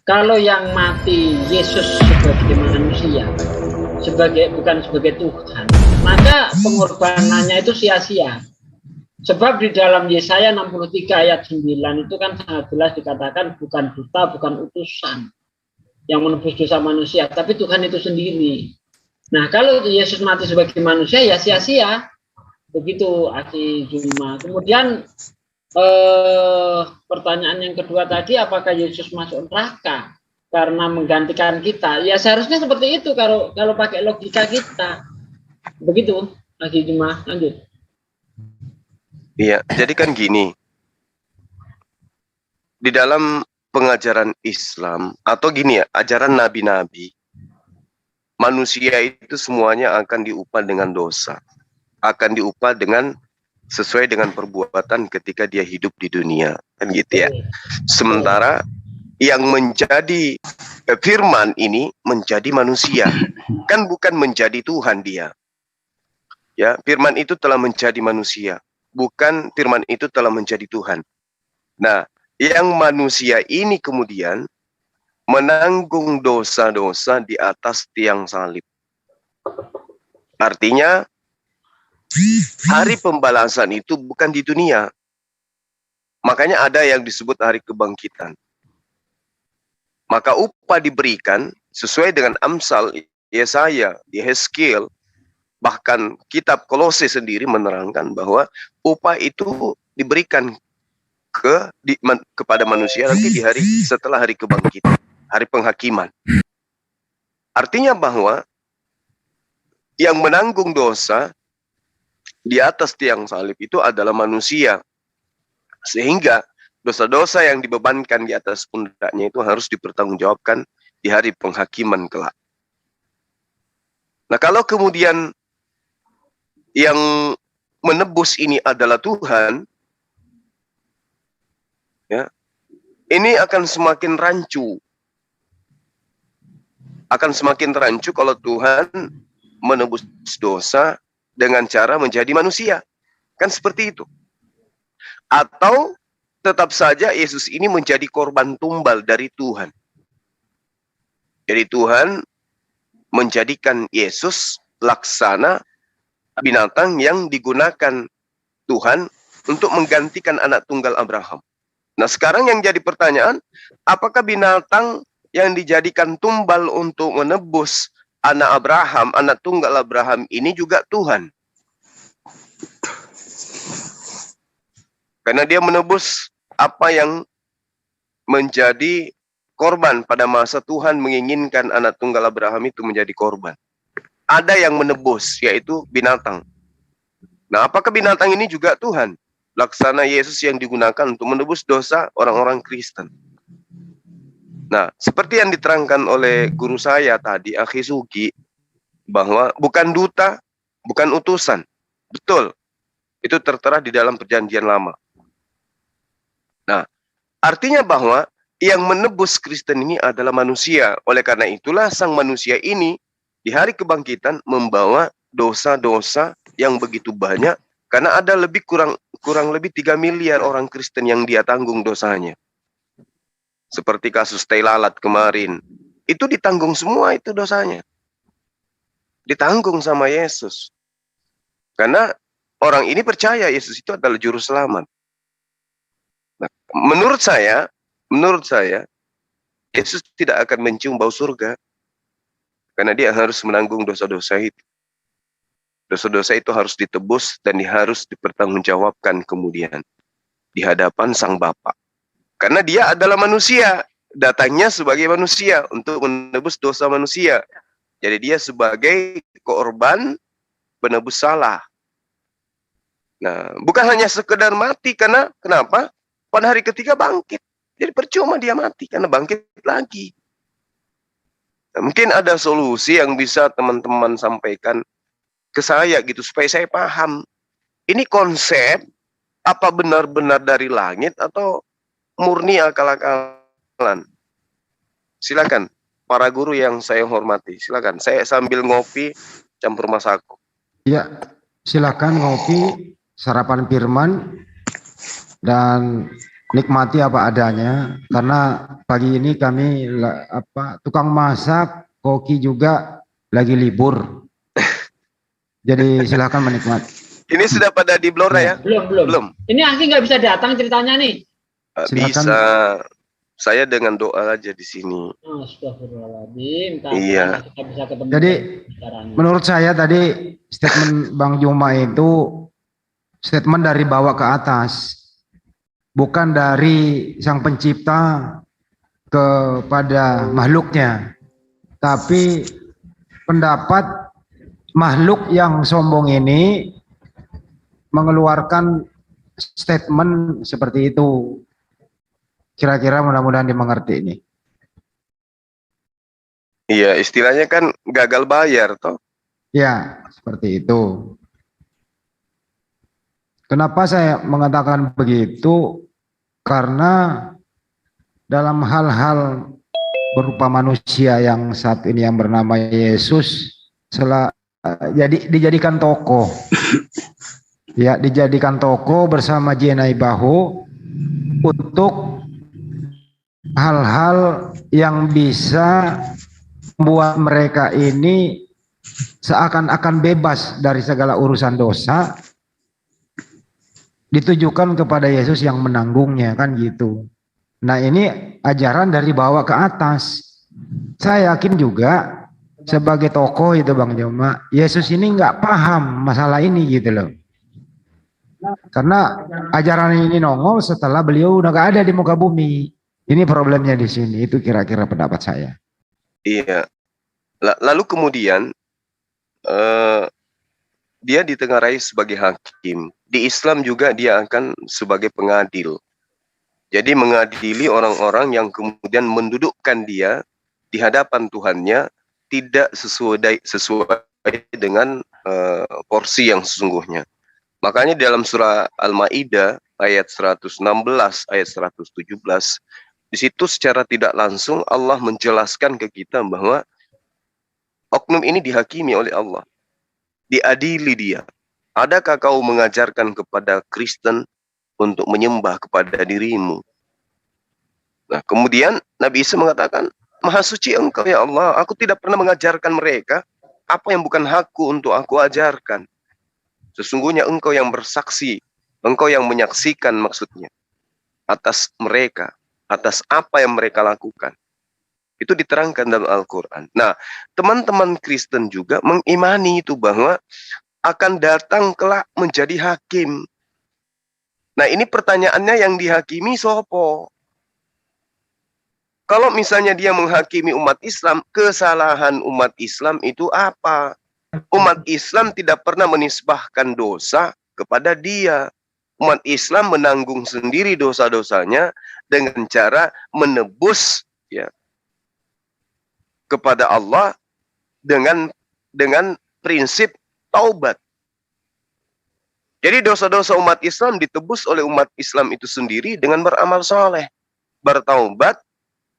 Kalau yang mati Yesus sebagai manusia, bukan sebagai Tuhan, maka pengorbanannya itu sia-sia. Sebab di dalam Yesaya 63 ayat 9 itu kan sangat jelas dikatakan bukan duta, bukan utusan yang menebus dosa manusia, tapi Tuhan itu sendiri. Nah, kalau Yesus mati sebagai manusia ya sia-sia. Begitu Aki Juma. Kemudian pertanyaan yang kedua tadi, apakah Yesus masuk neraka karena menggantikan kita? Ya seharusnya seperti itu kalau pakai logika kita. Begitu Aki Juma, lanjut. Iya, jadi kan gini, di dalam pengajaran Islam, atau gini ya, ajaran nabi-nabi, manusia itu semuanya akan diupah dengan dosa, akan diupah dengan sesuai dengan perbuatan ketika dia hidup di dunia, kan gitu ya. Sementara yang menjadi firman ini menjadi manusia, kan bukan menjadi Tuhan dia. Ya, firman itu telah menjadi manusia. Bukan firman itu telah menjadi Tuhan. Nah, yang manusia ini kemudian menanggung dosa-dosa di atas tiang salib. Artinya, hari pembalasan itu bukan di dunia. Makanya ada yang disebut hari kebangkitan. Maka upah diberikan sesuai dengan Amsal, Yesaya, Yehezkiel, bahkan kitab Kolose sendiri menerangkan bahwa upah itu diberikan kepada manusia nanti di hari setelah hari kebangkitan, hari penghakiman. Artinya bahwa yang menanggung dosa di atas tiang salib itu adalah manusia. Sehingga dosa-dosa yang dibebankan di atas pundaknya itu harus dipertanggungjawabkan di hari penghakiman kelak. Nah, kalau kemudian yang menebus ini adalah Tuhan, ya, ini akan semakin rancu. Akan semakin rancu kalau Tuhan menebus dosa dengan cara menjadi manusia. Kan seperti itu. Atau tetap saja Yesus ini menjadi korban tumbal dari Tuhan. Jadi Tuhan menjadikan Yesus laksana binatang yang digunakan Tuhan untuk menggantikan anak tunggal Abraham. Nah, sekarang yang jadi pertanyaan, apakah binatang yang dijadikan tumbal untuk menebus anak Abraham, anak tunggal Abraham ini juga Tuhan? Karena dia menebus apa yang menjadi korban pada masa Tuhan menginginkan anak tunggal Abraham itu menjadi korban. Ada yang menebus, yaitu binatang. Nah, apakah binatang ini juga Tuhan? Laksana Yesus yang digunakan untuk menebus dosa orang-orang Kristen. Nah, seperti yang diterangkan oleh guru saya tadi, Akhi Sugi, bahwa bukan duta, bukan utusan. Betul, itu tertera di dalam perjanjian lama. Nah, artinya bahwa yang menebus Kristen ini adalah manusia. Oleh karena itulah sang manusia ini di hari kebangkitan membawa dosa-dosa yang begitu banyak, karena ada kurang lebih 3 miliar orang Kristen yang dia tanggung dosanya. Seperti kasus tai lalat kemarin, itu ditanggung semua itu dosanya. Ditanggung sama Yesus. Karena orang ini percaya Yesus itu adalah juru selamat. Nah, menurut saya, Yesus tidak akan mencium bau surga. Karena dia harus menanggung dosa-dosa itu. Dosa-dosa itu harus ditebus dan harus dipertanggungjawabkan kemudian di hadapan Sang Bapa. Karena dia adalah manusia, datangnya sebagai manusia untuk menebus dosa manusia. Jadi dia sebagai korban penebus salah. Nah, bukan hanya sekedar mati, karena kenapa? Pada hari ketiga bangkit. Jadi percuma dia mati karena bangkit lagi. Nah, mungkin ada solusi yang bisa teman-teman sampaikan ke saya gitu supaya saya paham. Ini konsep apa benar-benar dari langit atau murni akal-akalan? Silakan para guru yang saya hormati. Silakan. Saya sambil ngopi campur masaku. Ya, silakan ngopi, sarapan firman, dan nikmati apa adanya, karena pagi ini kami tukang masak, koki juga lagi libur. Jadi silahkan menikmati. Ini sudah pada di Blora ya? Belum. Ini Angki nggak bisa datang ceritanya nih. Silakan. Bisa. Saya dengan doa aja di sini. Astagfirullahaladzim. Iya. Kita bisa ketemu. Jadi menurut saya tadi statement Bang Juma itu statement dari bawah ke atas, bukan dari sang pencipta kepada makhluknya, tapi pendapat makhluk yang sombong ini mengeluarkan statement seperti itu. Kira-kira mudah-mudahan dimengerti ini. Iya, istilahnya kan gagal bayar toh. Ya, seperti itu. Kenapa saya mengatakan begitu? Karena dalam hal-hal berupa manusia yang saat ini yang bernama Yesus dijadikan tokoh. Ya, dijadikan tokoh bersama Jenai Bahu untuk hal-hal yang bisa membuat mereka ini seakan-akan bebas dari segala urusan dosa, ditujukan kepada Yesus yang menanggungnya, kan gitu. Nah, ini ajaran dari bawah ke atas. Saya yakin juga sebagai tokoh itu Bang Joma, Yesus ini nggak paham masalah ini gitu loh. Karena ajaran ini nongol setelah beliau udah gak ada di muka bumi. Ini problemnya di sini. Itu kira-kira pendapat saya. Iya. Lalu kemudian dia ditengarai sebagai hakim. Di Islam juga dia akan sebagai pengadil. Jadi mengadili orang-orang yang kemudian mendudukkan dia di hadapan Tuhannya tidak sesuai dengan porsi yang sesungguhnya. Makanya dalam surah Al-Maidah ayat 116 ayat 117 di situ secara tidak langsung Allah menjelaskan ke kita bahwa oknum ini dihakimi oleh Allah, diadili dia. Adakah kau mengajarkan kepada Kristen untuk menyembah kepada dirimu? Nah, kemudian Nabi Isa mengatakan, Maha suci engkau ya Allah, aku tidak pernah mengajarkan mereka apa yang bukan hakku untuk aku ajarkan. Sesungguhnya engkau yang bersaksi, engkau yang menyaksikan maksudnya atas mereka, atas apa yang mereka lakukan. Itu diterangkan dalam Al-Quran. Nah, teman-teman Kristen juga mengimani itu bahwa akan datang kelak menjadi hakim. Nah, ini pertanyaannya, yang dihakimi sopo? Kalau misalnya dia menghakimi umat Islam, kesalahan umat Islam itu apa? Umat Islam tidak pernah menisbahkan dosa kepada dia. Umat Islam menanggung sendiri dosa-dosanya dengan cara menebus ya kepada Allah dengan prinsip taubat. Jadi dosa-dosa umat Islam ditebus oleh umat Islam itu sendiri dengan beramal soleh, bertaubat,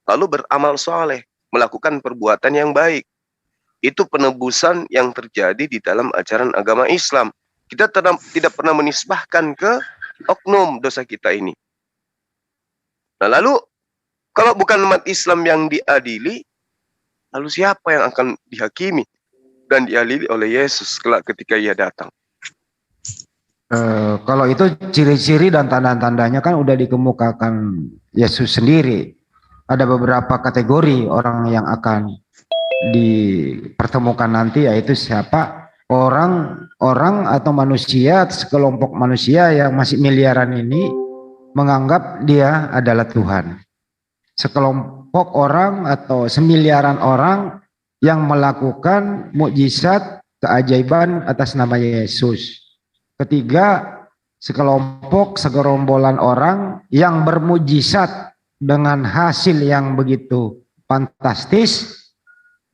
lalu beramal soleh, melakukan perbuatan yang baik. Itu penebusan yang terjadi di dalam ajaran agama Islam. Kita tidak pernah menisbahkan ke oknum dosa kita ini. Nah, lalu kalau bukan umat Islam yang diadili, lalu siapa yang akan dihakimi dan diadili oleh Yesus kelak ketika ia datang? Kalau itu ciri-ciri dan tanda-tandanya kan udah dikemukakan Yesus sendiri. Ada beberapa kategori orang yang akan dipertemukan nanti, yaitu siapa? Orang atau manusia, sekelompok manusia yang masih miliaran ini menganggap dia adalah Tuhan. Sekelompok orang atau semiliaran orang yang melakukan mukjizat keajaiban atas nama Yesus. Ketiga, segerombolan orang yang bermujizat dengan hasil yang begitu fantastis,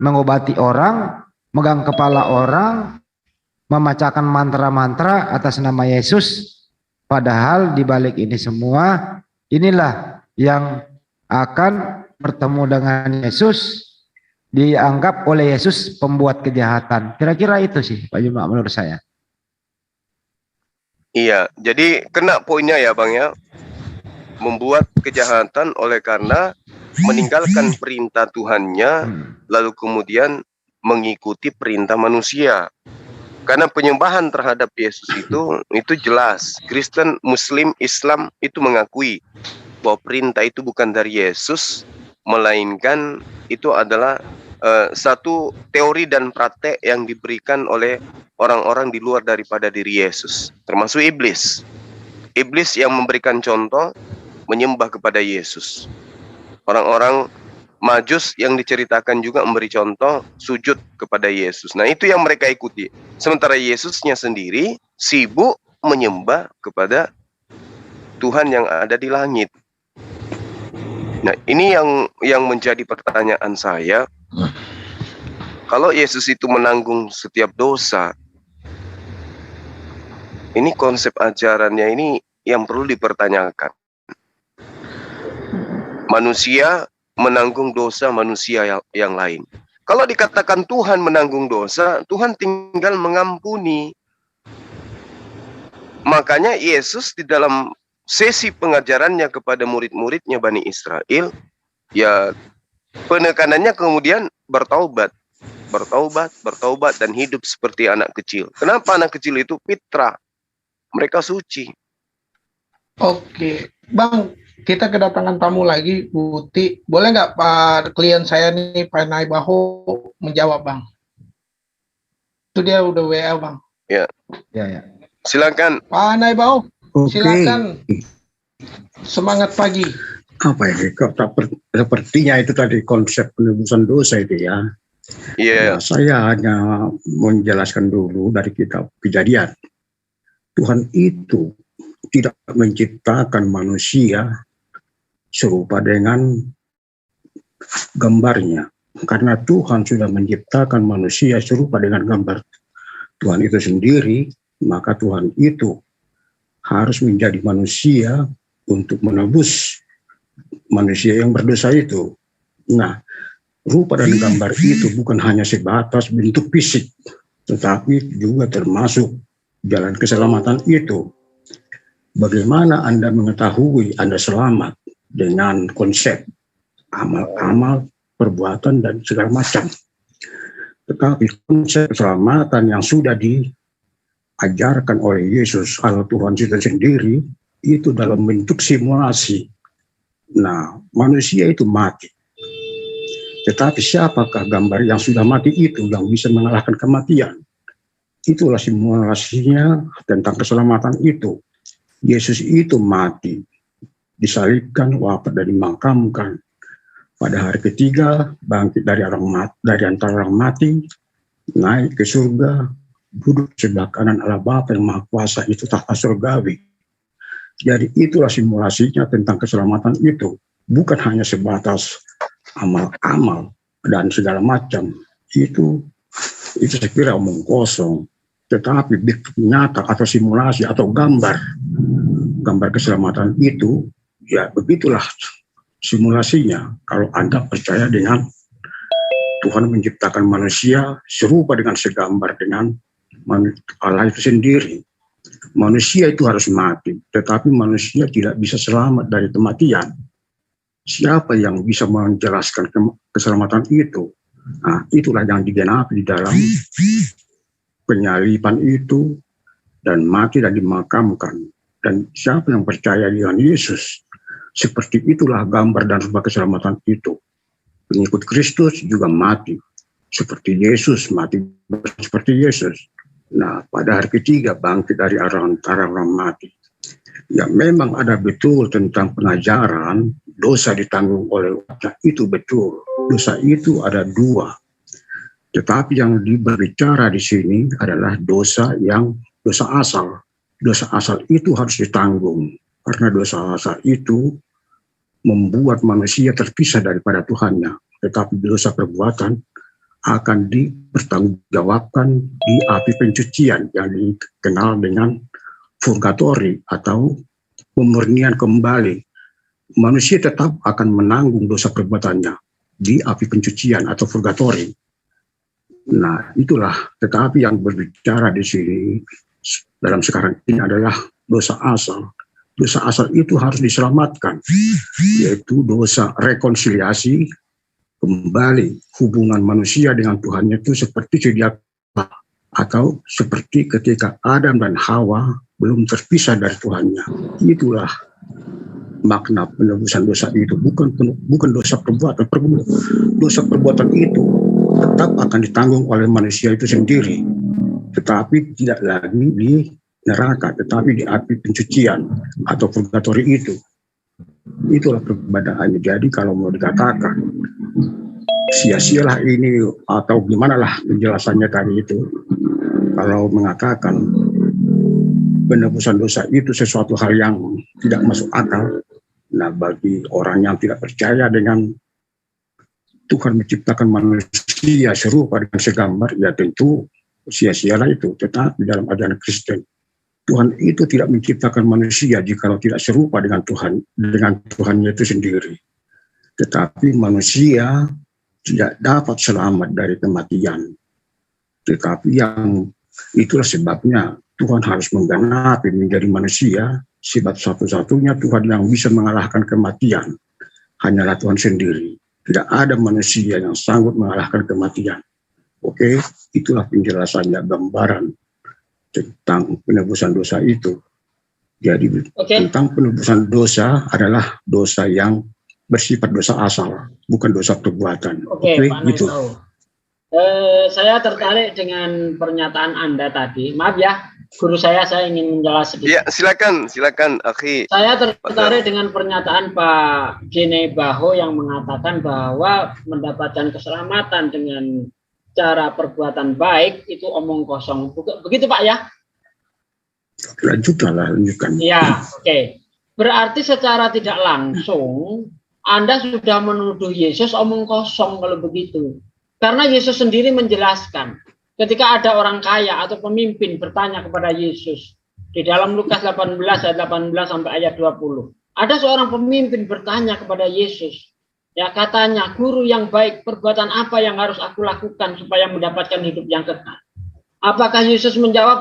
mengobati orang, megang kepala orang, membacakan mantra-mantra atas nama Yesus. Padahal di balik ini semua, inilah yang akan bertemu dengan Yesus, dianggap oleh Yesus pembuat kejahatan. Kira-kira itu sih Pak Juma menurut saya. Iya, jadi kena poinnya ya Bang ya. membuat kejahatan oleh karena meninggalkan perintah Tuhannya, lalu kemudian mengikuti perintah manusia. Karena penyembahan terhadap Yesus itu jelas. Kristen, Muslim, Islam itu mengakui bahwa perintah itu bukan dari Yesus, melainkan itu adalah satu teori dan praktek yang diberikan oleh orang-orang di luar daripada diri Yesus, termasuk iblis. Iblis yang memberikan contoh menyembah kepada Yesus. Orang-orang Majus yang diceritakan juga memberi contoh sujud kepada Yesus. Nah, itu yang mereka ikuti. Sementara Yesusnya sendiri sibuk menyembah kepada Tuhan yang ada di langit. Nah, ini yang menjadi pertanyaan saya. Kalau Yesus itu menanggung setiap dosa, ini konsep ajarannya ini yang perlu dipertanyakan. Manusia menanggung dosa manusia yang lain. Kalau dikatakan Tuhan menanggung dosa, Tuhan tinggal mengampuni. Makanya Yesus di dalam sesi pengajarannya kepada murid-muridnya Bani Israel, ya penekanannya kemudian bertaubat, dan hidup seperti anak kecil. Kenapa anak kecil itu fitrah? Mereka suci. Oke, Bang, kita kedatangan tamu lagi, Buti. Boleh nggak Pak klien saya nih, Pak Naibaho, menjawab, Bang? Itu dia udah WA, Bang. Ya. Silakan. Pak Naibaho, silakan. Oke. Semangat pagi. Apa ini? Sepertinya itu tadi konsep penebusan dosa itu ya. Iya. Nah, saya hanya menjelaskan dulu dari kitab Kejadian. Tuhan itu tidak menciptakan manusia serupa dengan gambarnya. Karena Tuhan sudah menciptakan manusia serupa dengan gambar Tuhan itu sendiri, maka Tuhan itu harus menjadi manusia untuk menebus manusia yang berdosa itu. Nah, rupa dan gambar itu bukan hanya sebatas bentuk fisik, tetapi juga termasuk jalan keselamatan itu. Bagaimana Anda mengetahui Anda selamat dengan konsep amal-amal, perbuatan, dan segala macam. Tetapi konsep keselamatan yang sudah diajarkan oleh Yesus, Allah Tuhan kita sendiri, itu dalam bentuk simulasi. Nah, manusia itu mati. Tetapi siapakah gambar yang sudah mati itu yang bisa mengalahkan kematian? Itulah simulasinya tentang keselamatan itu. Yesus itu mati, disalibkan, wafat, dan dimakamkan. Pada hari ketiga, bangkit dari antara orang mati, naik ke surga, duduk sebelah kanan Allah Bapa yang Maha Kuasa, itu tahta surgawi. Jadi itulah simulasinya tentang keselamatan itu. Bukan hanya sebatas amal-amal dan segala macam. Itu saya kira omong kosong. Tetapi nyata atau simulasi atau gambar keselamatan itu, ya begitulah simulasinya. Kalau Anda percaya dengan Tuhan menciptakan manusia serupa dengan segambar dengan Allah itu sendiri. Manusia itu harus mati, tetapi manusia tidak bisa selamat dari kematian. Siapa yang bisa menjelaskan keselamatan itu? Nah, itulah yang digenapi di dalam penyaliban itu dan mati dan dimakamkan. Dan siapa yang percaya dengan Yesus, seperti itulah gambar dan rupa keselamatan itu. Pengikut Kristus juga mati seperti Yesus, mati seperti Yesus. Nah, pada hari ketiga bangkit dari antara orang mati. Ya, memang ada betul tentang pengajaran dosa ditanggung oleh Allah, itu betul. Dosa itu ada dua. Tetapi yang berbicara di sini adalah dosa asal. Dosa asal itu harus ditanggung. Karena dosa asal itu membuat manusia terpisah daripada Tuhannya. Tetapi dosa perbuatan akan dipertanggungjawabkan di api pencucian yang dikenal dengan purgatori atau pemurnian kembali. Manusia tetap akan menanggung dosa perbuatannya di api pencucian atau purgatori. Nah, itulah. Tetapi yang berbicara di sini dalam sekarang ini adalah dosa asal. dosa asal itu harus diselamatkan, yaitu dosa rekonsiliasi, kembali hubungan manusia dengan Tuhannya itu seperti sedia kala, atau seperti ketika Adam dan Hawa belum terpisah dari Tuhannya. Itulah makna penebusan dosa itu, bukan dosa perbuatan. Dosa perbuatan itu tetap akan ditanggung oleh manusia itu sendiri, tetapi tidak lagi di neraka, tetapi di api pencucian atau purgatori itu. Itulah perbedaannya. Jadi kalau mau dikatakan sia-sialah ini atau gimana lah penjelasannya tadi itu, kalau mengatakan penebusan dosa itu sesuatu hal yang tidak masuk akal, nah bagi orang yang tidak percaya dengan Tuhan menciptakan manusia serupa dengan segambar, ya tentu sia-sialah itu. Tetapi dalam ajaran Kristen, Tuhan itu tidak menciptakan manusia jikalau tidak serupa dengan Tuhannya itu sendiri. Tetapi manusia tidak dapat selamat dari kematian. Tetapi yang itulah sebabnya Tuhan harus menggenapi menjadi manusia, sebab satu-satunya Tuhan yang bisa mengalahkan kematian hanyalah Tuhan sendiri. Tidak ada manusia yang sanggup mengalahkan kematian. Oke, itulah penjelasannya, gambaran tentang penebusan dosa itu. Jadi tentang penebusan dosa adalah dosa yang bersifat dosa asal, bukan dosa perbuatan. Oke, gitu. Saya tertarik dengan pernyataan Anda tadi. Maaf ya, guru saya ingin menjelaskan. Ya, silakan, akhi. Saya tertarik dengan pernyataan Pak Gene Baho yang mengatakan bahwa mendapatkan keselamatan dengan cara perbuatan baik itu omong kosong. Begitu Pak ya? Lanjutkan. Ya, oke. Berarti secara tidak langsung Anda sudah menuduh Yesus omong kosong kalau begitu. Karena Yesus sendiri menjelaskan ketika ada orang kaya atau pemimpin bertanya kepada Yesus di dalam Lukas 18 ayat 18 sampai ayat 20. Ada seorang pemimpin bertanya kepada Yesus, ya katanya, guru yang baik, perbuatan apa yang harus aku lakukan supaya mendapatkan hidup yang kekal? Apakah Yesus menjawab,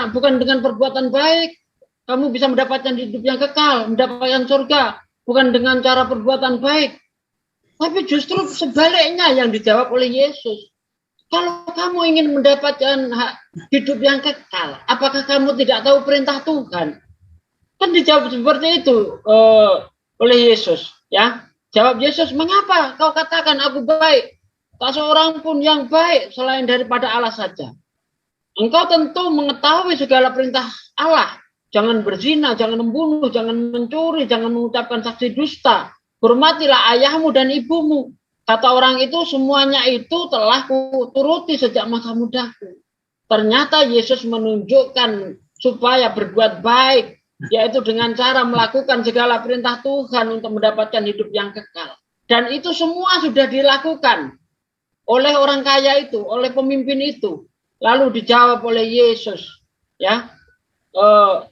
bukan dengan perbuatan baik kamu bisa mendapatkan hidup yang kekal, mendapatkan surga, bukan dengan cara perbuatan baik. Tapi justru sebaliknya yang dijawab oleh Yesus. Kalau kamu ingin mendapatkan hidup yang kekal, apakah kamu tidak tahu perintah Tuhan? Kan dijawab seperti itu oleh Yesus. Ya, jawab Yesus, mengapa kau katakan aku baik? Tak seorang pun yang baik selain daripada Allah saja. Engkau tentu mengetahui segala perintah Allah. Jangan berzina, jangan membunuh, jangan mencuri, jangan mengucapkan saksi dusta. Hormatilah ayahmu dan ibumu. Kata orang itu, semuanya itu telah kuturuti sejak masa mudaku. Ternyata Yesus menunjukkan supaya berbuat baik, yaitu dengan cara melakukan segala perintah Tuhan untuk mendapatkan hidup yang kekal. Dan itu semua sudah dilakukan oleh orang kaya itu, oleh pemimpin itu. Lalu dijawab oleh Yesus, ya,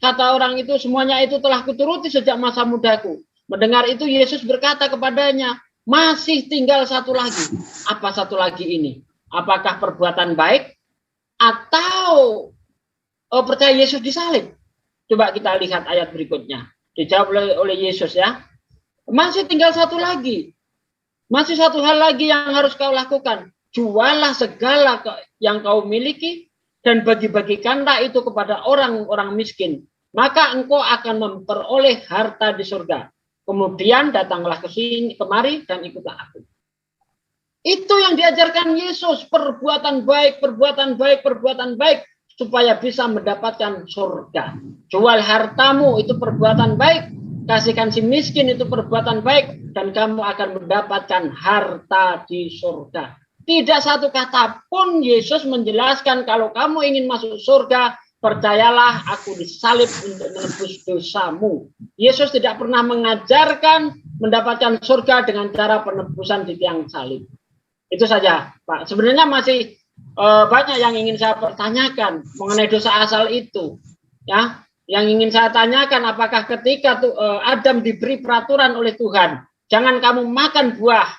kata orang itu, semuanya itu telah kuturuti sejak masa mudaku. Mendengar itu Yesus berkata kepadanya, masih tinggal satu lagi. Apa satu lagi ini? Apakah perbuatan baik atau percaya Yesus disalib? Coba kita lihat ayat berikutnya. Dijawab oleh Yesus, ya. Masih tinggal satu lagi. Masih satu hal lagi yang harus kau lakukan. Jualah segala yang kau miliki dan bagi-bagikanlah itu kepada orang-orang miskin. Maka engkau akan memperoleh harta di surga. Kemudian datanglah ke sini kemari dan ikutlah aku. Itu yang diajarkan Yesus, perbuatan baik, perbuatan baik, perbuatan baik supaya bisa mendapatkan surga. Jual hartamu itu perbuatan baik, kasihkan si miskin itu perbuatan baik, dan kamu akan mendapatkan harta di surga. Tidak satu kata pun Yesus menjelaskan kalau kamu ingin masuk surga, percayalah aku disalib untuk menebus dosamu. Yesus tidak pernah mengajarkan mendapatkan surga dengan cara penebusan di tiang salib. Itu saja, Pak. Sebenarnya masih banyak yang ingin saya pertanyakan mengenai dosa asal itu. Ya, yang ingin saya tanyakan, apakah ketika Adam diberi peraturan oleh Tuhan, jangan kamu makan buah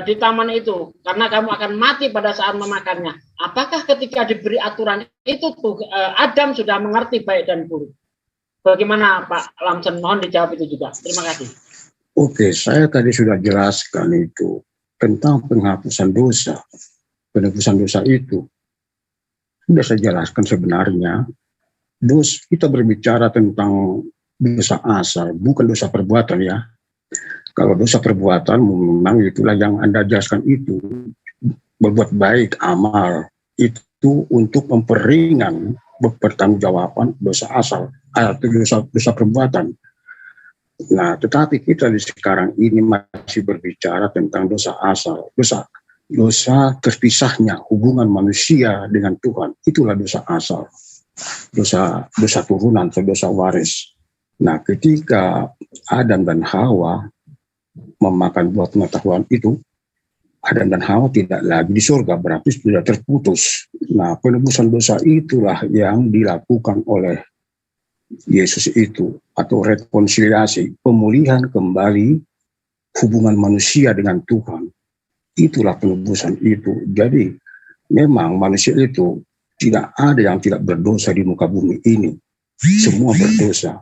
di taman itu karena kamu akan mati pada saat memakannya. Apakah ketika diberi aturan itu Adam sudah mengerti baik dan buruk? Bagaimana Pak Lamson? Mohon dijawab itu juga. Terima kasih. Oke, saya tadi sudah jelaskan itu tentang penghapusan dosa. Penebusan dosa itu sudah saya jelaskan sebenarnya. Kita berbicara tentang dosa asal, bukan dosa perbuatan ya. Kalau dosa perbuatan memang itulah yang Anda jelaskan itu. Berbuat baik, amal, itu untuk memperingan pertanggungjawaban dosa asal atau dosa perbuatan. Nah, tetapi kita di sekarang ini masih berbicara tentang dosa asal, dosa terpisahnya hubungan manusia dengan Tuhan. Itulah dosa asal, dosa turunan atau dosa waris. Nah, ketika Adam dan Hawa memakan buah pengetahuan itu, Adam dan Hawa tidak lagi di surga, berarti sudah terputus. Nah, penebusan dosa itulah yang dilakukan oleh Yesus itu, atau rekonsiliasi, pemulihan kembali hubungan manusia dengan Tuhan. Itulah penebusan itu. Jadi, memang manusia itu tidak ada yang tidak berdosa di muka bumi ini. Semua berdosa.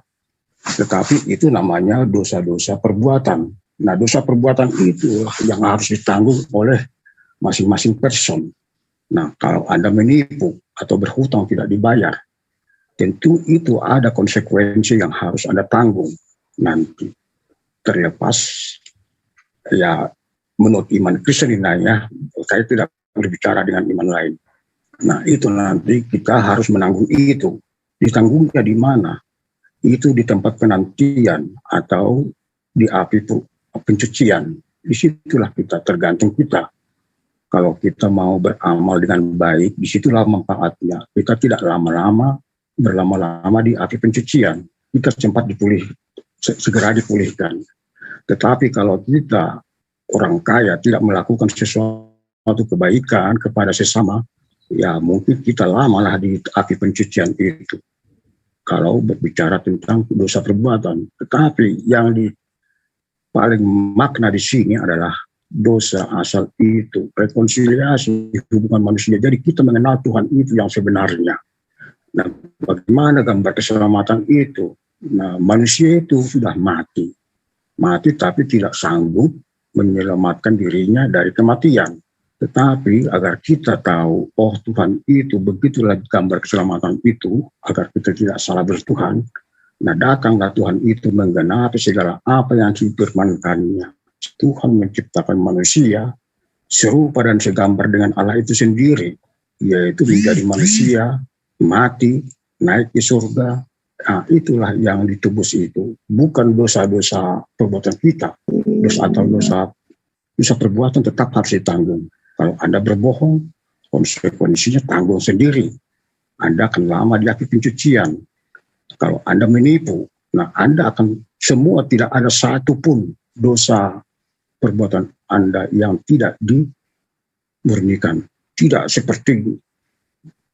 Tetapi itu namanya dosa-dosa perbuatan. Nah, dosa perbuatan itu yang harus ditanggung oleh masing-masing person. Nah, kalau Anda menipu atau berhutang tidak dibayar, tentu itu ada konsekuensi yang harus Anda tanggung nanti. Terlepas, ya menurut iman Kristen ya, saya tidak berbicara dengan iman lain. Nah, itu nanti kita harus menanggung itu. Ditanggungnya di mana? Itu di tempat penantian atau di api pencucian. Disitulah kita, tergantung kita. Kalau kita mau beramal dengan baik, disitulah manfaatnya. Kita tidak berlama-lama di api pencucian. Kita sempat segera dipulihkan. Tetapi kalau kita orang kaya tidak melakukan sesuatu kebaikan kepada sesama, ya mungkin kita lamalah di api pencucian itu. Kalau berbicara tentang dosa perbuatan. Tetapi yang paling makna di sini adalah dosa asal itu, rekonsiliasi hubungan manusia. Jadi kita mengenal Tuhan itu yang sebenarnya. Nah, bagaimana gambar keselamatan itu? Nah, manusia itu sudah mati tapi tidak sanggup menyelamatkan dirinya dari kematian. Tetapi agar kita tahu, oh Tuhan itu, begitulah gambar keselamatan itu, agar kita tidak salah bertuhan. Nah, datanglah Tuhan itu menggenapi segala apa yang difirmankannya. Tuhan menciptakan manusia serupa dan segambar dengan Allah itu sendiri, yaitu menjadi manusia, mati, naik ke surga. Nah, itulah yang ditebus itu, bukan dosa-dosa perbuatan kita. Dosa perbuatan tetap harus ditanggung. Kalau Anda berbohong, konsekuensinya tanggung sendiri. Anda akan lama di api pencucian. Kalau Anda menipu, nah Anda akan semua, tidak ada satupun dosa perbuatan Anda yang tidak dimurnikan. Tidak seperti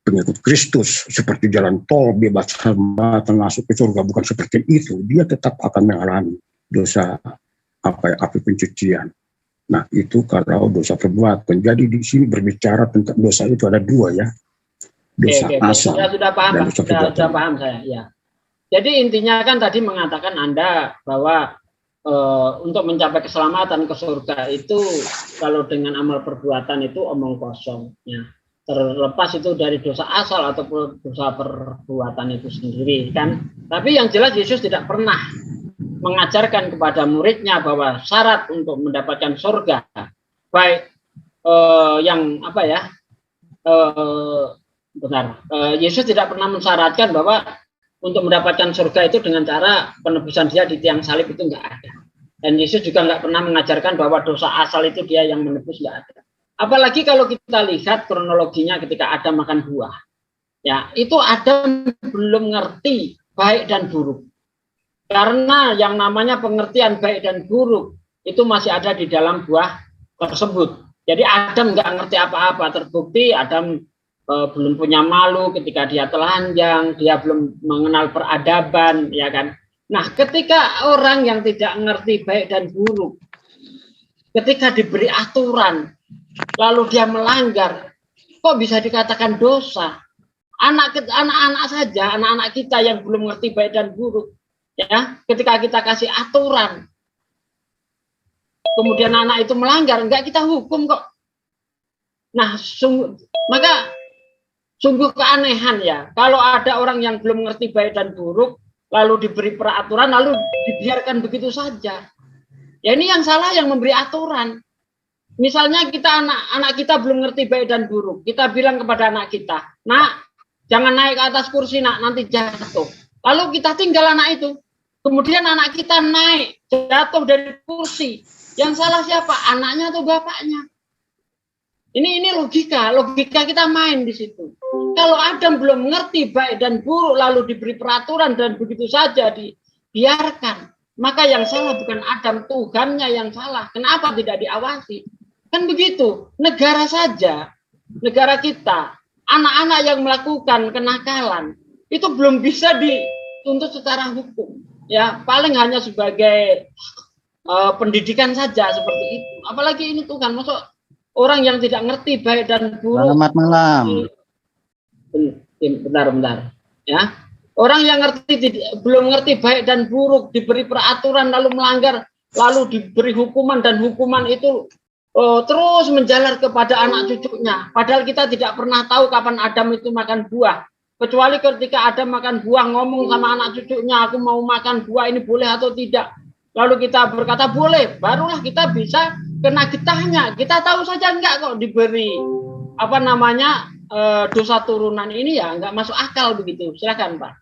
pengikut Kristus, seperti jalan tol bebas hambatan masuk ke surga, bukan seperti itu. Dia tetap akan mengalami dosa api pencucian. Nah, itu kalau dosa perbuatan. Jadi di sini berbicara tentang dosa itu ada dua ya. Dosa asal. Sudah paham, dan dosa perbuatan. Sudah paham saya, ya. Jadi intinya kan tadi mengatakan Anda bahwa untuk mencapai keselamatan ke surga itu kalau dengan amal perbuatan itu omong kosong ya. Terlepas itu dari dosa asal ataupun dosa perbuatan itu sendiri kan. Tapi yang jelas Yesus tidak pernah mengajarkan kepada muridnya bahwa syarat untuk mendapatkan surga baik Yesus tidak pernah mensyaratkan bahwa untuk mendapatkan surga itu dengan cara penebusan dia di tiang salib, itu enggak ada. Dan Yesus juga enggak pernah mengajarkan bahwa dosa asal itu dia yang menebus, enggak ada. Apalagi kalau kita lihat kronologinya ketika Adam makan buah. Ya, itu Adam belum ngerti baik dan buruk. Karena yang namanya pengertian baik dan buruk itu masih ada di dalam buah tersebut. Jadi Adam enggak ngerti apa-apa. Terbukti Adam belum punya malu ketika dia telanjang, dia belum mengenal peradaban, ya kan. Nah, ketika orang yang tidak ngerti baik dan buruk, ketika diberi aturan, lalu dia melanggar, kok bisa dikatakan dosa? Anak-anak saja, anak-anak kita yang belum ngerti baik dan buruk, ya, ketika kita kasih aturan, kemudian anak itu melanggar, enggak kita hukum kok. Nah, maka sungguh keanehan ya, kalau ada orang yang belum ngerti baik dan buruk, lalu diberi peraturan, lalu dibiarkan begitu saja. Ya ini yang salah yang memberi aturan. Misalnya anak kita belum ngerti baik dan buruk, kita bilang kepada anak kita, nak, jangan naik ke atas kursi, nak, nanti jatuh. Lalu kita tinggal anak itu. Kemudian anak kita naik, jatuh dari kursi. Yang salah siapa? Anaknya atau bapaknya? Ini logika kita main di situ. Kalau Adam belum mengerti baik dan buruk, lalu diberi peraturan dan begitu saja dibiarkan, maka yang salah bukan Adam, Tuhannya yang salah. Kenapa tidak diawasi? Kan begitu. Negara saja, negara kita, anak-anak yang melakukan kenakalan itu belum bisa dituntut secara hukum. Ya, paling hanya sebagai pendidikan saja seperti itu. Apalagi ini Tuhan, maksud orang yang tidak ngerti baik dan buruk. Selamat malam. Bentar. Ya, orang yang belum ngerti baik dan buruk, diberi peraturan lalu melanggar, lalu diberi hukuman, dan hukuman itu terus menjalar kepada anak cucunya. Padahal kita tidak pernah tahu kapan Adam itu makan buah. Kecuali ketika Adam makan buah, ngomong sama anak cucunya, aku mau makan buah ini, boleh atau tidak. Lalu kita berkata boleh, barulah kita bisa kena getahnya. Kita tahu saja enggak kok diberi dosa turunan ini, ya enggak masuk akal begitu. Silakan Pak.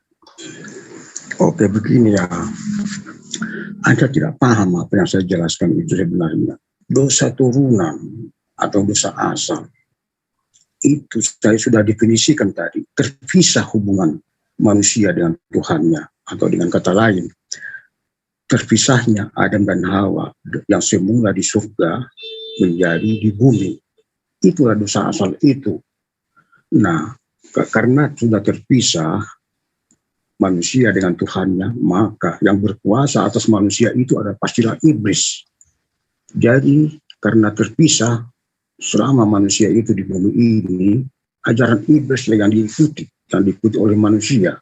Oke, begini ya. Anda tidak paham apa yang saya jelaskan itu sebenarnya. Dosa turunan atau dosa asal itu saya sudah definisikan tadi, terpisah hubungan manusia dengan Tuhannya, atau dengan kata lain, terpisahnya Adam dan Hawa yang semula di surga menjadi di bumi. Itulah dosa asal itu. Nah, karena sudah terpisah manusia dengan Tuhannya, maka yang berkuasa atas manusia itu adalah pastilah iblis. Jadi karena terpisah selama manusia itu di bumi ini, ajaran iblis yang diikuti oleh manusia.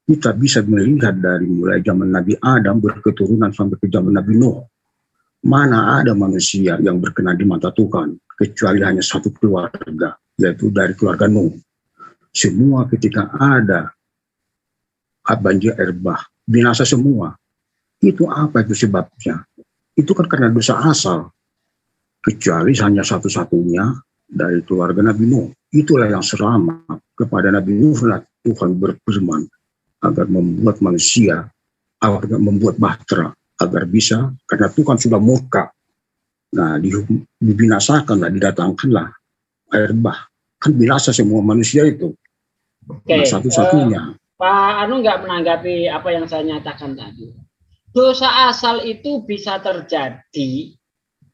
Kita bisa melihat dari mulai zaman Nabi Adam berketurunan sampai ke zaman Nabi Nuh. Mana ada manusia yang berkenan di mata Tuhan, kecuali hanya satu keluarga, yaitu dari keluarga Nuh. Semua ketika ada banjir air bah, binasa semua. Itu apa itu sebabnya? Itu kan karena dosa asal. Kecuali hanya satu-satunya dari keluarga Nabi Nuh. Itulah yang selamat. Kepada Nabi Nuh Tuhan berfirman agar membuat manusia, agar membuat bahtera, agar bisa, karena Tuhan sudah murka. Nah, dibinasakanlah, didatangkanlah air bah. Kan binasa semua manusia itu. Oke, nah, satu-satunya. Pak Anu nggak menanggapi apa yang saya nyatakan tadi. Dosa asal itu bisa terjadi,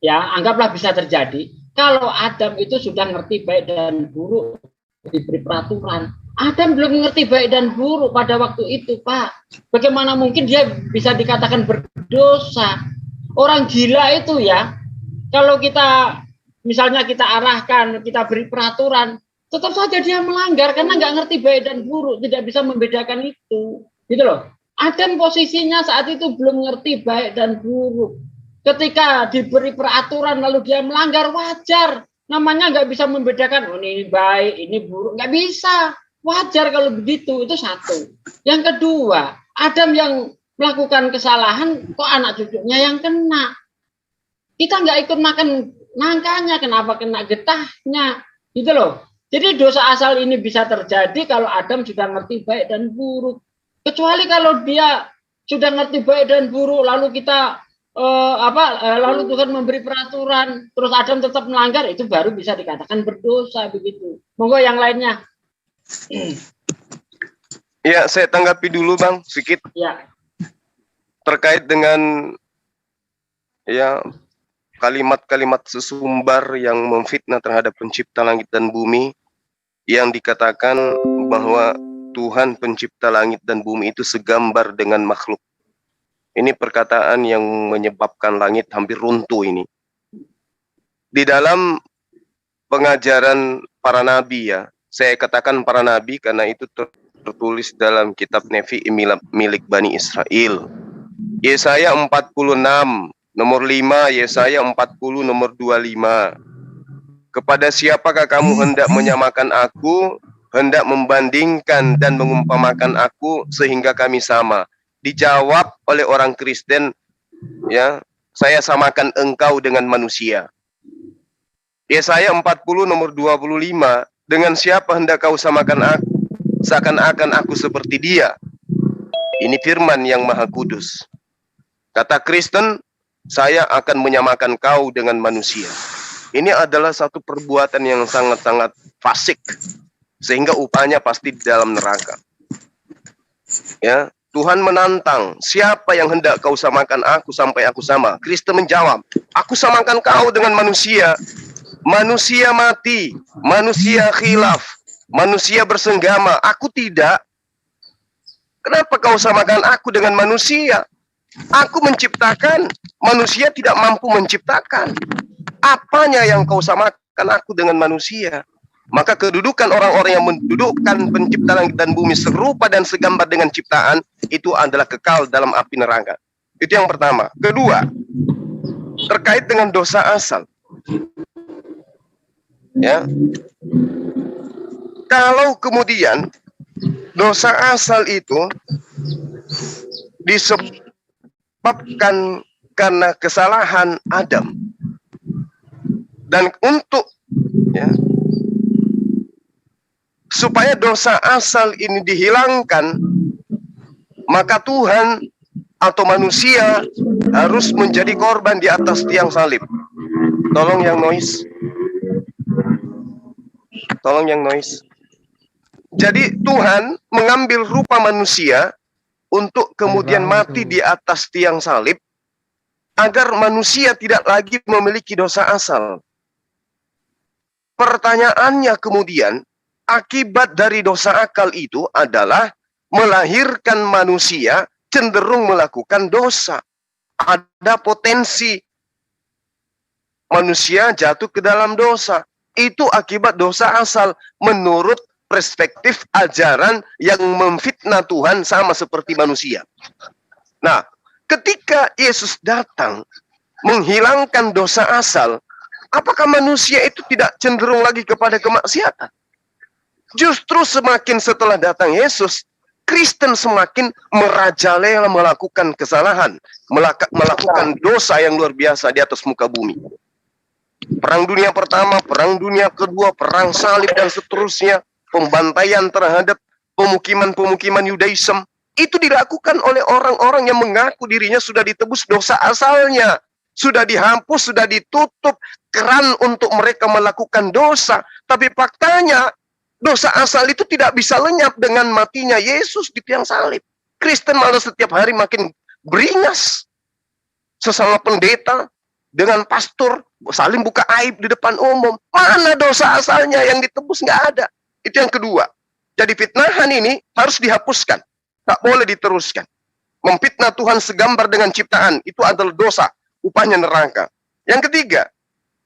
ya, anggaplah bisa terjadi, kalau Adam itu sudah ngerti baik dan buruk, diberi peraturan. Adam belum mengerti baik dan buruk pada waktu itu, Pak. Bagaimana mungkin dia bisa dikatakan berdosa? Orang gila itu ya, kalau kita misalnya kita arahkan, kita beri peraturan, tetap saja dia melanggar karena nggak ngerti baik dan buruk, tidak bisa membedakan itu, gitu loh. Adam posisinya saat itu belum ngerti baik dan buruk. Ketika diberi peraturan lalu dia melanggar, wajar. Namanya nggak bisa membedakan, oh ini baik, ini buruk, nggak bisa. Wajar kalau begitu, itu satu. Yang kedua, Adam yang melakukan kesalahan, kok anak cucunya yang kena. Kita nggak ikut makan nangkanya, kenapa kena getahnya, gitu loh. Jadi dosa asal ini bisa terjadi kalau Adam sudah ngerti baik dan buruk. Kecuali kalau dia sudah ngerti baik dan buruk, lalu kita lalu Tuhan memberi peraturan, terus Adam tetap melanggar, itu baru bisa dikatakan berdosa begitu. Monggo yang lainnya. Ya, saya tanggapi dulu Bang, sedikit. Ya. Terkait dengan ya kalimat-kalimat sesumbar yang memfitnah terhadap pencipta langit dan bumi, yang dikatakan bahwa Tuhan pencipta langit dan bumi itu segambar dengan makhluk. Ini perkataan yang menyebabkan langit hampir runtuh ini. Di dalam pengajaran para nabi ya, Saya katakan para nabi karena itu tertulis dalam kitab Nefi milik Bani Israel. Yesaya 46 nomor 5, Yesaya 40 nomor 25. Kepada siapakah kamu hendak menyamakan aku, hendak membandingkan dan mengumpamakan aku sehingga kami sama? Dijawab oleh orang Kristen, ya, saya samakan engkau dengan manusia. Yesaya 40 nomor 25, dengan siapa hendak kau samakan aku? Seakan-akan aku seperti dia. Ini firman yang maha kudus. Kata Kristen, saya akan menyamakan kau dengan manusia. Ini adalah satu perbuatan yang sangat-sangat fasik, sehingga upahnya pasti di dalam neraka. Ya, Tuhan menantang, siapa yang hendak kau samakan aku sampai aku sama? Kristen menjawab, aku samakan kau dengan manusia. Manusia mati, manusia khilaf, manusia bersenggama, aku tidak. Kenapa kau samakan aku dengan manusia? Aku menciptakan, manusia tidak mampu menciptakan. Apanya yang kau samakan aku dengan manusia? Maka kedudukan orang-orang yang mendudukkan pencipta langit dan bumi serupa dan segambar dengan ciptaan, itu adalah kekal dalam api neraka. Itu yang pertama. Kedua, terkait dengan dosa asal. Ya, kalau kemudian dosa asal itu disebabkan karena kesalahan Adam, dan untuk, ya, supaya dosa asal ini dihilangkan, maka Tuhan atau manusia harus menjadi korban di atas tiang salib. Tolong yang noise. Tolong yang noise. Jadi Tuhan mengambil rupa manusia untuk kemudian mati di atas tiang salib agar manusia tidak lagi memiliki dosa asal. Pertanyaannya kemudian, akibat dari dosa akal itu adalah melahirkan manusia cenderung melakukan dosa. Ada potensi manusia jatuh ke dalam dosa. Itu akibat dosa asal menurut perspektif ajaran yang memfitnah Tuhan sama seperti manusia. Nah, ketika Yesus datang menghilangkan dosa asal, apakah manusia itu tidak cenderung lagi kepada kemaksiatan? Justru semakin setelah datang Yesus, Kristen semakin merajalela melakukan kesalahan, melakukan dosa yang luar biasa di atas muka bumi. Perang dunia pertama, perang dunia kedua, perang salib dan seterusnya, pembantaian terhadap pemukiman-pemukiman Yudaism, itu dilakukan oleh orang-orang yang mengaku dirinya sudah ditebus dosa asalnya, sudah dihapus, sudah ditutup keran untuk mereka melakukan dosa. Tapi faktanya dosa asal itu tidak bisa lenyap dengan matinya Yesus di tiang salib. Kristen malah setiap hari makin beringas. Sesama pendeta dengan pastor saling buka aib di depan umum. Mana dosa asalnya yang ditebus? Nggak ada. Itu yang kedua. Jadi fitnahan ini harus dihapuskan. Tak boleh diteruskan. Memfitnah Tuhan segambar dengan ciptaan, itu adalah dosa. Upahnya neraka. Yang ketiga,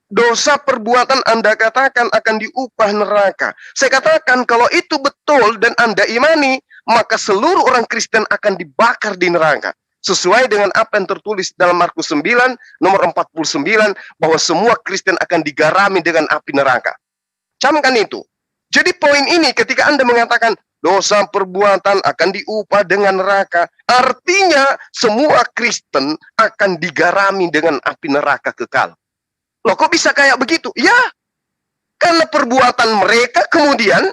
dosa perbuatan Anda katakan akan diupah neraka. Saya katakan kalau itu betul dan Anda imani, maka seluruh orang Kristen akan dibakar di neraka. Sesuai dengan apa yang tertulis dalam Markus 9, nomor 49, bahwa semua Kristen akan digarami dengan api neraka. Camkan itu. Jadi poin ini ketika Anda mengatakan dosa perbuatan akan diupah dengan neraka, artinya semua Kristen akan digarami dengan api neraka kekal. Loh, kok bisa kayak begitu? Ya, karena perbuatan mereka kemudian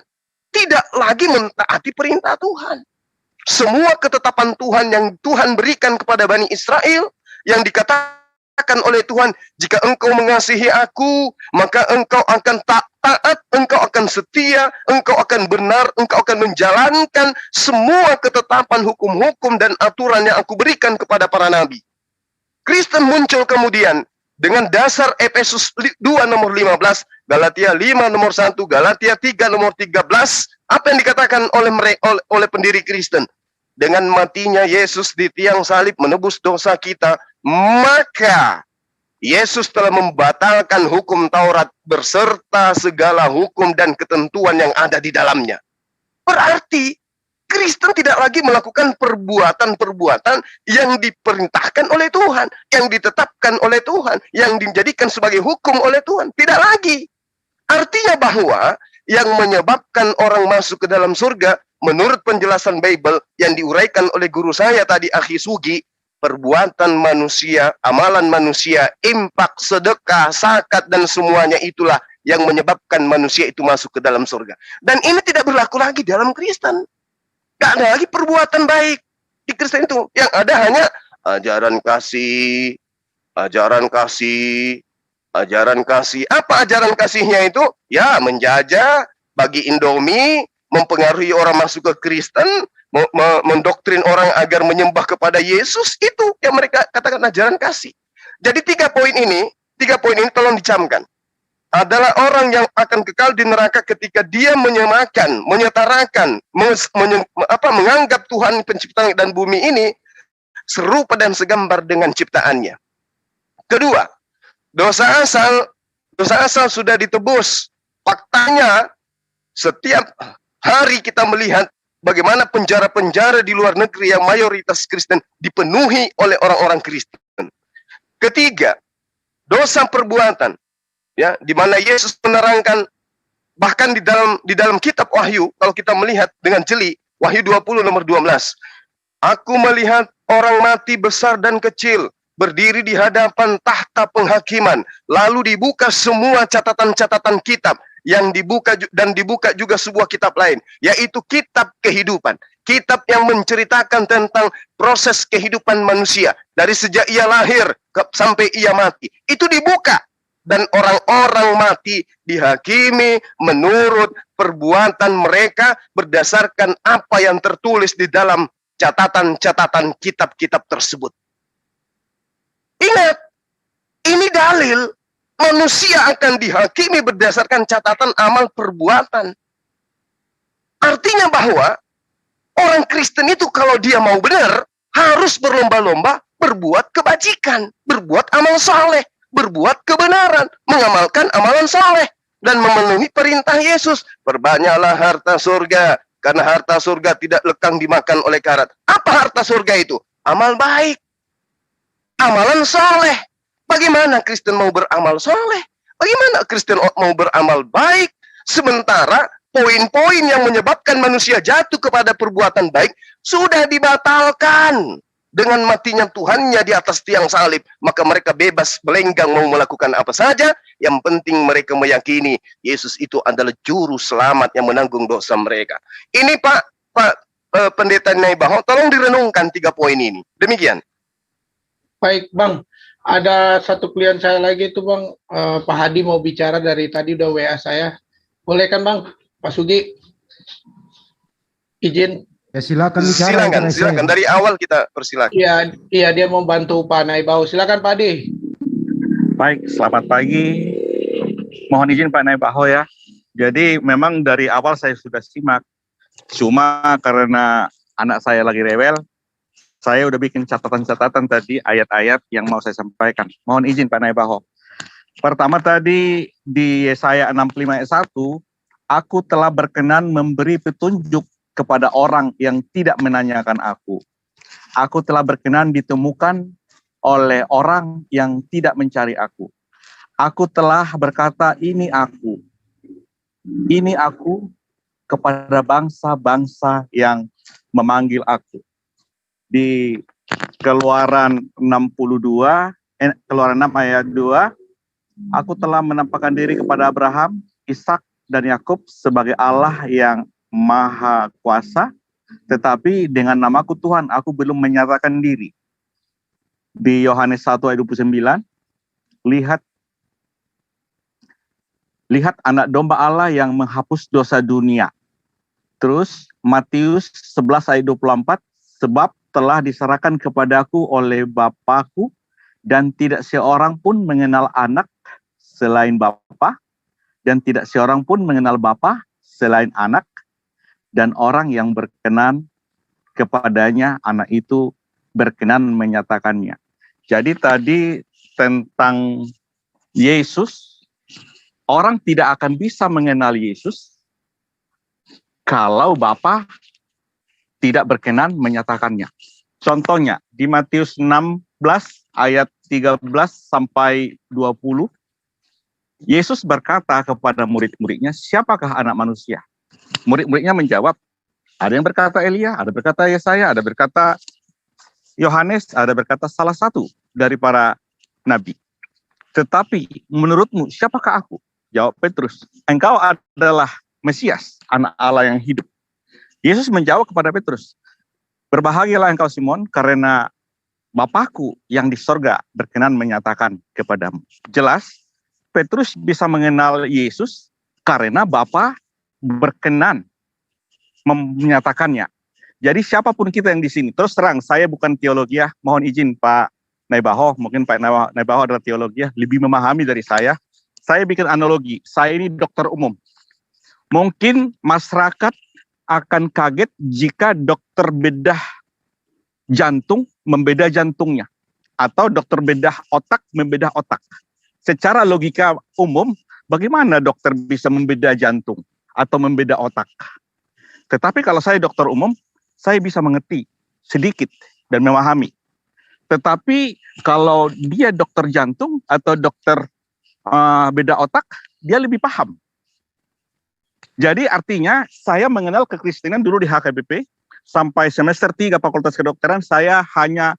tidak lagi mentaati perintah Tuhan. Semua ketetapan Tuhan yang Tuhan berikan kepada Bani Israel, yang dikatakan oleh Tuhan, jika engkau mengasihi aku, maka engkau akan taat, engkau akan setia, engkau akan benar, engkau akan menjalankan semua ketetapan hukum-hukum dan aturan yang aku berikan kepada para nabi. Kristen muncul kemudian dengan dasar Efesus 2 nomor 15, Galatia 5 nomor 1, Galatia 3 nomor 13, apa yang dikatakan oleh pendiri Kristen? Dengan matinya Yesus di tiang salib menebus dosa kita, maka Yesus telah membatalkan hukum Taurat berserta segala hukum dan ketentuan yang ada di dalamnya. Berarti Kristen tidak lagi melakukan perbuatan-perbuatan yang diperintahkan oleh Tuhan, yang ditetapkan oleh Tuhan, yang dijadikan sebagai hukum oleh Tuhan. Tidak lagi. Artinya bahwa yang menyebabkan orang masuk ke dalam surga, menurut penjelasan Bible yang diuraikan oleh guru saya tadi, Akhi Sugi, perbuatan manusia, amalan manusia, impak, sedekah, zakat, dan semuanya itulah yang menyebabkan manusia itu masuk ke dalam surga. Dan ini tidak berlaku lagi dalam Kristen. Gak ada lagi perbuatan baik di Kristen itu. Yang ada hanya ajaran kasih, ajaran kasih, ajaran kasih. Apa ajaran kasihnya itu? Ya, menjajah, bagi Indomie, mempengaruhi orang masuk ke Kristen, mendoktrin orang agar menyembah kepada Yesus, itu yang mereka katakan ajaran kasih. Jadi 3 poin ini tolong dicamkan. Adalah orang yang akan kekal di neraka ketika dia menyamakan, menyetarakan, menganggap Tuhan pencipta langit dan bumi ini serupa dan segambar dengan ciptaannya. Kedua, dosa asal sudah ditebus. Faktanya, setiap hari kita melihat bagaimana penjara-penjara di luar negeri yang mayoritas Kristen dipenuhi oleh orang-orang Kristen. Ketiga, dosa perbuatan, ya, di mana Yesus menerangkan bahkan di dalam kitab Wahyu, kalau kita melihat dengan jeli, Wahyu 20 nomor 12. Aku melihat orang mati besar dan kecil berdiri di hadapan tahta penghakiman, lalu dibuka semua catatan-catatan kitab. Yang dibuka juga sebuah kitab lain, yaitu kitab kehidupan. Kitab yang menceritakan tentang proses kehidupan manusia dari sejak ia lahir sampai ia mati. Itu dibuka, dan orang-orang mati dihakimi menurut perbuatan mereka berdasarkan apa yang tertulis di dalam catatan-catatan kitab-kitab tersebut. Ingat, ini dalil manusia akan dihakimi berdasarkan catatan amal perbuatan. Artinya bahwa orang Kristen itu kalau dia mau benar, harus berlomba-lomba berbuat kebajikan, berbuat amal soleh, berbuat kebenaran, mengamalkan amalan soleh, dan memenuhi perintah Yesus. Perbanyaklah harta surga, karena harta surga tidak lekang dimakan oleh karat. Apa harta surga itu? Amal baik, amalan soleh. Bagaimana Kristen mau beramal soleh? Bagaimana Kristen mau beramal baik? Sementara poin-poin yang menyebabkan manusia jatuh kepada perbuatan baik sudah dibatalkan dengan matinya Tuhannya di atas tiang salib. Maka mereka bebas melenggang mau melakukan apa saja. Yang penting mereka meyakini Yesus itu adalah juru selamat yang menanggung dosa mereka. Ini Pak Pendeta Naibaho, tolong direnungkan 3 poin ini. Demikian. Baik, Bang. Ada satu klien saya lagi itu, Bang. Pak Hadi mau bicara dari tadi, udah WA saya. Boleh kan, Bang? Pak Sugi, izin. Ya silakan bicara. Silakan. Dari awal kita persilakan. Iya, dia mau bantu Pak Naibaho. Silakan, Pak Hadi. Baik, selamat pagi. Mohon izin Pak Naibaho ya. Jadi memang dari awal saya sudah simak. Cuma karena anak saya lagi rewel, saya udah bikin catatan-catatan tadi ayat-ayat yang mau saya sampaikan. Mohon izin Pak Naibaho. Pertama tadi di Yesaya 65 ayat 1, aku telah berkenan memberi petunjuk kepada orang yang tidak menanyakan aku. Aku telah berkenan ditemukan oleh orang yang tidak mencari aku. Aku telah berkata, ini aku kepada bangsa-bangsa yang memanggil aku. Di Keluaran 62, Keluaran 6 ayat 2, aku telah menampakkan diri kepada Abraham, Ishak, dan Yakub sebagai Allah yang Maha Kuasa, tetapi dengan namaku Tuhan, aku belum menyatakan diri. Di Yohanes 1 ayat 29, lihat anak domba Allah yang menghapus dosa dunia. Terus Matius 11 ayat 24, sebab telah diserahkan kepadaku oleh Bapakku, dan tidak seorang pun mengenal anak selain Bapa, dan tidak seorang pun mengenal Bapa selain anak, dan orang yang berkenan kepadanya, anak itu berkenan menyatakannya. Jadi tadi tentang Yesus, orang tidak akan bisa mengenal Yesus kalau Bapa tidak berkenan menyatakannya. Contohnya di Matius 16 ayat 13 sampai 20, Yesus berkata kepada murid-muridnya, siapakah anak manusia? Murid-muridnya menjawab, ada yang berkata Elia, ada berkata Yesaya, ada berkata Yohanes, ada berkata salah satu dari para nabi. Tetapi menurutmu siapakah aku? Jawab Petrus, engkau adalah Mesias, anak Allah yang hidup. Yesus menjawab kepada Petrus, berbahagialah engkau Simon, karena Bapakku yang di sorga berkenan menyatakan kepadamu. Jelas, Petrus bisa mengenal Yesus karena Bapa berkenan menyatakannya. Jadi siapapun kita yang di sini, terus terang, saya bukan teologi ya, mohon izin Pak Naibaho, mungkin Pak Naibaho adalah teologi ya, lebih memahami dari saya. Saya bikin analogi, saya ini dokter umum. Mungkin masyarakat akan kaget jika dokter bedah jantung membedah jantungnya, atau dokter bedah otak membedah otak. Secara logika umum, bagaimana dokter bisa membedah jantung atau membedah otak? Tetapi kalau saya dokter umum, saya bisa mengerti sedikit dan memahami. Tetapi kalau dia dokter jantung atau dokter beda otak, dia lebih paham. Jadi artinya saya mengenal kekristenan dulu di HKBP, sampai semester 3 Fakultas Kedokteran, saya hanya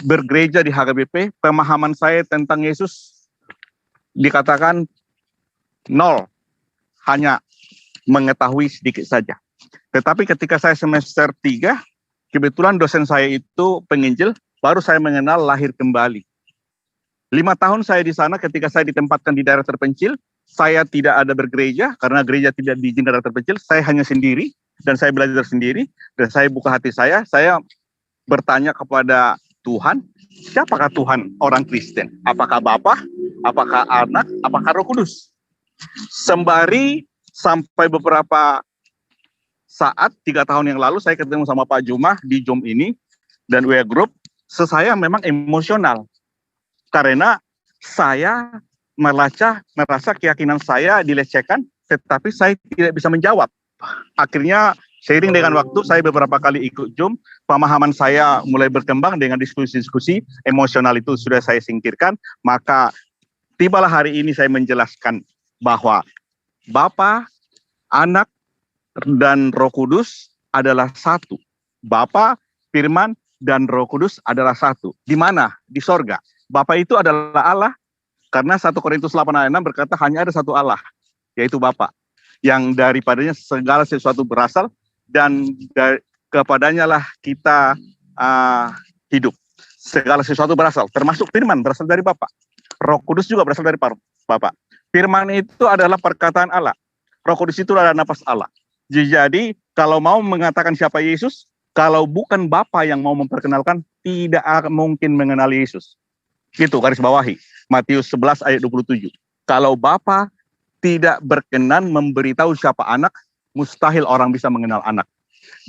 bergereja di HKBP, pemahaman saya tentang Yesus dikatakan nol, hanya mengetahui sedikit saja. Tetapi ketika saya semester 3, kebetulan dosen saya itu penginjil, baru saya mengenal lahir kembali. 5 tahun saya di sana, ketika saya ditempatkan di daerah terpencil, saya tidak ada bergereja, karena gereja tidak diizinkan daerah terpencil, saya hanya sendiri, dan saya belajar sendiri, dan saya buka hati saya bertanya kepada Tuhan, siapakah Tuhan orang Kristen? Apakah Bapa, apakah Anak, apakah Roh Kudus? Sembari sampai beberapa saat, 3 tahun yang lalu, saya ketemu sama Pak Jumah di Zoom ini, dan WA Group, saya memang emosional, karena saya merasa keyakinan saya dilecehkan, tetapi saya tidak bisa menjawab. Akhirnya seiring dengan waktu, saya beberapa kali ikut Zoom, pemahaman saya mulai berkembang dengan diskusi-diskusi, emosional itu sudah saya singkirkan, maka tibalah hari ini saya menjelaskan bahwa Bapa, Anak, dan Roh Kudus adalah satu. Bapa, Firman, dan Roh Kudus adalah satu. Di mana? Di sorga. Bapa itu adalah Allah, karena 1 Korintus 8 ayat 6 berkata hanya ada satu Allah, yaitu Bapa, yang daripadanya segala sesuatu berasal, dan kepadanya lah kita hidup. Segala sesuatu berasal, termasuk firman berasal dari Bapa. Roh Kudus juga berasal dari Bapa. Firman itu adalah perkataan Allah. Roh Kudus itu adalah nafas Allah. Jadi kalau mau mengatakan siapa Yesus, kalau bukan Bapa yang mau memperkenalkan, tidak mungkin mengenal Yesus. Itu garis bawahi. Matius 11 ayat 27. Kalau Bapa tidak berkenan memberitahu siapa Anak, mustahil orang bisa mengenal Anak.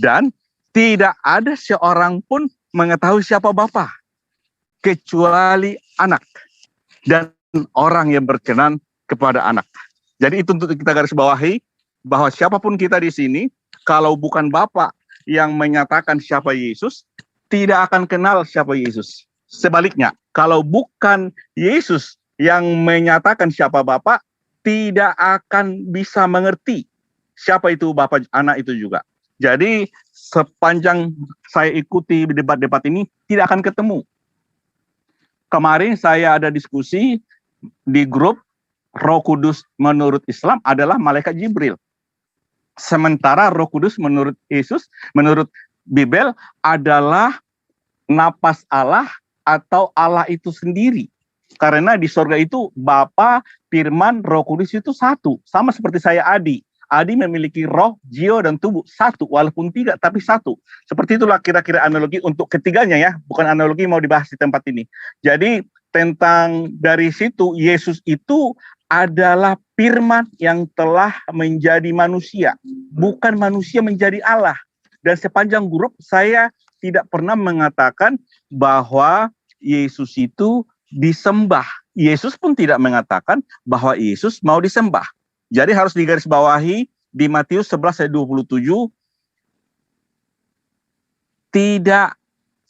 Dan tidak ada seorang pun mengetahui siapa Bapa, kecuali Anak dan orang yang berkenan kepada Anak. Jadi itu untuk kita garis bawahi, bahwa siapapun kita di sini, kalau bukan Bapa yang menyatakan siapa Yesus, tidak akan kenal siapa Yesus. Sebaliknya, kalau bukan Yesus yang menyatakan siapa Bapa, tidak akan bisa mengerti siapa itu Bapa, Anak itu juga. Jadi sepanjang saya ikuti debat-debat ini, tidak akan ketemu. Kemarin saya ada diskusi di grup, Roh Kudus menurut Islam adalah malaikat Jibril. Sementara Roh Kudus menurut Yesus, menurut Bible adalah napas Allah atau Allah itu sendiri. Karena di sorga itu Bapa, Firman, Roh Kudus itu satu. Sama seperti saya Adi. Adi memiliki roh, jiwa, dan tubuh. Satu, walaupun tidak, tapi satu. Seperti itulah kira-kira analogi untuk ketiganya ya. Bukan analogi mau dibahas di tempat ini. Jadi tentang dari situ, Yesus itu adalah Firman yang telah menjadi manusia. Bukan manusia menjadi Allah. Dan sepanjang grup saya tidak pernah mengatakan bahwa Yesus itu disembah. Yesus pun tidak mengatakan bahwa Yesus mau disembah. Jadi harus digarisbawahi di Matius 11 ayat 27, tidak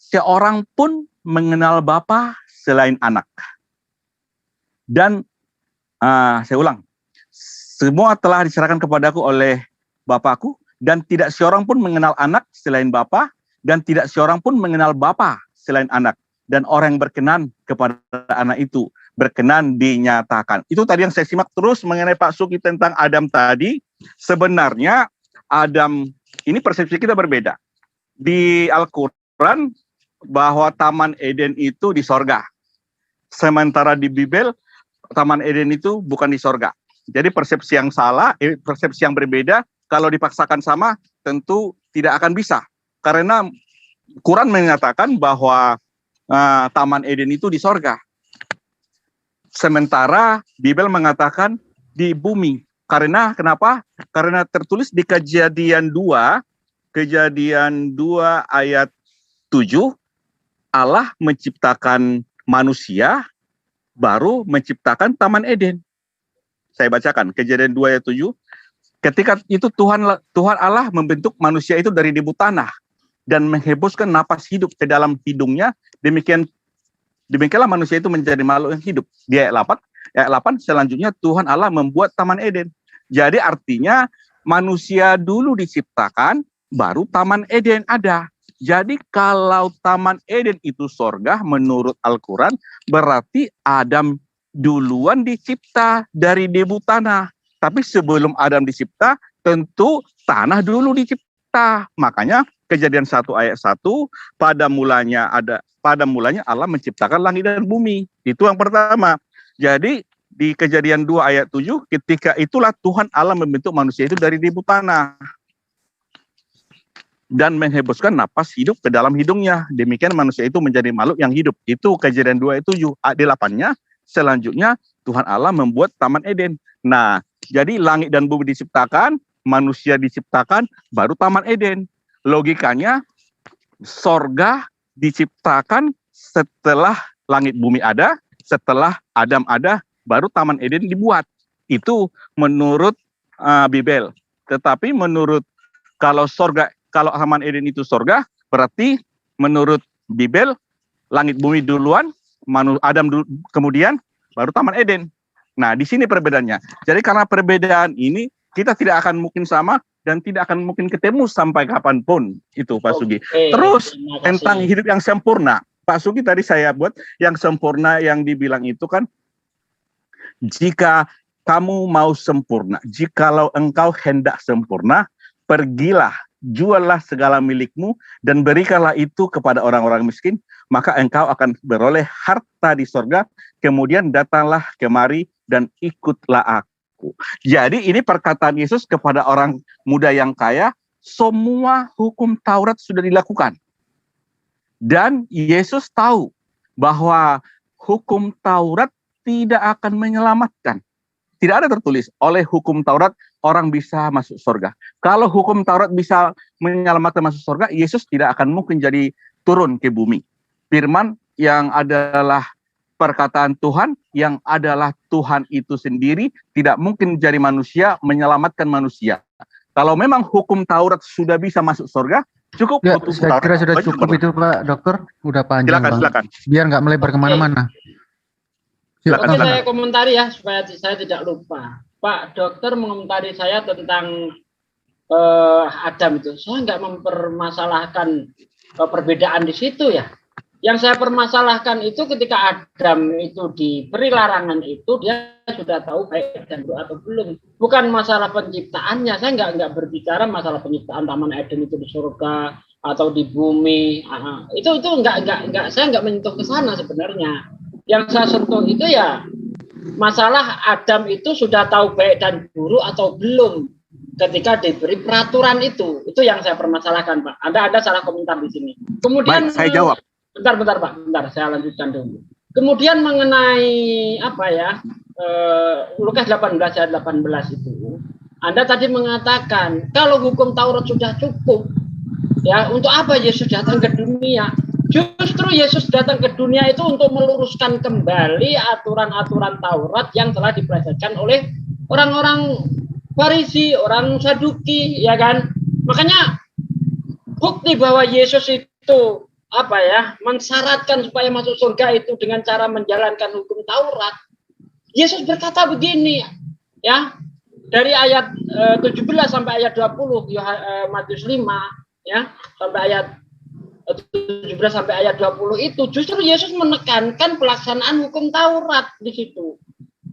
seorang pun mengenal Bapa selain anak. Dan saya ulang, semua telah diserahkan kepadaku oleh Bapakku, dan tidak seorang pun mengenal anak selain Bapa, dan tidak seorang pun mengenal Bapa selain anak. Dan orang yang berkenan kepada anak itu, berkenan dinyatakan. Itu tadi yang saya simak. Terus mengenai Pak Suki tentang Adam tadi, sebenarnya Adam, ini persepsi kita berbeda. Di Al-Quran, bahwa Taman Eden itu di sorga. Sementara di Bible, Taman Eden itu bukan di sorga. Jadi persepsi yang salah, persepsi yang berbeda, kalau dipaksakan sama, tentu tidak akan bisa. Karena Quran menyatakan bahwa Taman Eden itu di sorga. Sementara Bible mengatakan di bumi. Karena kenapa? Karena tertulis di Kejadian 2 ayat 7, Allah menciptakan manusia, baru menciptakan Taman Eden. Saya bacakan Kejadian 2 ayat 7. Ketika itu Tuhan Allah membentuk manusia itu dari debu tanah dan menghembuskan napas hidup ke dalam hidungnya. Demikianlah manusia itu menjadi makhluk yang hidup. Di ayat 8 selanjutnya Tuhan Allah membuat Taman Eden. Jadi artinya manusia dulu diciptakan, baru Taman Eden ada. Jadi kalau Taman Eden itu sorga menurut Al-Quran, berarti Adam duluan dicipta dari debu tanah. Tapi sebelum Adam dicipta, tentu tanah dulu dicipta. Makanya Kejadian 1 ayat 1, pada mulanya Allah menciptakan langit dan bumi. Itu yang pertama. Jadi di Kejadian 2 ayat 7, ketika itulah Tuhan Allah membentuk manusia itu dari debu tanah dan menghembuskan napas hidup ke dalam hidungnya. Demikian manusia itu menjadi makhluk yang hidup. Itu Kejadian 2 ayat 7. Ayat 8-nya selanjutnya Tuhan Allah membuat Taman Eden. Nah, jadi langit dan bumi diciptakan, manusia diciptakan, baru Taman Eden. Logikanya sorga diciptakan setelah langit bumi ada, setelah Adam ada, baru Taman Eden dibuat. Itu menurut Bible. Tetapi menurut kalau Taman Eden itu sorga, berarti menurut Bible langit bumi duluan, Adam kemudian, baru Taman Eden. Nah, di sini perbedaannya. Jadi karena perbedaan ini kita tidak akan mungkin sama dan tidak akan mungkin ketemu sampai kapanpun itu, Pak Sugi. Terus tentang hidup yang sempurna, Pak Sugi tadi saya buat yang sempurna yang dibilang itu kan, jika kamu mau sempurna, jikalau engkau hendak sempurna, pergilah, juallah segala milikmu dan berikanlah itu kepada orang-orang miskin, maka engkau akan beroleh harta di sorga, kemudian datanglah kemari dan ikutlah aku. Jadi ini perkataan Yesus kepada orang muda yang kaya, semua hukum Taurat sudah dilakukan. Dan Yesus tahu bahwa hukum Taurat tidak akan menyelamatkan. Tidak ada tertulis oleh hukum Taurat orang bisa masuk surga. Kalau hukum Taurat bisa menyelamatkan masuk surga, Yesus tidak akan mungkin jadi turun ke bumi. Firman yang adalah perkataan Tuhan, yang adalah Tuhan itu sendiri, tidak mungkin jadi manusia menyelamatkan manusia. Kalau memang hukum Taurat sudah bisa masuk surga, cukup. Ya, saya kira sudah cukup itu Pak Dokter, udah panjang. Silakan. Biar nggak melebar kemana-mana. Oke, saya komentari ya supaya saya tidak lupa. Pak Dokter mengomentari saya tentang Adam itu. Saya nggak mempermasalahkan perbedaan di situ ya. Yang saya permasalahkan itu ketika Adam itu diberi larangan itu, dia sudah tahu baik dan buruk atau belum. Bukan masalah penciptaannya. Saya nggak berbicara masalah penciptaan Taman Eden itu di surga atau di bumi. Itu nggak saya nggak menyentuh ke sana sebenarnya. Yang saya sentuh itu ya masalah Adam itu sudah tahu baik dan buruk atau belum ketika diberi peraturan itu. Itu yang saya permasalahkan, Pak. Ada salah komentar di sini. Kemudian baik, saya jawab. Bentar Pak, saya lanjutkan dulu. Kemudian mengenai Lukas 18 ayat 18 itu, Anda tadi mengatakan kalau hukum Taurat sudah cukup, ya untuk apa Yesus datang ke dunia? Justru Yesus datang ke dunia itu untuk meluruskan kembali aturan-aturan Taurat yang telah dipelajarkan oleh orang-orang Farisi, orang Saduki, ya kan? Makanya bukti bahwa Yesus itu mensyaratkan supaya masuk surga itu dengan cara menjalankan hukum Taurat. Yesus berkata begini, ya, dari ayat 17 sampai ayat 20 Matius 5, ya, sampai ayat 17 sampai ayat 20 itu justru Yesus menekankan pelaksanaan hukum Taurat di situ.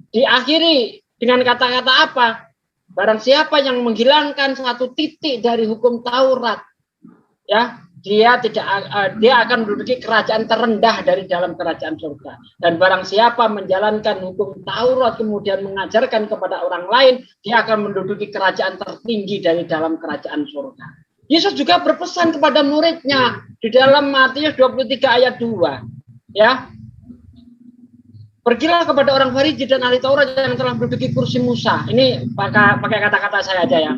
Diakhiri dengan kata-kata apa? Barang siapa yang menghilangkan satu titik dari hukum Taurat, ya, dia akan menduduki kerajaan terendah dari dalam kerajaan surga. Dan barang siapa menjalankan hukum Taurat kemudian mengajarkan kepada orang lain, dia akan menduduki kerajaan tertinggi dari dalam kerajaan surga. Yesus juga berpesan kepada muridnya di dalam Matius 23 ayat 2, ya. Pergilah kepada orang Farisi dan ahli Taurat yang telah menduduki kursi Musa. Ini pakai kata-kata saya aja, ya.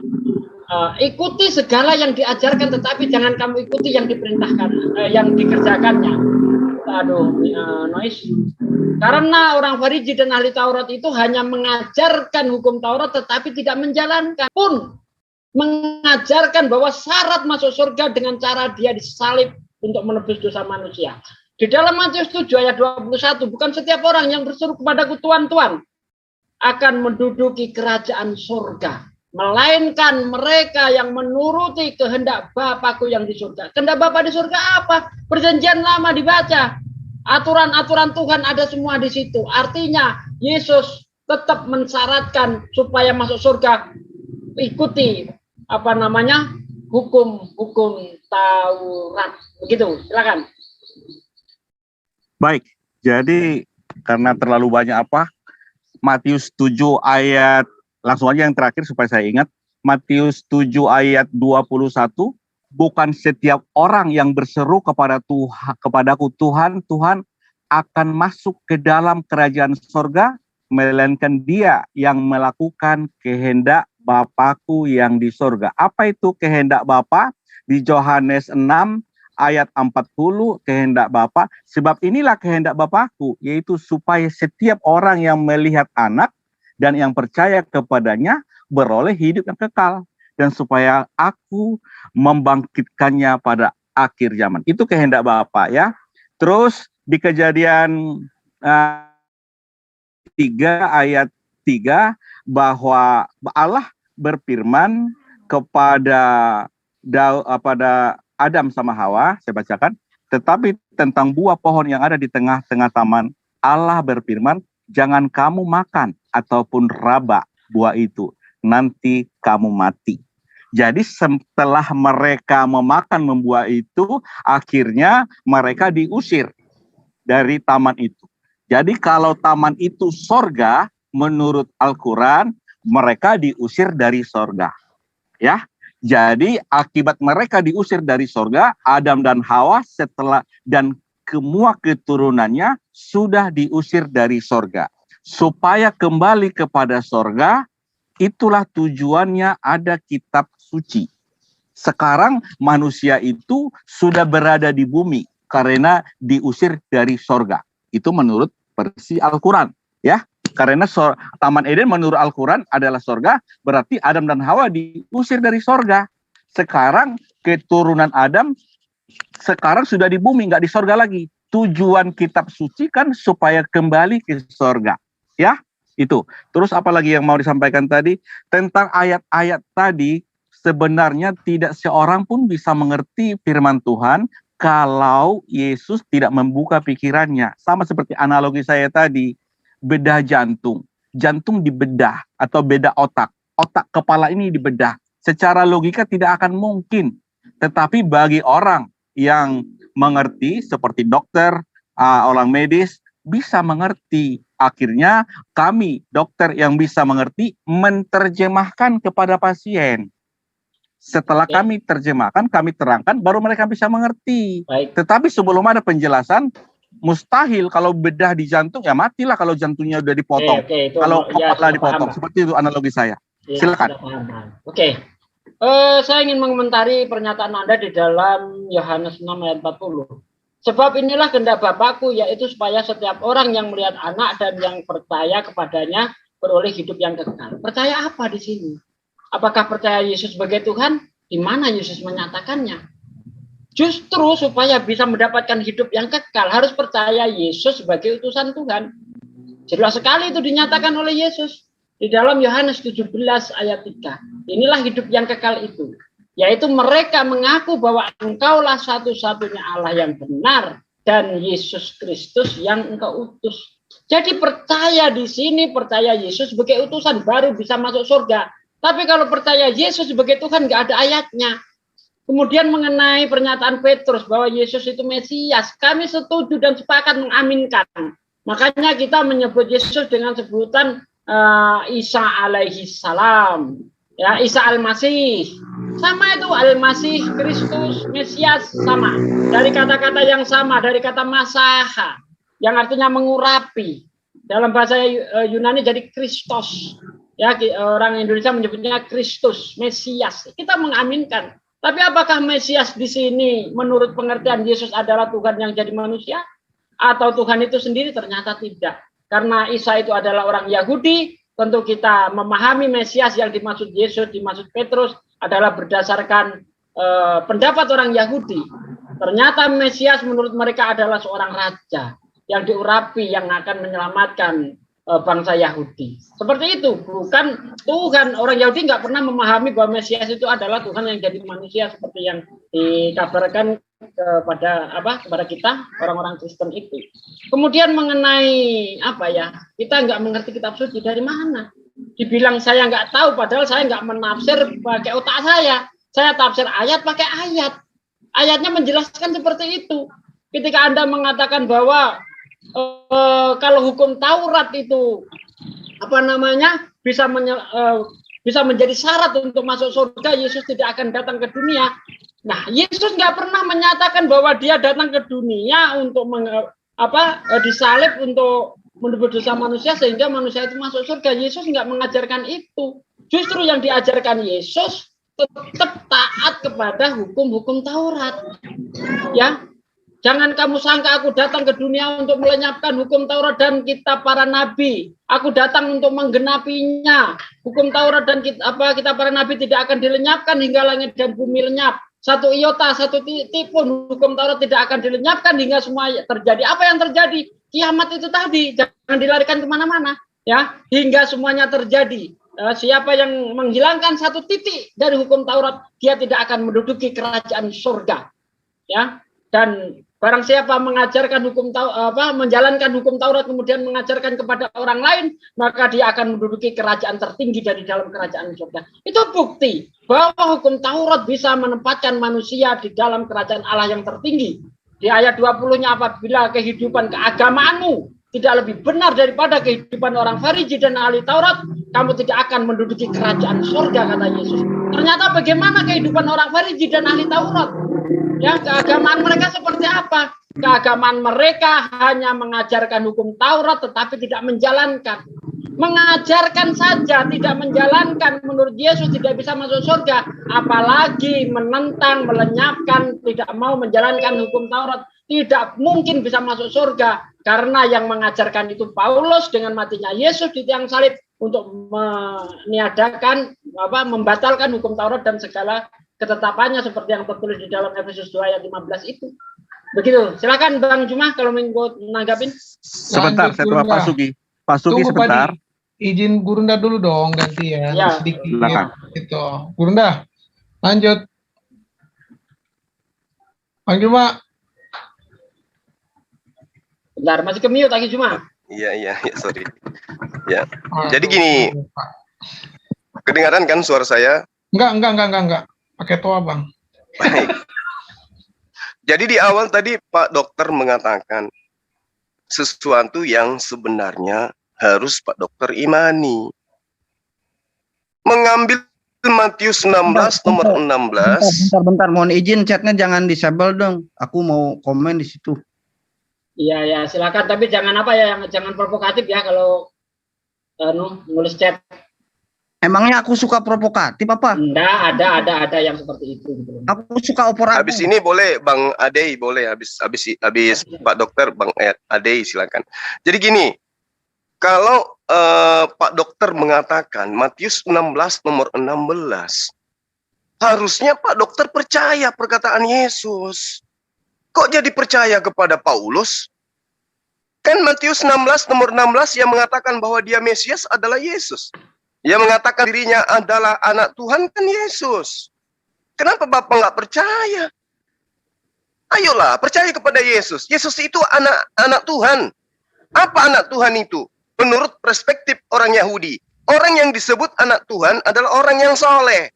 Ikuti segala yang diajarkan, tetapi jangan kamu ikuti yang diperintahkan, yang dikerjakannya. Noise. Karena orang Farisi dan ahli Taurat itu hanya mengajarkan hukum Taurat, tetapi tidak menjalankan. Pun mengajarkan bahwa syarat masuk surga dengan cara dia disalib untuk menebus dosa manusia. Di dalam Matius 7 ayat 21, bukan setiap orang yang berseru kepadaku Tuhan, Tuhan akan menduduki kerajaan surga, melainkan mereka yang menuruti kehendak Bapakku yang di surga. Kehendak Bapa di surga apa? Perjanjian lama dibaca. Aturan-aturan Tuhan ada semua di situ. Artinya Yesus tetap mensyaratkan supaya masuk surga ikuti hukum Taurat. Begitu, silakan. Baik, jadi karena terlalu banyak Matius 7 ayat, langsung aja yang terakhir supaya saya ingat. Matius 7 ayat 21, bukan setiap orang yang berseru kepadaku Tuhan, Tuhan akan masuk ke dalam kerajaan surga, melainkan dia yang melakukan kehendak Bapakku yang di surga. Apa itu kehendak Bapa? Di Yohanes 6 ayat 40, kehendak Bapa, sebab inilah kehendak Bapakku, yaitu supaya setiap orang yang melihat anak dan yang percaya kepadanya beroleh hidup yang kekal, dan supaya aku membangkitkannya pada akhir zaman. Itu kehendak Bapa, ya. Terus di Kejadian 3 ayat 3, bahwa Allah berfirman kepada Adam sama Hawa, saya bacakan, tetapi tentang buah pohon yang ada di tengah-tengah taman, Allah berfirman, jangan kamu makan ataupun raba buah itu, nanti kamu mati. Jadi setelah mereka memakan buah itu, akhirnya mereka diusir dari taman itu. Jadi kalau taman itu sorga, menurut Al-Quran, mereka diusir dari sorga. Ya. Jadi akibat mereka diusir dari sorga, Adam dan Hawa dan semua keturunannya sudah diusir dari sorga. Supaya kembali kepada sorga, itulah tujuannya ada kitab suci. Sekarang manusia itu sudah berada di bumi karena diusir dari sorga. Itu menurut versi Al-Quran, ya. Karena Taman Eden menurut Al-Quran adalah sorga, berarti Adam dan Hawa diusir dari sorga. Sekarang keturunan Adam sekarang sudah di bumi, nggak di sorga lagi. Tujuan kitab suci kan supaya kembali ke sorga. Ya, itu. Terus apalagi yang mau disampaikan tadi? Tentang ayat-ayat tadi, sebenarnya tidak seorang pun bisa mengerti firman Tuhan kalau Yesus tidak membuka pikirannya. Sama seperti analogi saya tadi. Bedah jantung dibedah atau beda otak kepala ini dibedah, secara logika tidak akan mungkin, tetapi bagi orang yang mengerti seperti dokter, orang medis bisa mengerti. Akhirnya kami dokter yang bisa mengerti menerjemahkan kepada pasien. Setelah kami terjemahkan, kami terangkan, baru mereka bisa mengerti. Baik. Tetapi sebelum ada penjelasan, mustahil. Kalau bedah di jantung, ya matilah kalau jantungnya udah dipotong. Kalau kepala dipotong. Seperti itu analogi saya. Silakan. Saya ingin mengomentari pernyataan Anda di dalam Yohanes 6 ayat 40. Sebab inilah kehendak Bapakku, yaitu supaya setiap orang yang melihat anak dan yang percaya kepadanya beroleh hidup yang kekal. Percaya apa di sini? Apakah percaya Yesus sebagai Tuhan? Di mana Yesus menyatakannya? Justru supaya bisa mendapatkan hidup yang kekal, harus percaya Yesus sebagai utusan Tuhan. Jelas sekali itu dinyatakan oleh Yesus di dalam Yohanes 17 ayat 3. Inilah hidup yang kekal itu, yaitu mereka mengaku bahwa engkaulah satu-satunya Allah yang benar dan Yesus Kristus yang engkau utus. Jadi percaya di sini, percaya Yesus sebagai utusan baru bisa masuk surga. Tapi kalau percaya Yesus sebagai Tuhan nggak ada ayatnya. Kemudian mengenai pernyataan Petrus bahwa Yesus itu Mesias, kami setuju dan sepakat mengaminkan. Makanya kita menyebut Yesus dengan sebutan Isa alaihi salam. Ya, Isa al-Masih. Sama itu al-Masih, Kristus, Mesias, sama. Dari kata-kata yang sama, dari kata masaha, yang artinya mengurapi. Dalam bahasa Yunani jadi Kristos. Ya, orang Indonesia menyebutnya Kristus, Mesias. Kita mengaminkan. Tapi apakah Mesias di sini menurut pengertian Yesus adalah Tuhan yang jadi manusia? Atau Tuhan itu sendiri? Ternyata tidak. Karena Isa itu adalah orang Yahudi, tentu kita memahami Mesias yang dimaksud Yesus, dimaksud Petrus adalah berdasarkan pendapat orang Yahudi. Ternyata Mesias menurut mereka adalah seorang raja yang diurapi, yang akan menyelamatkan bangsa Yahudi. Seperti itu, bukan Tuhan. Orang Yahudi nggak pernah memahami bahwa Mesias itu adalah Tuhan yang jadi manusia seperti yang dikabarkan kepada kita orang-orang Kristen itu. Kemudian mengenai kita nggak mengerti kitab suci dari mana? Dibilang saya nggak tahu, padahal saya nggak menafsir pakai otak saya. Saya tafsir ayat pakai ayat. Ayatnya menjelaskan seperti itu. Ketika Anda mengatakan bahwa kalau hukum Taurat itu bisa menjadi syarat untuk masuk surga, Yesus tidak akan datang ke dunia. Nah, Yesus nggak pernah menyatakan bahwa dia datang ke dunia untuk disalib untuk menebus dosa manusia sehingga manusia itu masuk surga. Yesus nggak mengajarkan itu. Justru yang diajarkan Yesus tetap taat kepada hukum-hukum Taurat. Ya. Jangan kamu sangka aku datang ke dunia untuk melenyapkan hukum Taurat dan kitab para nabi. Aku datang untuk menggenapinya. Hukum Taurat dan kitab para nabi tidak akan dilenyapkan hingga langit dan bumi lenyap. Satu iota, satu titik pun hukum Taurat tidak akan dilenyapkan hingga semua terjadi. Apa yang terjadi? Kiamat itu tadi. Jangan dilarikan kemana-mana. Ya, hingga semuanya terjadi. Siapa yang menghilangkan satu titik dari hukum Taurat, dia tidak akan menduduki kerajaan surga. Ya, dan barang siapa mengajarkan menjalankan hukum Taurat kemudian mengajarkan kepada orang lain, maka dia akan menduduki kerajaan tertinggi dari dalam kerajaan surga. Itu bukti bahwa hukum Taurat bisa menempatkan manusia di dalam kerajaan Allah yang tertinggi. Di ayat 20-nya, apabila kehidupan keagamaanmu tidak lebih benar daripada kehidupan orang Farisi dan ahli Taurat, kamu tidak akan menduduki kerajaan surga, kata Yesus. Ternyata bagaimana kehidupan orang Farisi dan ahli Taurat? Ya, keagamaan mereka seperti apa? Keagamaan mereka hanya mengajarkan hukum Taurat tetapi tidak menjalankan. Mengajarkan saja, tidak menjalankan. Menurut Yesus tidak bisa masuk surga. Apalagi menentang, melenyapkan, tidak mau menjalankan hukum Taurat. Tidak mungkin bisa masuk surga. Karena yang mengajarkan itu Paulus dengan matinya Yesus di tiang salib untuk meniadakan, membatalkan hukum Taurat dan segala ketetapannya seperti yang tertulis di dalam Efesus 2 ayat 15 itu. Begitu. Silakan Bang Juma kalau mau nanggapin. Sebentar, saya tunggu Pak Sugi. Pak Sugi sebentar. Izin Gurunda dulu dong gantian ya, sedikit. Silakan. Gitu. Gurunda, lanjut. Bang Juma. Bentar, masih ke mute lagi Juma. Iya, sorry. Ya. Jadi gini. Kedengaran kan suara saya? Enggak. Pakai toa, Bang. Baik. Jadi di awal tadi Pak Dokter mengatakan sesuatu yang sebenarnya harus Pak Dokter imani. Mengambil Matius 16 nomor 16. Bentar, mohon izin chatnya jangan disable dong. Aku mau komen di situ. Iya, silakan. Tapi jangan jangan provokatif ya kalau nulis chat. Emangnya aku suka provokatif apa? Enggak, ada yang seperti itu gitu. Aku suka opor aku. Habis ini boleh Bang Adei, boleh habis Pak Dokter Bang Adei silakan. Jadi gini, kalau Pak Dokter mengatakan Matius 16 nomor 16, harusnya Pak Dokter percaya perkataan Yesus. Kok jadi percaya kepada Paulus? Kan Matius 16 nomor 16 yang mengatakan bahwa dia Mesias adalah Yesus. Yang mengatakan dirinya adalah anak Tuhan kan Yesus. Kenapa Bapak nggak percaya? Ayolah, percaya kepada Yesus. Yesus itu anak Tuhan. Apa anak Tuhan itu? Menurut perspektif orang Yahudi, orang yang disebut anak Tuhan adalah orang yang soleh,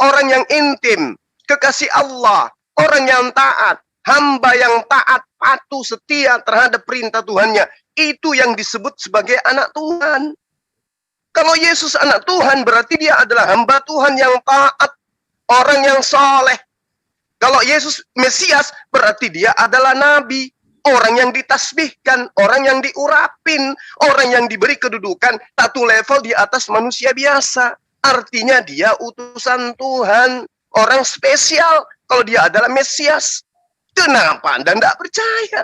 orang yang intim, kekasih Allah, orang yang taat, hamba yang taat, patuh, setia terhadap perintah Tuhannya. Itu yang disebut sebagai anak Tuhan. Kalau Yesus anak Tuhan, berarti dia adalah hamba Tuhan yang taat, orang yang soleh. Kalau Yesus Mesias, berarti dia adalah nabi, orang yang ditasbihkan, orang yang diurapin, orang yang diberi kedudukan satu level di atas manusia biasa. Artinya dia utusan Tuhan, orang spesial kalau dia adalah Mesias. Kenapa Anda tidak percaya?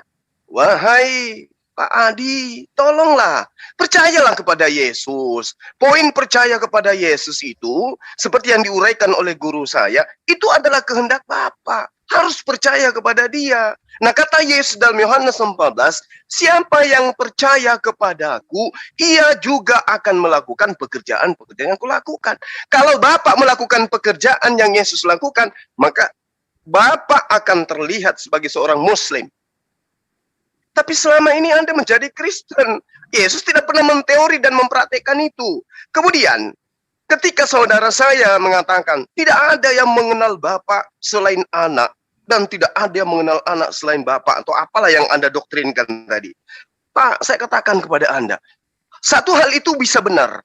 Wahai Pak Adi, tolonglah, percayalah kepada Yesus. Poin percaya kepada Yesus itu, seperti yang diuraikan oleh guru saya, itu adalah kehendak Bapa. Harus percaya kepada dia. Nah, kata Yesus dalam Yohanes 14, siapa yang percaya kepadaku, ia juga akan melakukan pekerjaan-pekerjaan yang kulakukan. Kalau Bapa melakukan pekerjaan yang Yesus lakukan, maka Bapa akan terlihat sebagai seorang Muslim. Tapi selama ini Anda menjadi Kristen. Yesus tidak pernah menteori dan mempraktekkan itu. Kemudian, ketika saudara saya mengatakan, tidak ada yang mengenal Bapa selain anak, dan tidak ada yang mengenal anak selain Bapa, atau apalah yang Anda doktrinkan tadi. Pak, saya katakan kepada Anda, satu hal itu bisa benar.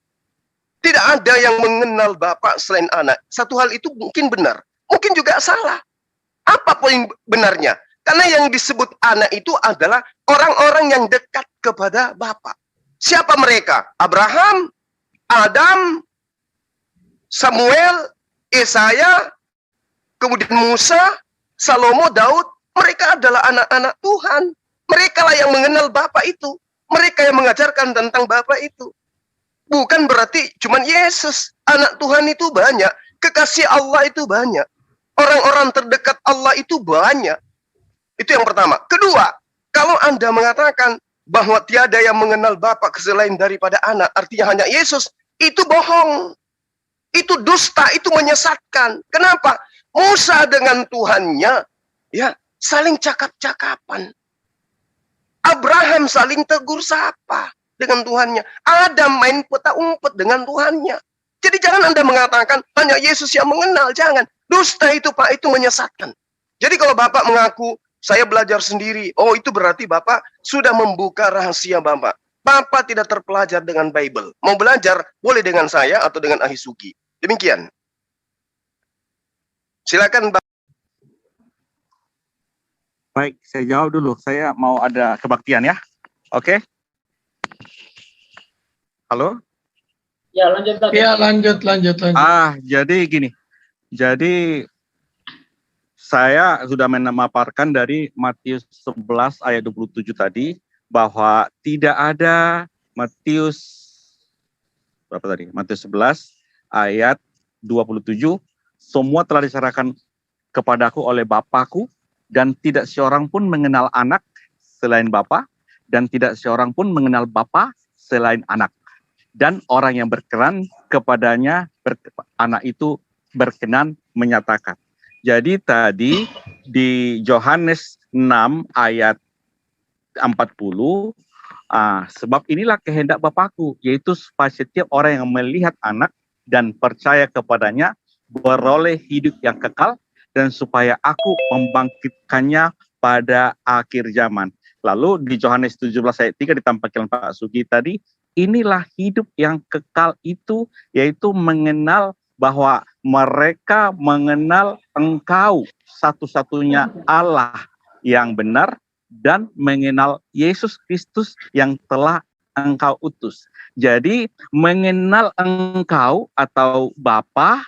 Tidak ada yang mengenal Bapa selain anak. Satu hal itu mungkin benar. Mungkin juga salah. Apa poin benarnya? Karena yang disebut anak itu adalah orang-orang yang dekat kepada Bapa. Siapa mereka? Abraham, Adam, Samuel, Yesaya, kemudian Musa, Salomo, Daud. Mereka adalah anak-anak Tuhan. Mereka lah yang mengenal Bapa itu. Mereka yang mengajarkan tentang Bapa itu. Bukan berarti cuma Yesus. Anak Tuhan itu banyak. Kekasih Allah itu banyak. Orang-orang terdekat Allah itu banyak. Itu yang pertama. Kedua, kalau Anda mengatakan bahwa tiada yang mengenal Bapa selain daripada anak, artinya hanya Yesus, itu bohong. Itu dusta, itu menyesatkan. Kenapa? Musa dengan Tuhannya ya saling cakap-cakapan. Abraham saling tegur sapa dengan Tuhannya. Adam main peta umpet dengan Tuhannya. Jadi jangan Anda mengatakan hanya Yesus yang mengenal, jangan. Dusta itu Pak, itu menyesatkan. Jadi kalau Bapak mengaku saya belajar sendiri. Oh, itu berarti Bapak sudah membuka rahasia Bapak. Bapak tidak terpelajar dengan Bible. Mau belajar, boleh dengan saya atau dengan Ahisugi. Demikian. Silakan Bapak. Baik, saya jawab dulu. Saya mau ada kebaktian ya. Oke. Halo? Ya, lanjut. Ya, lanjut. Jadi gini. Jadi saya sudah memaparkan dari Matius 11 ayat 27 tadi bahwa tidak ada Matius 11 ayat 27, semua telah diserahkan kepadaku oleh Bapakku, dan tidak seorang pun mengenal anak selain Bapa, dan tidak seorang pun mengenal Bapa selain anak. Dan orang yang berkenan kepadanya, anak itu berkenan menyatakan. Jadi tadi di Yohanes 6 ayat 40, sebab inilah kehendak Bapakku, yaitu supaya setiap orang yang melihat anak dan percaya kepadanya beroleh hidup yang kekal, dan supaya aku membangkitkannya pada akhir zaman. Lalu di Yohanes 17 ayat 3 ditampilkan Pak Sugi tadi, inilah hidup yang kekal itu, yaitu mengenal bahwa mereka mengenal Engkau satu-satunya Allah yang benar, dan mengenal Yesus Kristus yang telah Engkau utus. Jadi mengenal engkau atau Bapa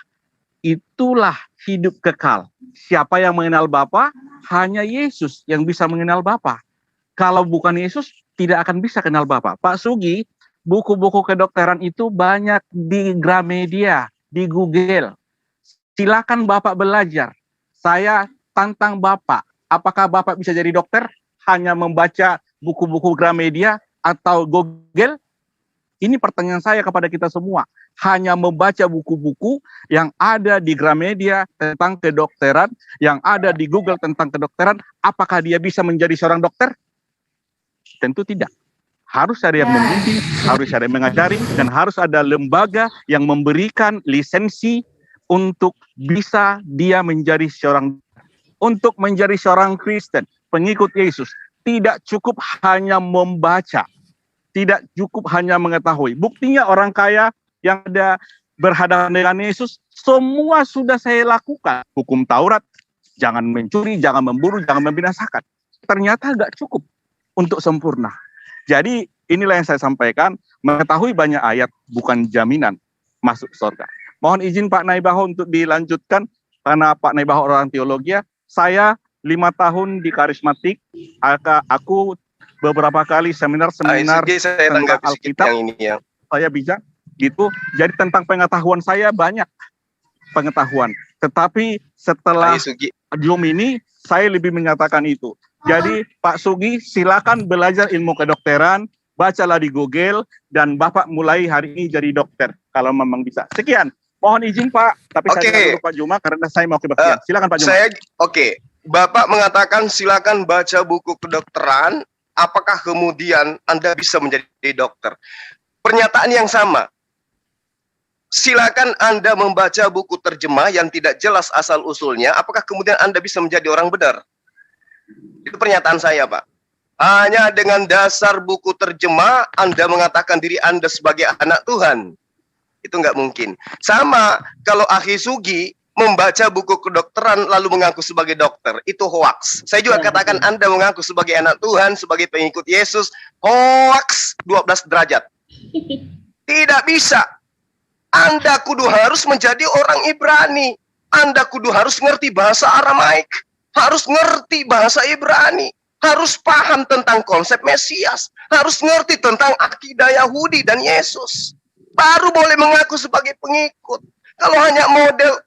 itulah hidup kekal. Siapa yang mengenal Bapa? Hanya Yesus yang bisa mengenal Bapa. Kalau bukan Yesus, tidak akan bisa kenal Bapa. Pak Sugi, buku-buku kedokteran itu banyak di Gramedia, di Google. Silakan Bapak belajar. Saya tantang Bapak. Apakah Bapak bisa jadi dokter? Hanya membaca buku-buku Gramedia atau Google? Ini pertanyaan saya kepada kita semua. Hanya membaca buku-buku yang ada di Gramedia tentang kedokteran, yang ada di Google tentang kedokteran, apakah dia bisa menjadi seorang dokter? Tentu tidak. Harus ada yang membimbing, harus ada yang mengajari, dan harus ada lembaga yang memberikan lisensi untuk bisa dia menjadi seorang, untuk menjadi seorang Kristen, pengikut Yesus. Tidak cukup hanya membaca. Tidak cukup hanya mengetahui. Buktinya orang kaya yang ada berhadapan dengan Yesus, semua sudah saya lakukan. Hukum Taurat, jangan mencuri, jangan memburu, jangan membinasakan. Ternyata nggak cukup untuk sempurna. Jadi inilah yang saya sampaikan, mengetahui banyak ayat bukan jaminan masuk surga. Mohon izin Pak Naibaho untuk dilanjutkan, karena Pak Naibaho orang teologi. Saya 5 tahun di Karismatik, aku beberapa kali seminar saya tentang Alkitab, yang ini ya. Saya bisa gitu. Jadi tentang pengetahuan saya banyak pengetahuan. Tetapi setelah Zoom ini saya lebih menyatakan itu. Jadi Pak Sugi silakan belajar ilmu kedokteran, bacalah di Google, dan Bapak mulai hari ini jadi dokter kalau memang bisa. Sekian. Mohon izin Pak, tapi saya dulu Pak Juma karena saya mau kebaktian. Silakan Pak Juma. Bapak mengatakan silakan baca buku kedokteran. Apakah kemudian Anda bisa menjadi dokter? Pernyataan yang sama. Silakan Anda membaca buku terjemah yang tidak jelas asal-usulnya. Apakah kemudian Anda bisa menjadi orang benar? Itu pernyataan saya, Pak. Hanya dengan dasar buku terjemah, Anda mengatakan diri Anda sebagai anak Tuhan. Itu nggak mungkin. Sama kalau Akhi Sugi membaca buku kedokteran lalu mengaku sebagai dokter, itu hoaks. Saya juga katakan Anda mengaku sebagai anak Tuhan, sebagai pengikut Yesus, hoaks 12 derajat. Tidak bisa. Anda kudu harus menjadi orang Ibrani. Anda kudu harus ngerti bahasa Aramaik, harus ngerti bahasa Ibrani, harus paham tentang konsep Mesias, harus ngerti tentang akidah Yahudi dan Yesus. Baru boleh mengaku sebagai pengikut. Kalau hanya model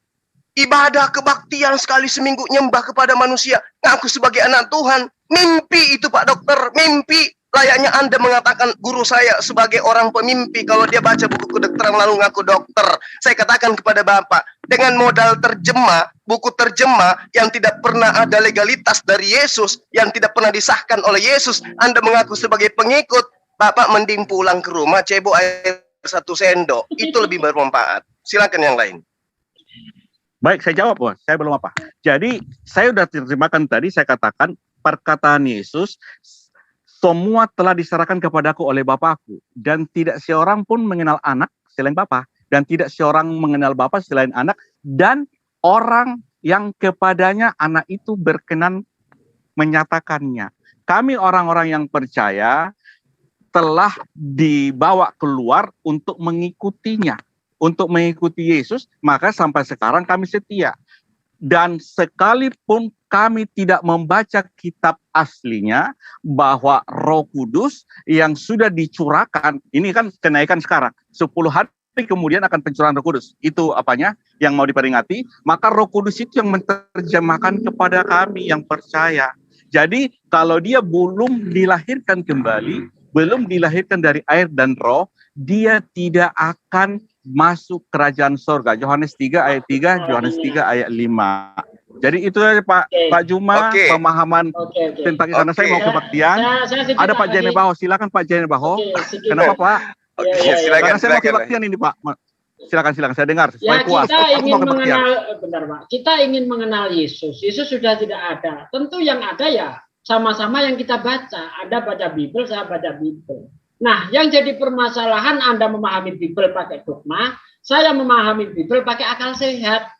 ibadah kebaktian sekali seminggu nyembah kepada manusia, ngaku sebagai anak Tuhan, mimpi itu Pak Dokter, mimpi. Layaknya Anda mengatakan guru saya sebagai orang pemimpi kalau dia baca buku kedokteran lalu ngaku dokter. Saya katakan kepada Bapak, dengan modal terjemah, buku terjemah yang tidak pernah ada legalitas dari Yesus, yang tidak pernah disahkan oleh Yesus, Anda mengaku sebagai pengikut, Bapak mending pulang ke rumah, cebok air 1 sendok, itu lebih bermanfaat. Silakan yang lain. Baik, saya jawab, Bos. Saya belum apa. Jadi, saya sudah terjemahkan tadi, saya katakan perkataan Yesus, semua telah diserahkan kepadaku oleh Bapakku, dan tidak seorang pun mengenal anak selain Bapa, dan tidak seorang mengenal Bapa selain anak, dan orang yang kepadanya anak itu berkenan menyatakannya. Kami orang-orang yang percaya telah dibawa keluar untuk mengikutinya, untuk mengikuti Yesus, maka sampai sekarang kami setia. Dan sekalipun kami tidak membaca kitab aslinya, bahwa Roh Kudus yang sudah dicurahkan, ini kan kenaikan sekarang, 10 hari kemudian akan pencurahan Roh Kudus. Itu apanya yang mau diperingati, maka Roh Kudus itu yang menerjemahkan kepada kami yang percaya. Jadi kalau dia belum dilahirkan kembali, belum dilahirkan dari air dan roh, dia tidak akan masuk kerajaan surga. Yohanes 3 ayat 3, Yohanes 3 ayat 5. Jadi itu aja Pak Juma, pemahaman tentang karena saya mau kebaktian. Ada Pak Jenebaho, silakan Pak Jenebaho. Kenapa Pak? Silakan, karena saya mau kebaktian ini Pak. Silakan saya dengar. Ya, kita ingin mengenal, bentar Pak. Kita ingin mengenal Yesus. Yesus sudah tidak ada. Tentu yang ada ya sama-sama yang kita baca. Anda baca Bible, saya baca Bible. Nah, yang jadi permasalahan Anda memahami Bible pakai dogma, saya memahami Bible pakai akal sehat.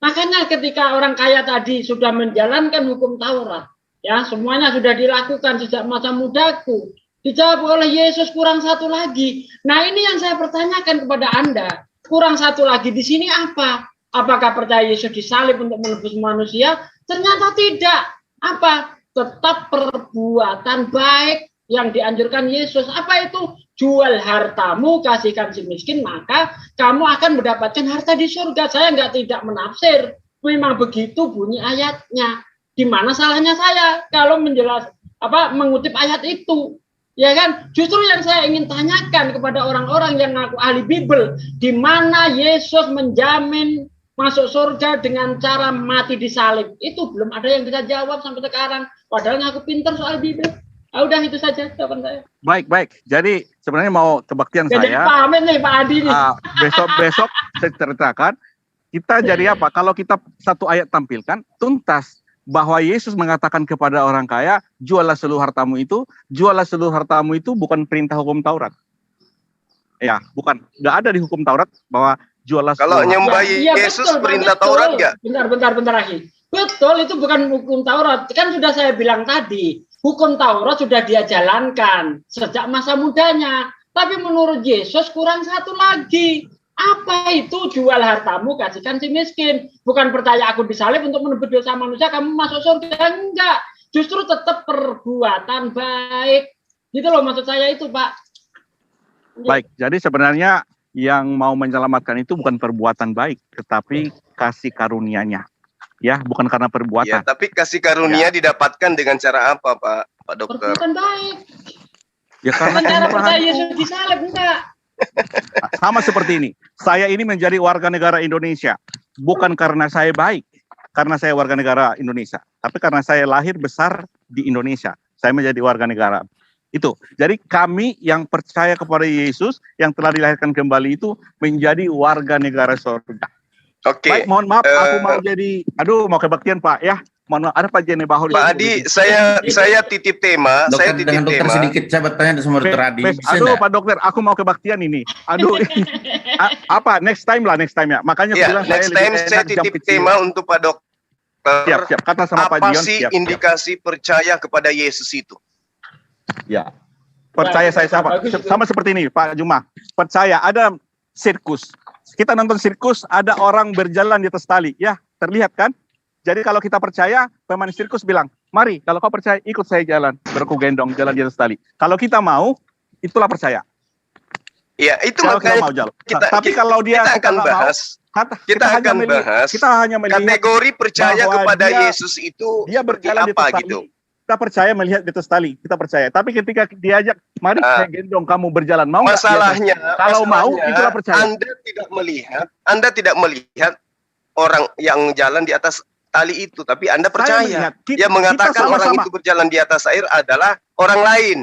Makanya ketika orang kaya tadi sudah menjalankan hukum Taurat, ya semuanya sudah dilakukan sejak masa mudaku. Dijawab oleh Yesus kurang satu lagi. Nah, ini yang saya pertanyakan kepada Anda. Kurang satu lagi di sini apa? Apakah percaya Yesus disalib untuk menebus manusia? Ternyata tidak. Apa? Tetap perbuatan baik yang dianjurkan Yesus. Apa itu? Jual hartamu, kasihkan si miskin, maka kamu akan mendapatkan harta di surga. Saya tidak menafsir. Memang begitu bunyi ayatnya. Di mana salahnya saya kalau mengutip ayat itu? Ya kan? Justru yang saya ingin tanyakan kepada orang-orang yang ngaku ahli Bible, di mana Yesus menjamin masuk surga dengan cara mati disalib. Itu belum ada yang bisa jawab sampai sekarang. Padahal ngaku pintar soal Bible. Udah itu saja jawaban saya. Baik. Jadi sebenarnya mau kebaktian Jadi saya. paham nih Pak Adi nih. Besok saya ceritakan. Kita jadi apa? Kalau kita satu ayat tampilkan, tuntas. Bahwa Yesus mengatakan kepada orang kaya, jualah seluruh hartamu itu bukan perintah hukum Taurat. Ya, bukan. Nggak ada di hukum Taurat bahwa jualah Kalau seluruh nyembah Yesus betul, perintah betul. Taurat nggak? Bentar, Ahi. Betul, itu bukan hukum Taurat. Kan sudah saya bilang tadi, hukum Taurat sudah dia jalankan sejak masa mudanya. Tapi menurut Yesus kurang satu lagi. Apa itu jual hartamu, kasihkan si miskin? Bukan percaya aku disalib untuk menebus dosa manusia, kamu masuk surga. Enggak. Justru tetap perbuatan baik. Gitu loh maksud saya itu, Pak. Baik, jadi sebenarnya yang mau menyelamatkan itu bukan perbuatan baik, tetapi kasih karunia-Nya. Ya, bukan karena perbuatan. Ya, tapi kasih karunia didapatkan dengan cara apa, Pak Dokter? Perbuatan baik. Ya karena cara percaya Yesus disalib, enggak. Sama seperti ini. Saya ini menjadi warga negara Indonesia bukan karena saya baik, karena saya warga negara Indonesia, tapi karena saya lahir besar di Indonesia. Saya menjadi warga negara. Itu. Jadi kami yang percaya kepada Yesus yang telah dilahirkan kembali itu menjadi warga negara surga. Oke. Baik, mohon maaf aku mau jadi mau kebaktian Pak ya. Mohon maaf, ada Pak Jene Baho. Pak Adi, saya titip tema. Dokter, saya titip dengan dokter tema. sedikit saya bertanya sama dokter Adi. Pak dokter, aku mau kebaktian ini. Apa next time ya. Makanya ya, next time saya titip tema untuk Pak Dokter. Siap. Kata sama Pak Dion. Apa sih indikasi percaya kepada Yesus itu? Ya. Percaya saya sama seperti ini, Pak Juma. Percaya ada sirkus. Kita nonton sirkus, ada orang berjalan di atas tali, ya, terlihat kan? Jadi kalau kita percaya, pemain sirkus bilang, mari kalau kau percaya ikut saya jalan, berku gendong jalan di atas tali. Kalau kita mau, itulah percaya. Ya, itu kalau makanya kita mau jalan. Tapi kalau dia kita akan bahas, kita hanya melihat kategori percaya kepada Yesus itu dia berjalan apa gitu. Kita percaya melihat di atas tali, kita percaya. Tapi ketika diajak, mari saya gendong kamu berjalan, mau nggak? Masalahnya, kalau mau, itulah percaya. Anda tidak melihat orang yang jalan di atas tali itu, tapi Anda percaya. Dia mengatakan orang itu berjalan di atas air adalah orang lain.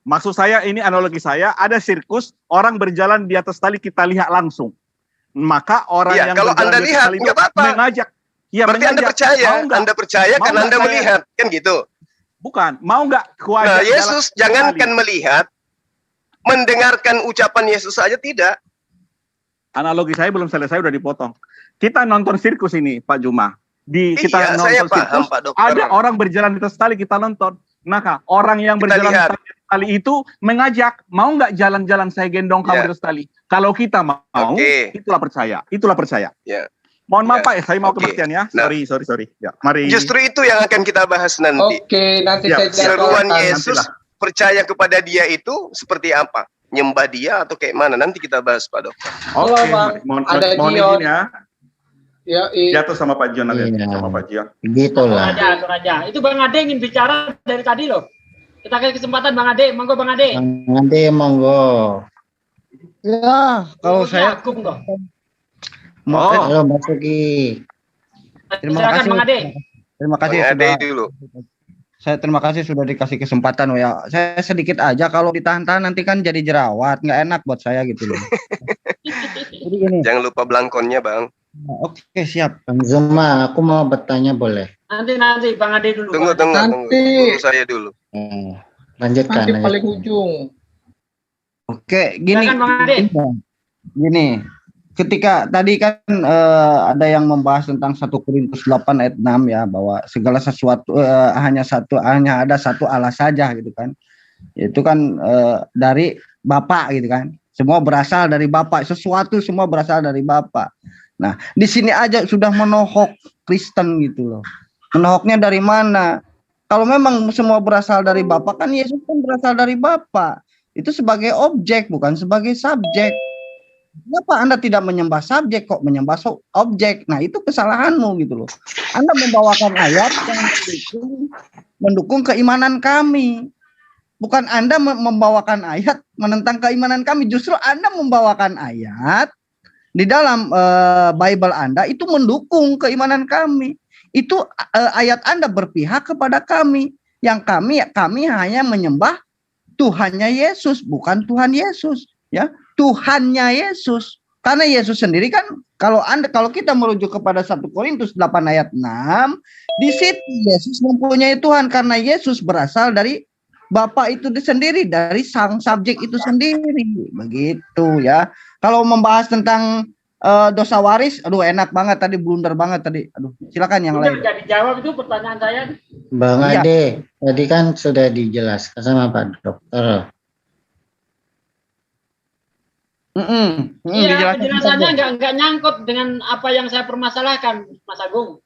Maksud saya, ini analogi saya, ada sirkus, orang berjalan di atas tali, kita lihat langsung. Maka orang yang kalau Anda lihat, nggak apa-apa. Mengajak. Ya, berarti mengajak. Anda percaya karena Anda melihat, kan gitu. Bukan, mau nggak kuajak? Nah, Yesus jangankan melihat, mendengarkan ucapan Yesus saja tidak. Analogi saya belum selesai, udah dipotong. Kita nonton sirkus ini, Pak Juma. Kita nonton sirkus, ada orang berjalan di atas tali, kita nonton. Maka orang yang berjalan di atas tali itu mengajak, mau nggak jalan-jalan saya gendong kamu di atas tali? Kalau kita mau, itulah percaya. Itulah percaya. Mohon maaf Pak, saya mau kebaktian ya. Sorry. Ya, mari. Justru itu yang akan kita bahas nanti. Nanti saya seruan Yesus percaya kepada Dia itu seperti apa? Nyembah Dia atau kayak mana? Nanti kita bahas, Pak Dokter. Mohon izin ya. Jatuh sama Pak Jion nanti. Sama Pak Jion. Gitulah. Aja. Itu Bang Ade ingin bicara dari tadi loh. Kita kasih kesempatan Bang Ade. Monggo Bang Ade. Bang Ade, monggo. Ya, kalau saya Halo Mas Sugi. Terima kasih. Bang Ade. Terima kasih terima kasih sudah dikasih kesempatan ya. Saya sedikit aja, kalau ditahan-tahan nanti kan jadi jerawat, nggak enak buat saya gitu loh. Jadi gini. Jangan lupa belangkonnya, Bang. Oke, siap. Bang Zuma, aku mau bertanya boleh? Nanti Bang Ade dulu. Tunggu saya dulu. Lanjutkan. Nanti paling ujung. Oke, gini. Gini. Ketika tadi kan ada yang membahas tentang 1 Korintus 8 ayat 6 ya, bahwa segala sesuatu hanya ada satu Allah saja gitu kan. Itu kan dari Bapa gitu kan. Semua berasal dari Bapa, sesuatu semua berasal dari Bapa. Nah, di sini aja sudah menohok Kristen gitu loh. Menohoknya dari mana? Kalau memang semua berasal dari Bapa, kan Yesus kan berasal dari Bapa. Itu sebagai objek, bukan sebagai subjek. Kenapa Anda tidak menyembah subjek, kok menyembah objek? Nah, itu kesalahanmu gitu loh. Anda membawakan ayat yang mendukung keimanan kami. Bukan Anda membawakan ayat menentang keimanan kami. Justru Anda membawakan ayat di dalam Bible Anda itu mendukung keimanan kami. Itu ayat Anda berpihak kepada kami. Yang kami hanya menyembah Tuhannya Yesus, bukan Tuhan Yesus, ya. Tuhannya Yesus. Karena Yesus sendiri kan, kalau kita merujuk kepada 1 Korintus 8 ayat 6, di situ Yesus mempunyai Tuhan karena Yesus berasal dari Bapa itu sendiri, dari sang subjek itu sendiri, begitu ya. Kalau membahas tentang dosa waris, aduh enak banget tadi, blunder banget tadi. Aduh, silakan yang lain. Sudah dijawab itu pertanyaan saya. Bang Iya. Ade, tadi kan sudah dijelaskan sama Pak Dokter. Iya, Dijelaskan penjelasannya saja. nggak nyangkut dengan apa yang saya permasalahkan, Mas Agung.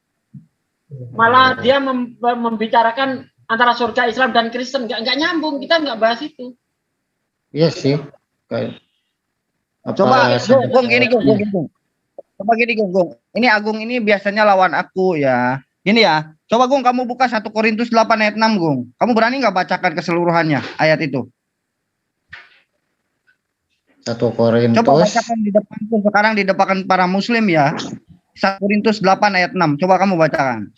Malah dia membicarakan antara surga Islam dan Kristen, nggak nyambung. Kita nggak bahas itu. Iya sih. Coba Gung gini Gung. Coba gini Gung. Ini Agung ini biasanya lawan aku ya. Gini ya. Coba Gung kamu buka 1 Korintus 8 ayat 6 Gung. Kamu berani nggak bacakan keseluruhannya ayat itu? 1 Korintus. Coba bacakan di depan sekarang di depan para muslim ya. 1 Korintus 8 ayat 6. Coba kamu bacakan.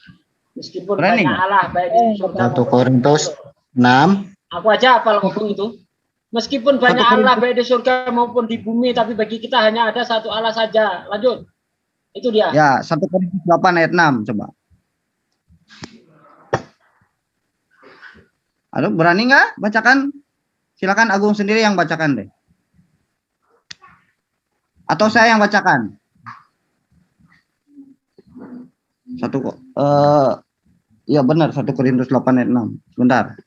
Meskipun Berani banyak nggak? Allah baik di surga 1 Korintus 6. Aku aja hafal ngomong itu. Meskipun banyak Allah baik di surga maupun di bumi, tapi bagi kita hanya ada satu Allah saja. Lanjut. Itu dia. Ya, 1 Korintus 8 ayat 6 coba. Aduh, berani nggak bacakan? Silakan Agung sendiri yang bacakan deh. Atau saya yang bacakan? Ya benar 1 Korintus 8 ayat 6. Sebentar.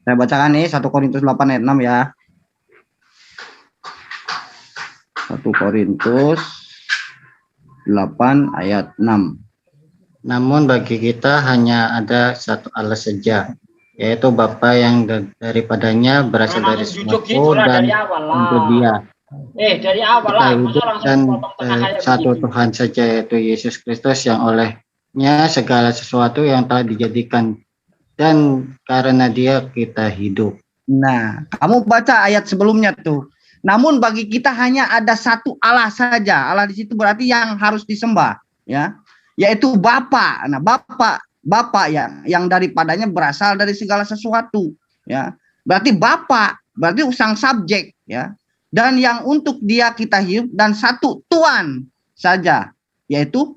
Saya bacakan nih 1 Korintus 8 ayat 6 ya. 1 Korintus 8 ayat 6. Namun bagi kita hanya ada satu Allah saja, yaitu Bapa yang daripadanya berasal dari semuaku dan untuk Dia. Dari awal Kita lah. hidup dan satu Tuhan saja, yaitu Yesus Kristus, yang olehnya segala sesuatu yang telah dijadikan, dan karena Dia kita hidup. Nah, kamu baca ayat sebelumnya tuh. Namun bagi kita hanya ada satu Allah saja. Allah di situ berarti yang harus disembah, ya, yaitu Bapa. Nah, Bapa yang daripadanya berasal dari segala sesuatu, ya. Berarti Bapa, berarti sang subjek, ya. Dan yang untuk Dia kita hidup, dan satu Tuhan saja, yaitu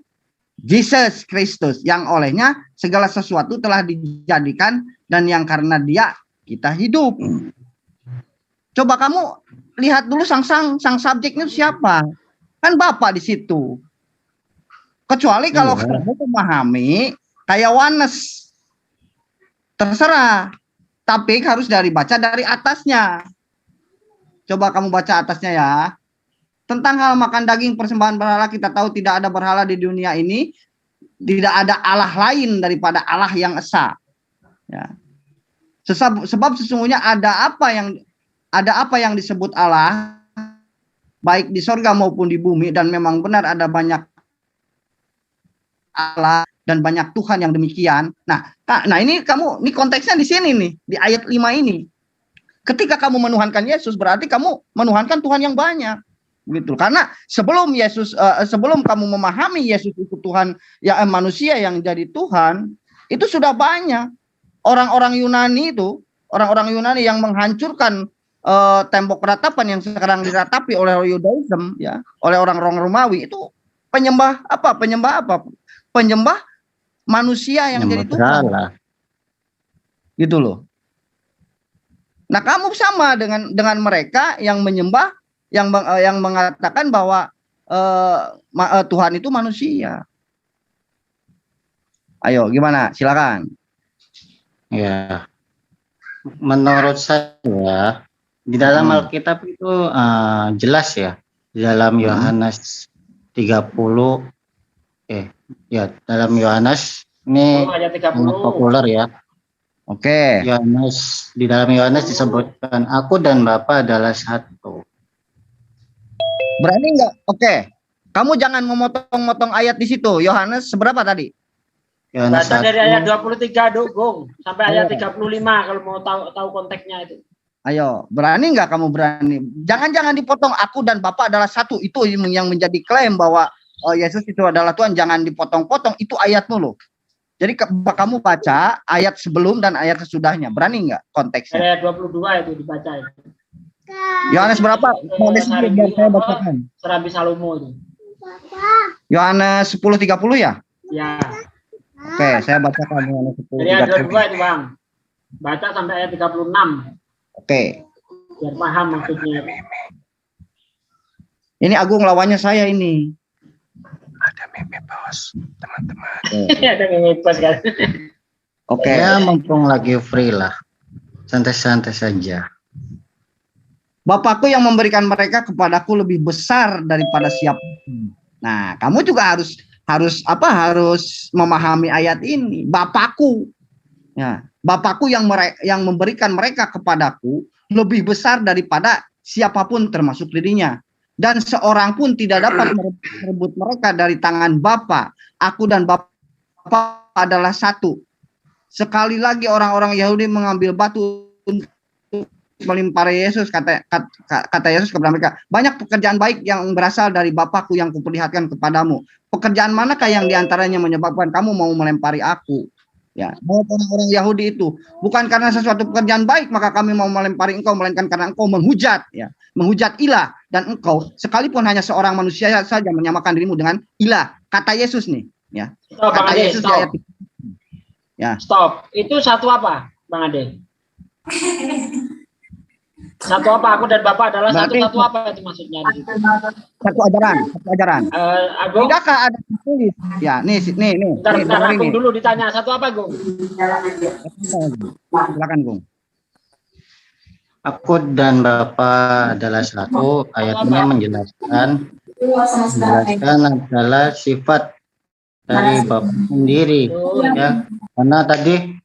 Yesus Kristus, yang olehnya segala sesuatu telah dijadikan dan yang karena Dia kita hidup. Coba kamu lihat dulu sang subjeknya siapa? Kan Bapa di situ. Kecuali kalau kamu memahami kayak Yohanes. Terserah. Tapi harus baca dari atasnya. Coba kamu baca atasnya ya. Tentang hal makan daging persembahan berhala, kita tahu tidak ada berhala di dunia ini. Tidak ada Allah lain daripada Allah yang esa. Ya. Sebab sesungguhnya ada apa yang disebut Allah, baik di sorga maupun di bumi, dan memang benar ada banyak Allah dan banyak Tuhan yang demikian. Nah ini konteksnya di sini nih, di ayat 5 ini. Ketika kamu menuhankan Yesus, berarti kamu menuhankan Tuhan yang banyak, gitu. Karena sebelum kamu memahami Yesus itu Tuhan, ya manusia yang jadi Tuhan, itu sudah banyak orang-orang Yunani yang menghancurkan tembok ratapan yang sekarang diratapi oleh Yudaism, ya, oleh orang-orang Romawi. Itu penyembah manusia yang jadi Tuhan, gitu loh. Nah, kamu sama dengan mereka yang menyembah, yang mengatakan bahwa Tuhan itu manusia. Ayo, gimana? Silakan. Ya, menurut saya di dalam Alkitab itu jelas ya, di dalam Yohanes 30 dalam Yohanes ini ayat sangat 30. populer ya. Oke. Yohanes, di dalam Yohanes disebutkan aku dan Bapa adalah satu. Berani nggak? Oke. Kamu jangan memotong-motong ayat di situ. Yohanes seberapa tadi? Yohanes Baca dari 1. ayat 23 Gong sampai ayat 35 kalau mau tahu konteksnya itu. Ayo, berani nggak kamu berani? Jangan dipotong aku dan Bapa adalah satu. Itu yang menjadi klaim bahwa Yesus itu adalah Tuhan. Jangan dipotong-potong. Itu ayatmu loh. Jadi kamu baca ayat sebelum dan ayat sesudahnya. Berani nggak konteksnya? Ayat 22 itu dibaca. Yohanes berapa? Saya bacakan. Serabi Salomo itu. Yohanes 10:30 ya? Ya. Oke, saya bacakan Yohanes Dari ayat 10:30. 22 itu Bang. Baca sampai ayat 36. Oke. Biar paham maksudnya. Ini Agung lawannya saya ini. Ada meme bos, teman-teman. Ada meme pas kan. Oke. Ya mumpung lagi free lah, santai-santai saja. Bapakku yang memberikan mereka kepadaku lebih besar daripada siapapun. Nah, kamu juga harus memahami ayat ini. Bapakku, ya, Bapakku yang memberikan mereka kepadaku lebih besar daripada siapapun termasuk dirinya. Dan seorang pun tidak dapat merebut mereka dari tangan Bapa. Aku dan Bapa adalah satu. Sekali lagi orang-orang Yahudi mengambil batu untuk melempari Yesus, kata Yesus kepada mereka, banyak pekerjaan baik yang berasal dari Bapakku yang kuperlihatkan kepadamu. Pekerjaan manakah yang diantaranya menyebabkan kamu mau melempari aku? Ya, orang-orang Yahudi itu bukan karena sesuatu pekerjaan baik maka kami mau melempari engkau, melainkan karena engkau menghujat, ya, menghujat ilah, dan engkau sekalipun hanya seorang manusia saja menyamakan dirimu dengan ilah. Kata Yesus nih, ya. Stop, Kata Bang Ade, Yesus stop. ayat ya. Stop. Itu satu apa, Bang Ade? Satu apa? Aku dan Bapak adalah Berarti- satu apa itu maksudnya di situ? Satu ajaran. Agung, Tidakkah ada tertulis? Ya, nih. bentar, dengerin Agung nih. dulu ditanya satu apa, Gung? Silakan, Gung. Aku dan Bapa adalah satu. Ayatnya menjelaskan adalah sifat dari Bapa sendiri, ya. Karena tadi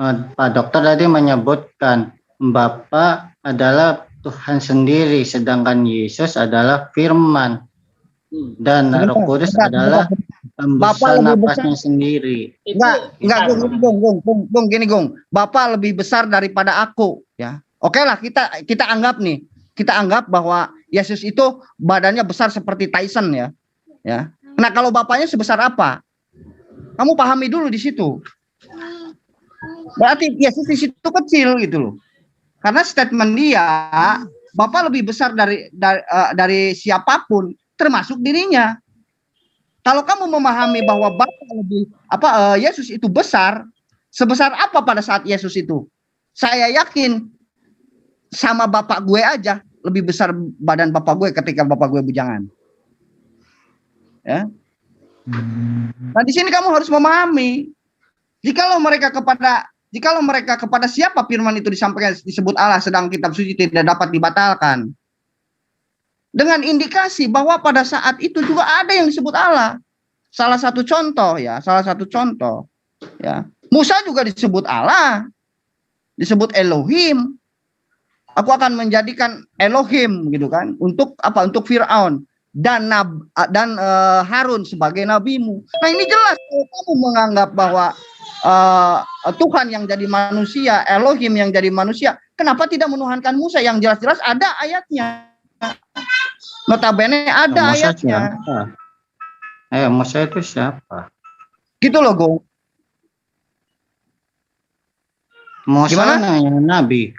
Pak Dokter tadi menyebutkan Bapa adalah Tuhan sendiri, sedangkan Yesus adalah Firman, dan Roh Kudus adalah Bapa hembusan lebih napasnya sendiri. Enggak, Gung, gini, Gung. Bapa lebih besar daripada aku, ya. Oke lah, kita anggap nih. Kita anggap bahwa Yesus itu badannya besar seperti Tyson, ya. Ya. Nah, kalau bapaknya sebesar apa? Kamu pahami dulu di situ. Berarti Yesus di situ kecil gitu loh. Karena statement dia, Bapa lebih besar dari siapapun, termasuk dirinya. Kalau kamu memahami bahwa Yesus itu besar, sebesar apa pada saat Yesus itu? Saya yakin sama bapak gue aja lebih besar badan bapak gue ketika bapak gue bujangan. Ya. Nah, di sini kamu harus memahami, jikalau mereka kepada siapa firman itu disampaikan disebut Allah, sedang kitab suci tidak dapat dibatalkan. Dengan indikasi bahwa pada saat itu juga ada yang disebut Allah. Salah satu contoh. Ya. Musa juga disebut Allah. Disebut Elohim. Aku akan menjadikan Elohim gitu kan, untuk apa? Untuk Firaun dan Harun sebagai nabimu. Nah, ini jelas kalau kamu menganggap bahwa Tuhan yang jadi manusia, Elohim yang jadi manusia, kenapa tidak menuhankan Musa yang jelas-jelas ada ayatnya? Notabene ada Musa ayatnya. Siapa? Musa itu siapa? Gitu loh, Gong. Musa Gimana? hanya nabi.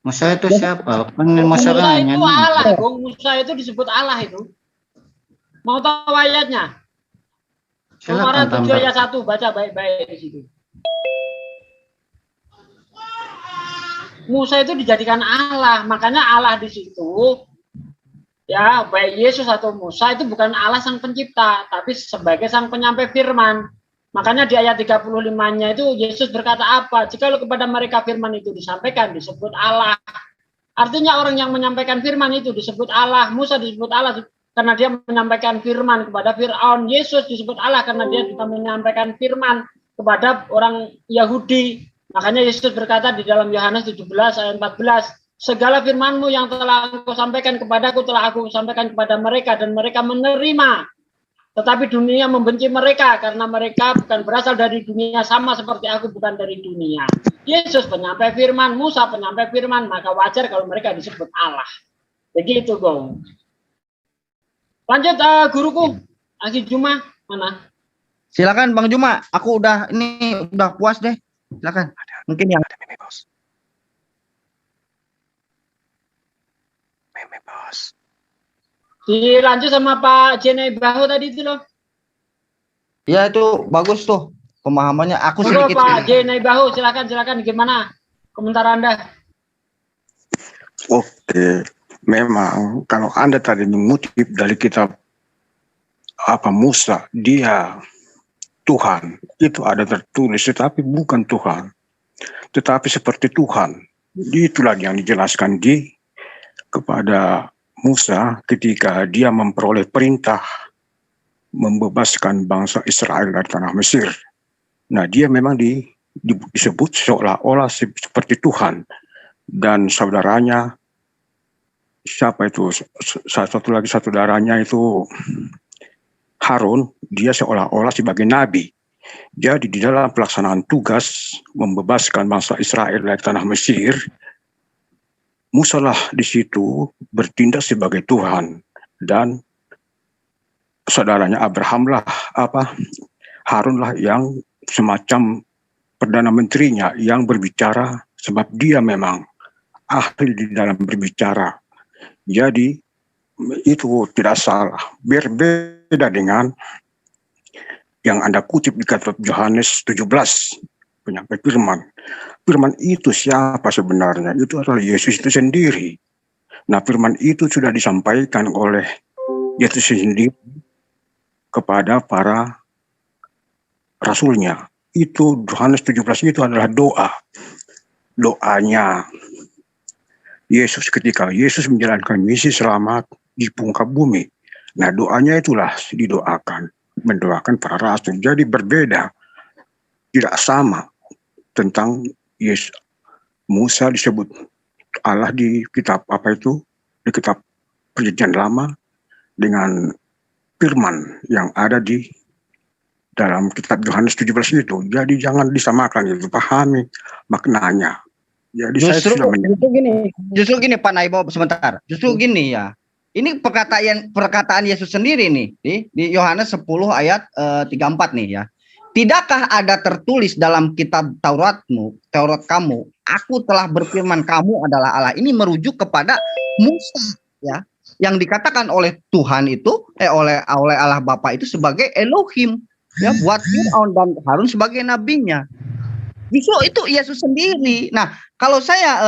Musa itu siapa? Musa Musa hanya itu Allah, nabi. Gong. Musa itu disebut Allah itu. Mau tahu ayatnya? Silakan Nomor 7 tambah. ayat 1, baca baik-baik di situ. Musa itu dijadikan Allah, makanya Allah di situ, ya, baik Yesus atau Musa itu bukan Allah sang pencipta, tapi sebagai sang penyampai firman. Makanya di ayat 35-nya itu Yesus berkata apa? Jikalau kepada mereka firman itu disampaikan, disebut Allah. Artinya orang yang menyampaikan firman itu disebut Allah. Musa disebut Allah karena dia menyampaikan firman kepada Fir'aun. Yesus disebut Allah karena dia juga menyampaikan firman kepada orang Yahudi. Makanya Yesus berkata di dalam Yohanes 17 ayat 14, segala firman-Mu yang telah Engkau sampaikan kepadaku telah Aku sampaikan kepada mereka dan mereka menerima. Tetapi dunia membenci mereka karena mereka bukan berasal dari dunia, sama seperti Aku bukan dari dunia. Yesus penyampai firman, Musa penyampai firman, maka wajar kalau mereka disebut Allah. Begitu, Gong. Lanjut, guruku, Aki Juma, mana? Silakan Bang Juma, aku udah puas deh. Silakan. Mungkin yang Meme bos. Dilanjut sama Pak Jenny Bahu tadi itu loh. ya itu bagus tuh pemahamannya. Aku Monggo sedikit. Pak Jenny Bahu, silakan gimana komentar Anda? Oke, memang kalau Anda tadi mengutip dari kitab Musa, dia Tuhan, itu ada tertulis, tetapi bukan Tuhan, tetapi seperti Tuhan. Itulah yang dijelaskan kepada Musa ketika dia memperoleh perintah membebaskan bangsa Israel dari tanah Mesir. Nah, dia memang disebut seolah-olah seperti Tuhan. Dan saudaranya, siapa itu? Satu saudaranya itu Harun, dia seolah-olah sebagai nabi. Jadi di dalam pelaksanaan tugas membebaskan bangsa Israel dari tanah Mesir, Musa lah di situ bertindak sebagai Tuhan, dan saudaranya Abraham lah Harun lah yang semacam perdana menterinya yang berbicara, sebab dia memang ahli di dalam berbicara. Jadi itu tidak salah. Berbeda dengan yang Anda kutip di kitab Yohanes 17, penyampai firman. Firman itu siapa sebenarnya? Itu adalah Yesus itu sendiri. Nah, firman itu sudah disampaikan oleh Yesus sendiri kepada para rasulnya. Itu Yohanes 17 itu adalah doanya Yesus ketika Yesus menjalankan misi selamat di muka bumi. Nah, doanya itulah mendoakan para rasul. Jadi berbeda, tidak sama. Tentang Yesus, Musa disebut Allah di kitab di kitab Perjanjian Lama dengan firman yang ada di dalam kitab Yohanes 17 itu. Jadi jangan disamakan itu, pahami maknanya. Jadi justru gini Pak Naibo, sebentar. Justru gini ya. Ini perkataan Yesus sendiri nih di Yohanes 10 ayat 34 nih ya. Tidakkah ada tertulis dalam kitab Taurat kamu, aku telah berfirman kamu adalah Allah. Ini merujuk kepada Musa ya, yang dikatakan oleh Tuhan itu oleh Allah Bapa itu sebagai Elohim ya, buat Fir'aun dan Harun sebagai nabinya. Justru itu Yesus sendiri. Nah, kalau saya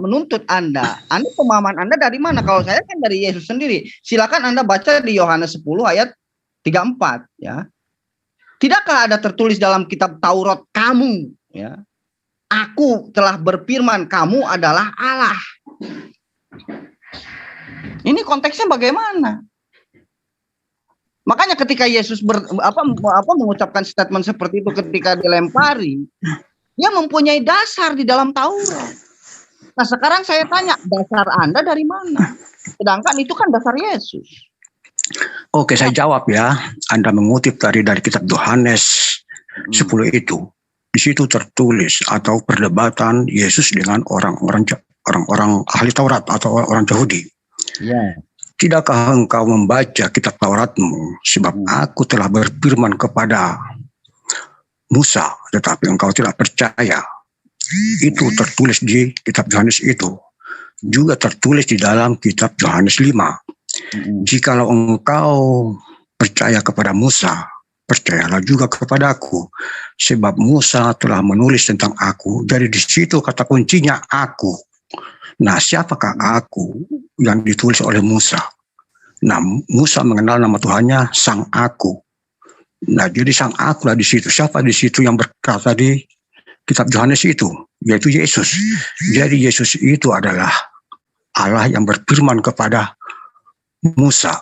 menuntut Anda pemahaman Anda dari mana? Kalau saya kan dari Yesus sendiri. Silakan Anda baca di Yohanes 10 ayat 34 ya. Tidakkah ada tertulis dalam kitab Taurat kamu ya, aku telah berfirman kamu adalah Allah. Ini konteksnya bagaimana? Makanya ketika Yesus mengucapkan statement seperti itu ketika dilempari, dia mempunyai dasar di dalam Taurat. Nah, sekarang saya tanya, dasar Anda dari mana? Sedangkan itu kan dasar Yesus. Oke, saya jawab ya. Anda mengutip dari kitab Yohanes 10 itu. Di situ tertulis atau perdebatan Yesus dengan orang-orang ahli Taurat atau orang Yahudi. Ya. Tidakkah engkau membaca kitab Tauratmu? Sebab aku telah berfirman kepada Musa, tetapi engkau tidak percaya. Itu tertulis di kitab Yohanes itu. Juga tertulis di dalam kitab Yohanes 5. Jikalau engkau percaya kepada Musa, percayalah juga kepadaku, sebab Musa telah menulis tentang aku. Dari di situ kata kuncinya aku. Nah, siapakah aku yang ditulis oleh Musa? Nah, Musa mengenal nama Tuhannya Sang Aku. Nah, jadi sang akulah di situ. Siapa di situ yang berkata di kitab Yohanes itu? Yaitu Yesus. Jadi Yesus itu adalah Allah yang berfirman kepada Musa.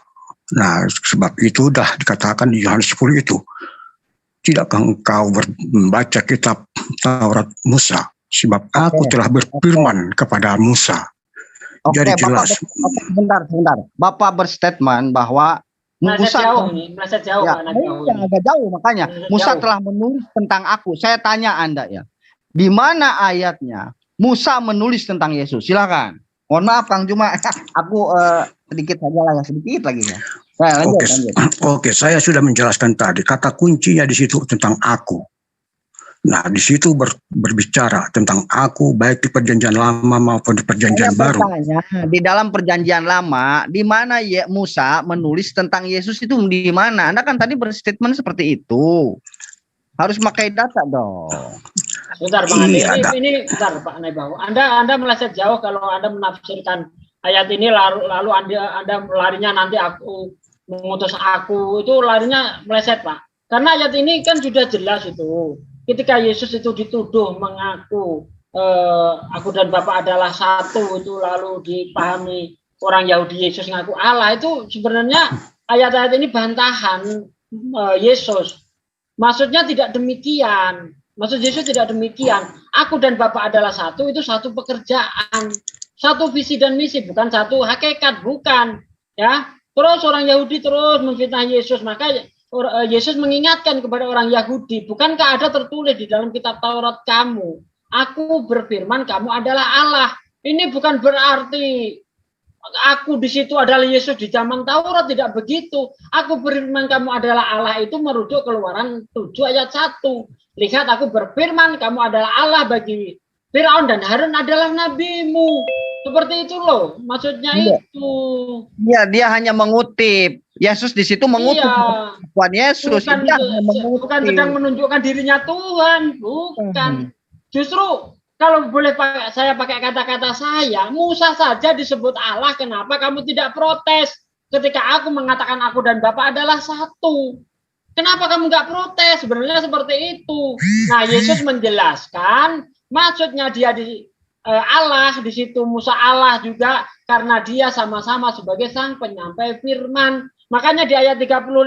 Nah, sebab itu dah dikatakan di Yohanes 10 itu. Tidakkah engkau membaca kitab Taurat Musa? Sebab aku telah berfirman kepada Musa. Jadi jelas. Sebentar. Bapak berstatement bahwa Musa meleset jauh, ya, agak jauh makanya. Musa telah menulis tentang aku. Saya tanya Anda ya, di mana ayatnya Musa menulis tentang Yesus? Silakan. Mohon maaf Kang, cuma aku sedikit saja lah, sedikit lagi ya. Nah, lanjut. Oke, saya sudah menjelaskan tadi. Kata kuncinya di situ tentang aku. Nah, di situ berbicara tentang aku baik di perjanjian lama maupun di perjanjian baru. Di dalam perjanjian lama, di mana Musa menulis tentang Yesus itu di mana? Anda kan tadi berstatement seperti itu. Harus pakai data dong. Bentar Bang Andi, ini bentar Pak Naibahu. Anda meleset jauh kalau Anda menafsirkan ayat ini lalu Anda larinya nanti aku mengutus aku, itu larinya meleset Pak. Karena ayat ini kan sudah jelas itu. Ketika Yesus itu dituduh mengaku aku dan Bapa adalah satu, itu lalu dipahami orang Yahudi Yesus ngaku Allah, itu sebenarnya ayat-ayat ini bantahan Yesus. Maksudnya tidak demikian. Maksud Yesus tidak demikian. Aku dan Bapa adalah satu, itu satu pekerjaan, satu visi dan misi, bukan satu hakikat, bukan. Ya. Terus orang Yahudi terus memfitnah Yesus, maka Yesus mengingatkan kepada orang Yahudi, bukankah ada tertulis di dalam kitab Taurat kamu, aku berfirman kamu adalah Allah. Ini bukan berarti aku di situ adalah Yesus di zaman Taurat, tidak begitu. Aku berfirman kamu adalah Allah itu merujuk Keluaran 7 ayat 1. Lihat aku berfirman kamu adalah Allah bagi Firaun dan Harun adalah nabimu. Seperti itu loh, maksudnya itu. Iya, dia hanya mengutip. Yesus di situ mengutip Tuhan Yesus. Bukan sedang menunjukkan dirinya Tuhan, bukan. Justru kalau boleh saya pakai kata-kata saya, Musa saja disebut Allah. Kenapa kamu tidak protes ketika aku mengatakan aku dan Bapa adalah satu? Kenapa kamu nggak protes? Sebenarnya seperti itu. Nah, Yesus menjelaskan maksudnya dia Allah di situ, Musa Allah juga karena dia sama-sama sebagai sang penyampai firman. Makanya di ayat 35,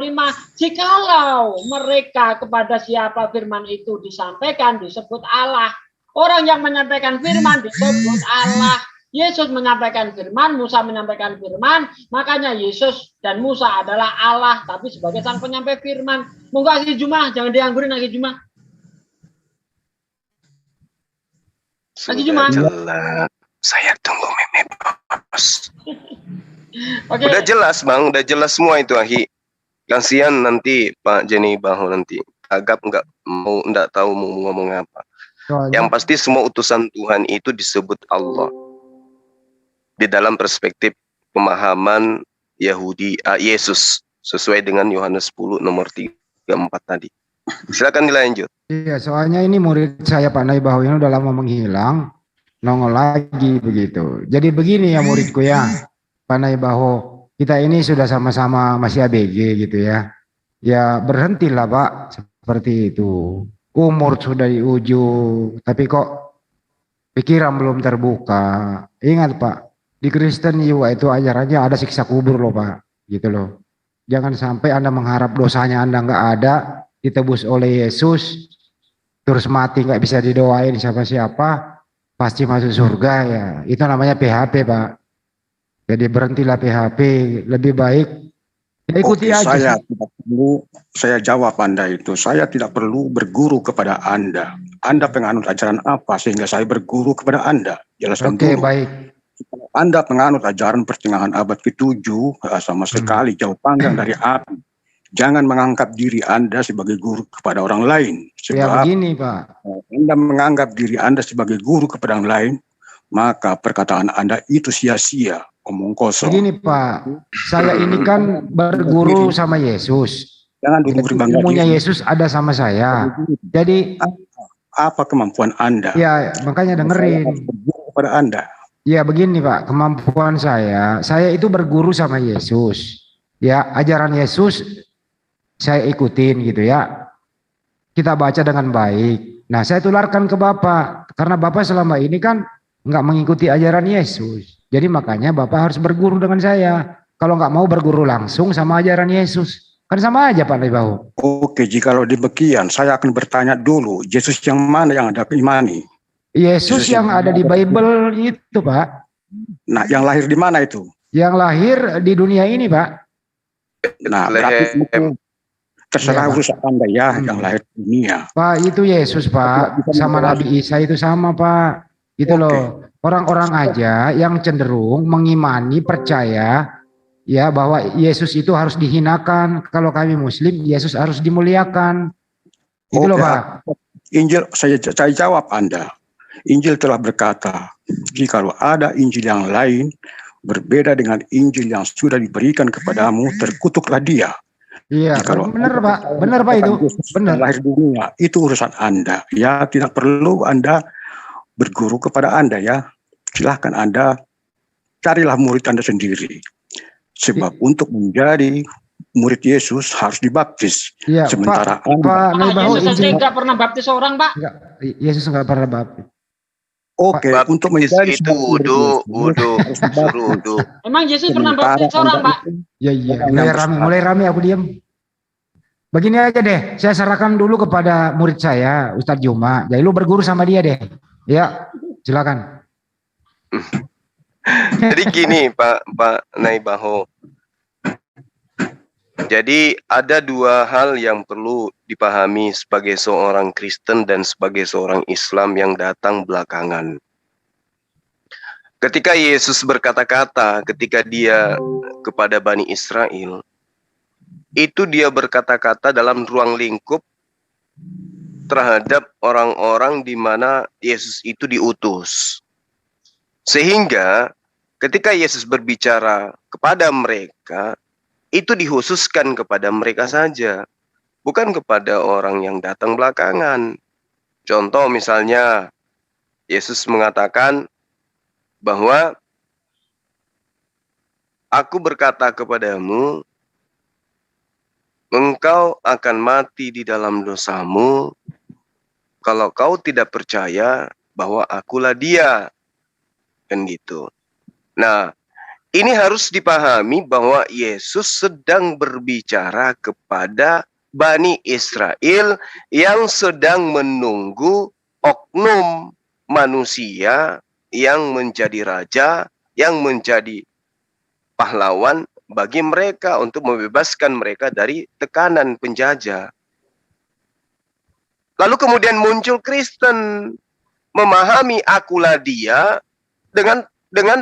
jikalau mereka kepada siapa firman itu disampaikan disebut Allah. Orang yang menyampaikan firman disebut Allah. Yesus menyampaikan firman, Musa menyampaikan firman, makanya Yesus dan Musa adalah Allah tapi sebagai sang penyampai firman. Monggo Aki Juma, jangan dianggurin Aki Juma. Sudah jelas. Saya tunggu meme bos. Okay. Udah jelas Bang, udah jelas semua itu Ahi. Kasihan nanti Pak Jenny Bahu nanti agak nggak tahu mau ngomong apa. Yang pasti semua utusan Tuhan itu disebut Allah. Di dalam perspektif pemahaman Yahudi Yesus sesuai dengan Yohanes 10 nomor 34 tadi. Silakan dilanjut. Iya, soalnya ini murid saya Pak Naibahu yang udah lama menghilang, nongol lagi begitu. Jadi begini ya muridku ya, Pak Naibahu, kita ini sudah sama-sama masih ABG gitu ya. Ya berhentilah Pak, seperti itu. Umur sudah di ujung, tapi kok pikiran belum terbuka. Ingat Pak, di Kristen juga itu ajarannya ada siksa kubur loh Pak, gitu loh. Jangan sampai Anda mengharap dosanya Anda nggak ada, ditebus oleh Yesus, terus mati nggak bisa didoain siapa-siapa, pasti masuk surga ya. Itu namanya PHP Pak. Jadi berhentilah PHP, lebih baik ya ikuti aja. Saya jawab Anda itu, saya tidak perlu berguru kepada Anda. Anda penganut ajaran apa sehingga saya berguru kepada Anda? Jelaskan dulu. Oke, baik. Anda penganut ajaran pertengahan abad ke-7, sama sekali jauh panggang dari api. Jangan menganggap diri Anda sebagai guru kepada orang lain. Sebab ya begini Pak, Anda menganggap diri Anda sebagai guru kepada orang lain, maka perkataan Anda itu sia-sia, omong kosong. Begini Pak, saya ini kan berguru sama Yesus. Jangan dulu berbangga. Ilmunya Yesus ada sama saya. Jadi apa kemampuan Anda? Ya makanya dengerin. Berguru kepada Anda. Ya begini Pak, kemampuan saya itu berguru sama Yesus. Ya ajaran Yesus saya ikutin gitu ya. Kita baca dengan baik. Nah, saya tularkan ke Bapak karena Bapak selama ini kan nggak mengikuti ajaran Yesus. Jadi makanya Bapak harus berguru dengan saya. Kalau nggak mau berguru langsung sama ajaran Yesus, kan sama aja Pak Naibaho. Oke, jikalau demikian, saya akan bertanya dulu, Yesus yang mana yang Anda imani? Yesus yang ada di Bible itu Pak. Nah, yang lahir di mana itu? Yang lahir di dunia ini Pak. Nah, berarti itu terserah Iya, Pak. urusan Anda ya, yang lahir di dunia. Pak, itu Yesus Pak, sama Nabi Isa itu sama Pak. Itu loh, orang-orang aja yang cenderung mengimani, percaya ya bahwa Yesus itu harus dihinakan. Kalau kami Muslim, Yesus harus dimuliakan. Itu loh Pak. Injil, saya jawab Anda. Injil telah berkata, jikalau ada Injil yang lain berbeda dengan Injil yang sudah diberikan kepadamu, terkutuklah dia. Iya, benar Pak, benar Pak itu, benar. Lahir dunia itu urusan Anda. Ya, tidak perlu Anda berguru kepada Anda ya. Silahkan Anda carilah murid Anda sendiri. Sebab untuk menjadi murid Yesus harus dibaptis. Iya, sementara Pak Naibaho Yesus saja nggak pernah baptis orang Pak. Enggak, Yesus nggak pernah baptis. Oke, untuk menjadi itu wudu. Emang Yesus pernah baptis orang Pak? Ya iya, mulai rame aku diam. Begini aja deh, saya serahkan dulu kepada murid saya, Ustadz Juma. Jadi lu berguru sama dia deh. Ya, silakan. Jadi gini Pak Naibaho. Jadi ada dua hal yang perlu dipahami sebagai seorang Kristen dan sebagai seorang Islam yang datang belakangan. Ketika Yesus berkata-kata, ketika dia kepada Bani Israel, itu dia berkata-kata dalam ruang lingkup terhadap orang-orang di mana Yesus itu diutus. Sehingga ketika Yesus berbicara kepada mereka, itu dikhususkan kepada mereka saja, bukan kepada orang yang datang belakangan. Contoh misalnya, Yesus mengatakan bahwa aku berkata kepadamu, engkau akan mati di dalam dosamu kalau kau tidak percaya bahwa akulah dia. Kan gitu. Nah, ini harus dipahami bahwa Yesus sedang berbicara kepada Bani Israel yang sedang menunggu oknum manusia yang menjadi raja, yang menjadi pahlawan bagi mereka untuk membebaskan mereka dari tekanan penjajah. Lalu kemudian muncul Kristen memahami akulah dia dengan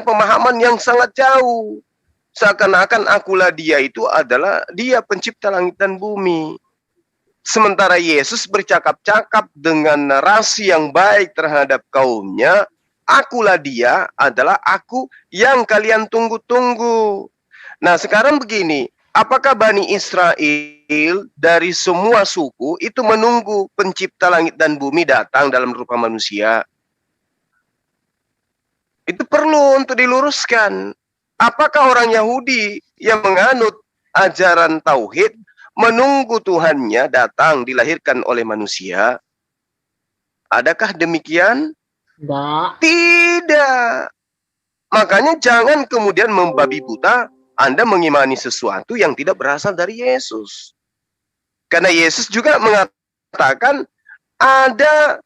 pemahaman yang sangat jauh. Seakan-akan akulah dia itu adalah dia pencipta langit dan bumi. Sementara Yesus bercakap-cakap dengan narasi yang baik terhadap kaumnya, akulah dia adalah aku yang kalian tunggu-tunggu. Nah sekarang begini, apakah Bani Israel dari semua suku itu menunggu pencipta langit dan bumi datang dalam rupa manusia? Itu perlu untuk diluruskan. Apakah orang Yahudi yang menganut ajaran tauhid menunggu Tuhannya datang dilahirkan oleh manusia? Adakah demikian? Tidak. Makanya jangan kemudian membabi buta Anda mengimani sesuatu yang tidak berasal dari Yesus. Karena Yesus juga mengatakan ada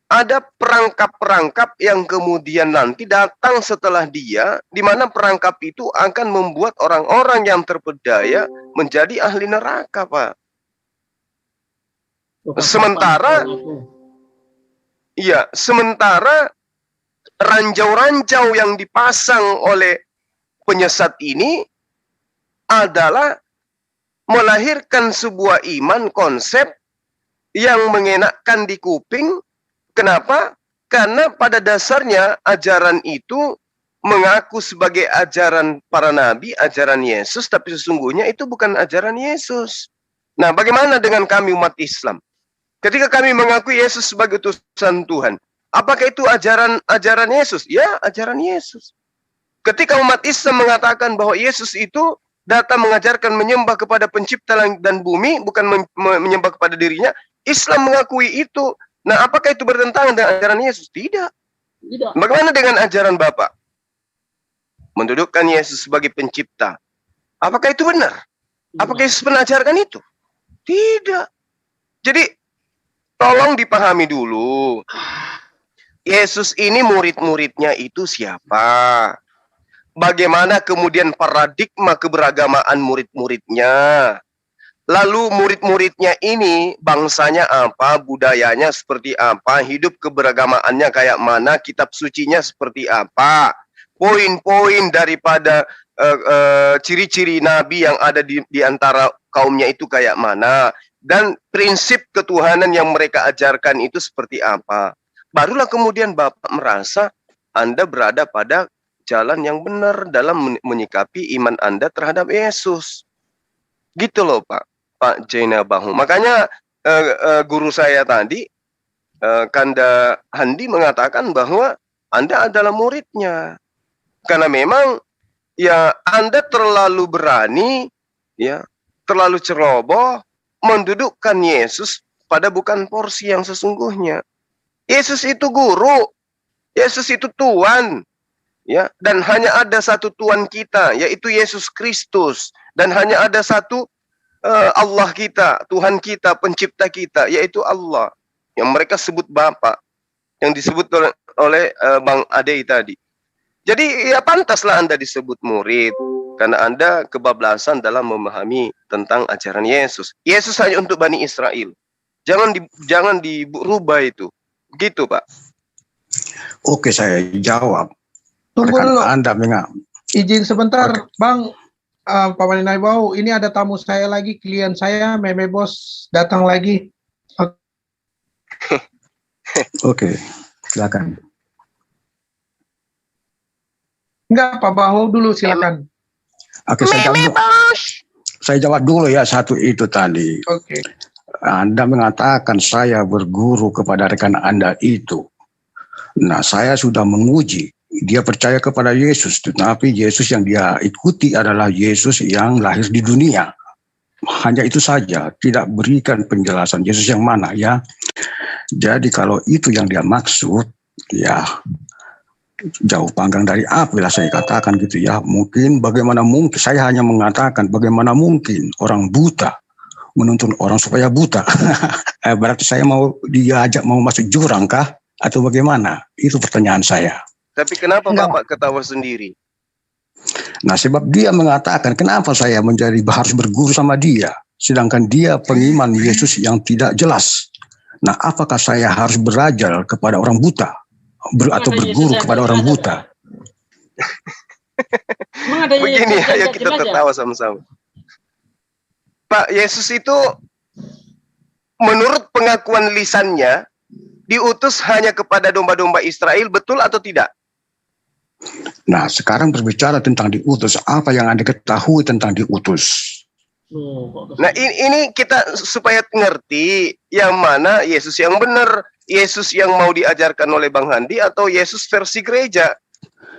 ada perangkap-perangkap yang kemudian nanti datang setelah dia, di mana perangkap itu akan membuat orang-orang yang terpedaya menjadi ahli neraka, Pak. Sementara ranjau-ranjau yang dipasang oleh penyesat ini adalah melahirkan sebuah iman konsep yang mengenakkan di kuping. Kenapa? Karena pada dasarnya ajaran itu mengaku sebagai ajaran para nabi, ajaran Yesus, tapi sesungguhnya itu bukan ajaran Yesus. Nah, bagaimana dengan kami umat Islam? Ketika kami mengakui Yesus sebagai utusan Tuhan, apakah itu ajaran Yesus? Ya, ajaran Yesus. Ketika umat Islam mengatakan bahwa Yesus itu datang mengajarkan menyembah kepada pencipta langit dan bumi, bukan menyembah kepada dirinya. Islam mengakui itu. Nah, apakah itu bertentangan dengan ajaran Yesus? Tidak. Bagaimana dengan ajaran Bapa? Mendudukkan Yesus sebagai pencipta. Apakah itu benar? Apakah Yesus menajarkan itu? Tidak. Jadi, tolong dipahami dulu. Yesus ini murid-muridnya itu siapa? Bagaimana kemudian paradigma keberagamaan murid-muridnya? Lalu murid-muridnya ini bangsanya apa, budayanya seperti apa, hidup keberagamaannya kayak mana, kitab sucinya seperti apa, poin-poin daripada ciri-ciri nabi yang ada di antara kaumnya itu kayak mana, dan prinsip ketuhanan yang mereka ajarkan itu seperti apa. Barulah kemudian Bapak merasa Anda berada pada jalan yang benar dalam menyikapi iman Anda terhadap Yesus. Gitu loh Pak Jaina Bahu. Makanya guru saya tadi, Kanda Handi, mengatakan bahwa Anda adalah muridnya. Karena memang ya Anda terlalu berani, ya, terlalu ceroboh mendudukkan Yesus pada bukan porsi yang sesungguhnya. Yesus itu guru, Yesus itu Tuhan, ya, dan hanya ada satu Tuhan kita, yaitu Yesus Kristus, dan hanya ada satu Allah kita, Tuhan kita, pencipta kita, yaitu Allah, yang mereka sebut Bapa, yang disebut oleh Bang Ade tadi. Jadi ya pantaslah Anda disebut murid, karena Anda kebablasan dalam memahami tentang ajaran Yesus. Yesus hanya untuk Bani Israel. Jangan dirubah itu. Begitu, Pak. Oke, saya jawab. Tunggu dulu. Anda izin sebentar, Bang. Pak Manai Bau, ini ada tamu saya lagi, klien saya, Meme Bos datang lagi. Oke, silakan. Enggak, Pak Bahu dulu silakan. Oke, saya jawab dulu ya satu itu tadi. Oke. Anda mengatakan saya berguru kepada rekan Anda itu. Nah, saya sudah menguji. Dia percaya kepada Yesus, tetapi Yesus yang dia ikuti adalah Yesus yang lahir di dunia. Hanya itu saja, tidak berikan penjelasan Yesus yang mana ya. Jadi kalau itu yang dia maksud, ya jauh panggang dari api lah saya katakan gitu ya. Mungkin bagaimana mungkin, saya hanya mengatakan bagaimana mungkin orang buta menuntun orang supaya buta. Berarti saya mau diajak mau masuk jurang kah? Atau bagaimana? Itu pertanyaan saya. Tapi kenapa Bapak ketawa sendiri? Nah, sebab dia mengatakan kenapa saya harus berguru sama dia, sedangkan dia pengiman Yesus yang tidak jelas. Nah, apakah saya harus belajar kepada orang buta atau berguru kepada orang buta? Begini, ayo kita tertawa sama-sama. Pak, Yesus itu menurut pengakuan lisannya diutus hanya kepada domba-domba Israel, betul atau tidak? Nah, sekarang berbicara tentang diutus, apa yang Anda ketahui tentang diutus? Nah, ini kita supaya ngerti yang mana Yesus yang benar, Yesus yang mau diajarkan oleh Bang Handi atau Yesus versi gereja.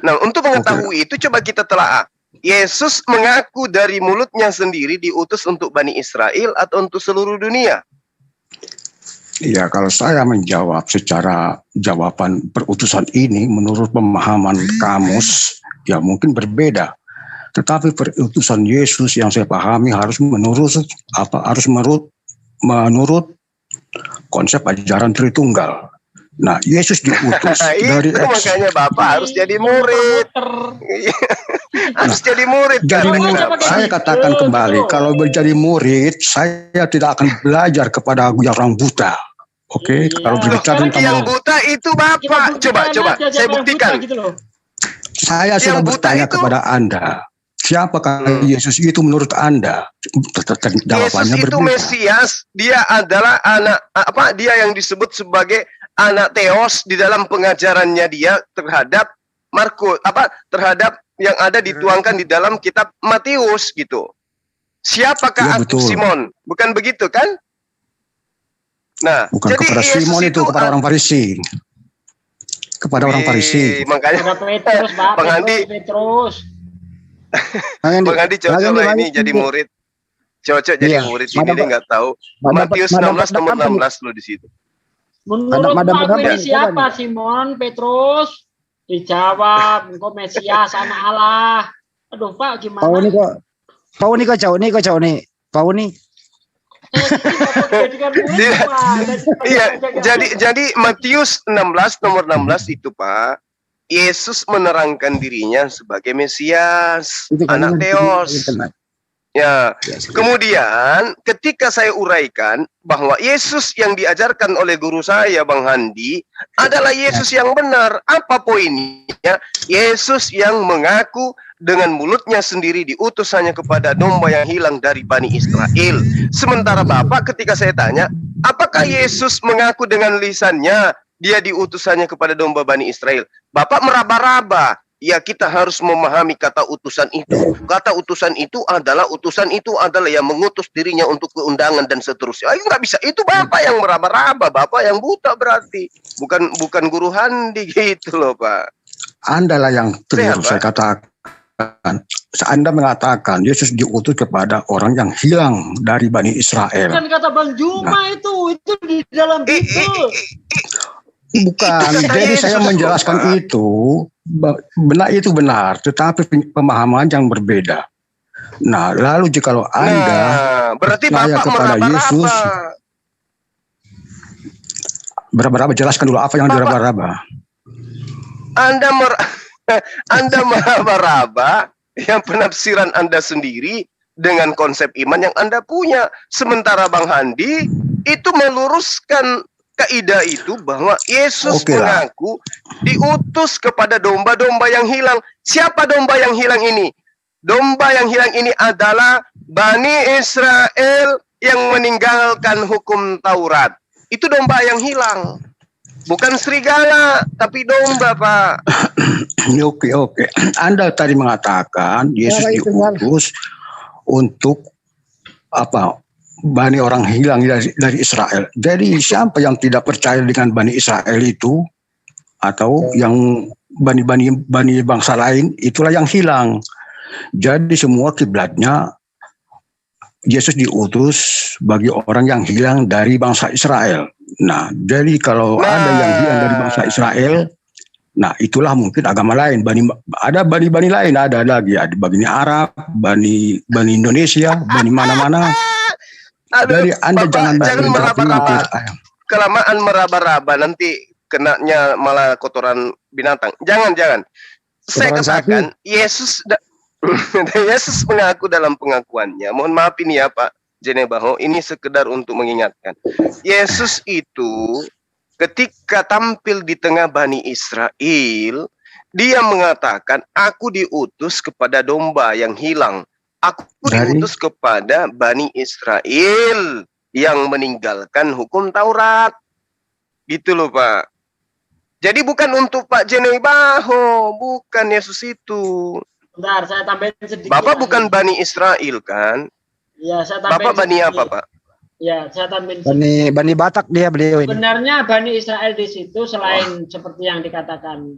Nah, untuk mengetahui itu coba kita telaah. Yesus mengaku dari mulutnya sendiri diutus untuk Bani Israel atau untuk seluruh dunia? Ya, kalau saya menjawab secara jawaban perutusan ini menurut pemahaman kamus, ya mungkin berbeda. Tetapi perutusan Yesus yang saya pahami harus menurut konsep ajaran Tritunggal. Nah, Yesus diutus dari itu makanya Bapak harus jadi murid. Harus jadi murid. Jadi murid. Saya katakan kembali, kalau menjadi murid, saya tidak akan belajar kepada orang buta. Oke, kalau berbicara tentang yang buta itu Bapak. Coba, saya buktikan. Saya sudah bertanya kepada Anda. Siapakah Yesus itu menurut Anda? Yesus itu Mesias. Dia adalah dia yang disebut sebagai anak Theos di dalam pengajarannya dia terhadap Markus, terhadap yang ada dituangkan di dalam kitab Matius gitu. Siapakah aku Simon? Bukan begitu kan? Nah, bukan jadi kepada Simon itu kepada orang Farisi. Kepada orang Farisi. Makanya Petrus, Bang Andi. Petrus. Bang Andi cocok lah ini jadi murid. Cocok jadi murid ini dia nggak tahu. Matius 16 nomor 16 lo di situ. Menurut Pak ini siapa Simon Petrus? Dijawab, engkau Mesias anak Allah. Aduh Pak gimana? Pau ni kau cau ni. Iya, jadi Matius 16 nomor 16 itu Pak, Yesus menerangkan dirinya sebagai Mesias, anak Theos. Ya, kemudian ketika saya uraikan bahwa Yesus yang diajarkan oleh guru saya Bang Handi adalah Yesus yang benar. Apa poinnya? Yesus yang mengaku dengan mulutnya sendiri diutus hanya kepada domba yang hilang dari Bani Israel. Sementara Bapak ketika saya tanya, apakah Yesus mengaku dengan lisannya dia diutus hanya kepada domba Bani Israel? Bapak meraba-raba. Ya, kita harus memahami kata utusan itu. Kata utusan itu adalah yang mengutus dirinya untuk keundangan dan seterusnya. Ayo, nggak bisa. Itu Bapak yang meraba-raba, Bapak yang buta berarti. Bukan guru Handi gitu loh, Pak. Anda lah yang keliru, saya katakan. Anda mengatakan Yesus diutus kepada orang yang hilang dari Bani Israel. Bukan kata Bang Juma itu di dalam Bible. Bukan, jadi saya menjelaskan itu benar, tetapi pemahaman yang berbeda. Nah, lalu jikalau Anda berarti percaya Bapak kepada Yesus, beraba-raba, jelaskan dulu apa yang diraba-raba. Anda meraba-raba yang penafsiran Anda sendiri dengan konsep iman yang Anda punya. Sementara Bang Handi itu meluruskan kaidah itu bahwa Yesus mengaku diutus kepada domba-domba yang hilang. Siapa domba yang hilang ini? Domba yang hilang ini adalah Bani Israel yang meninggalkan hukum Taurat. Itu domba yang hilang. Bukan serigala, tapi domba, Pak. Oke. Anda tadi mengatakan Yesus diutus untuk apa? Bani orang hilang dari Israel. Jadi siapa yang tidak percaya dengan Bani Israel itu, atau yang bani bangsa lain, itulah yang hilang. Jadi semua kiblatnya Yesus diutus bagi orang yang hilang dari bangsa Israel. Nah, jadi kalau ada yang hilang dari bangsa Israel, nah itulah mungkin agama lain. Ada bani lain, ada lagi. Ada bani Arab, bani Indonesia, bani mana-mana. Aduh, dari Anda Bapak, jangan meraba-raba. Kelamaan meraba-raba nanti kenanya malah kotoran binatang. Jangan. Saya katakan Yesus mengaku dalam pengakuannya. Mohon maaf ini ya Pak Jenebaho, ini sekedar untuk mengingatkan. Yesus itu ketika tampil di tengah Bani Israel, dia mengatakan, aku diutus kepada domba yang hilang. Aku diutus kepada Bani Israel yang meninggalkan hukum Taurat. Gitu loh Pak. Jadi bukan untuk Pak Jenebaho, bukan Yesus itu. Bentar, saya tambahin sedikit. Bapak bukan Bani Israel kan? Ya, saya tambahin. Bapak Bani apa Pak? Ya, saya tambahin sedikit. Bani Batak dia beliau ini. Sebenarnya Bani Israel di situ selain seperti yang dikatakan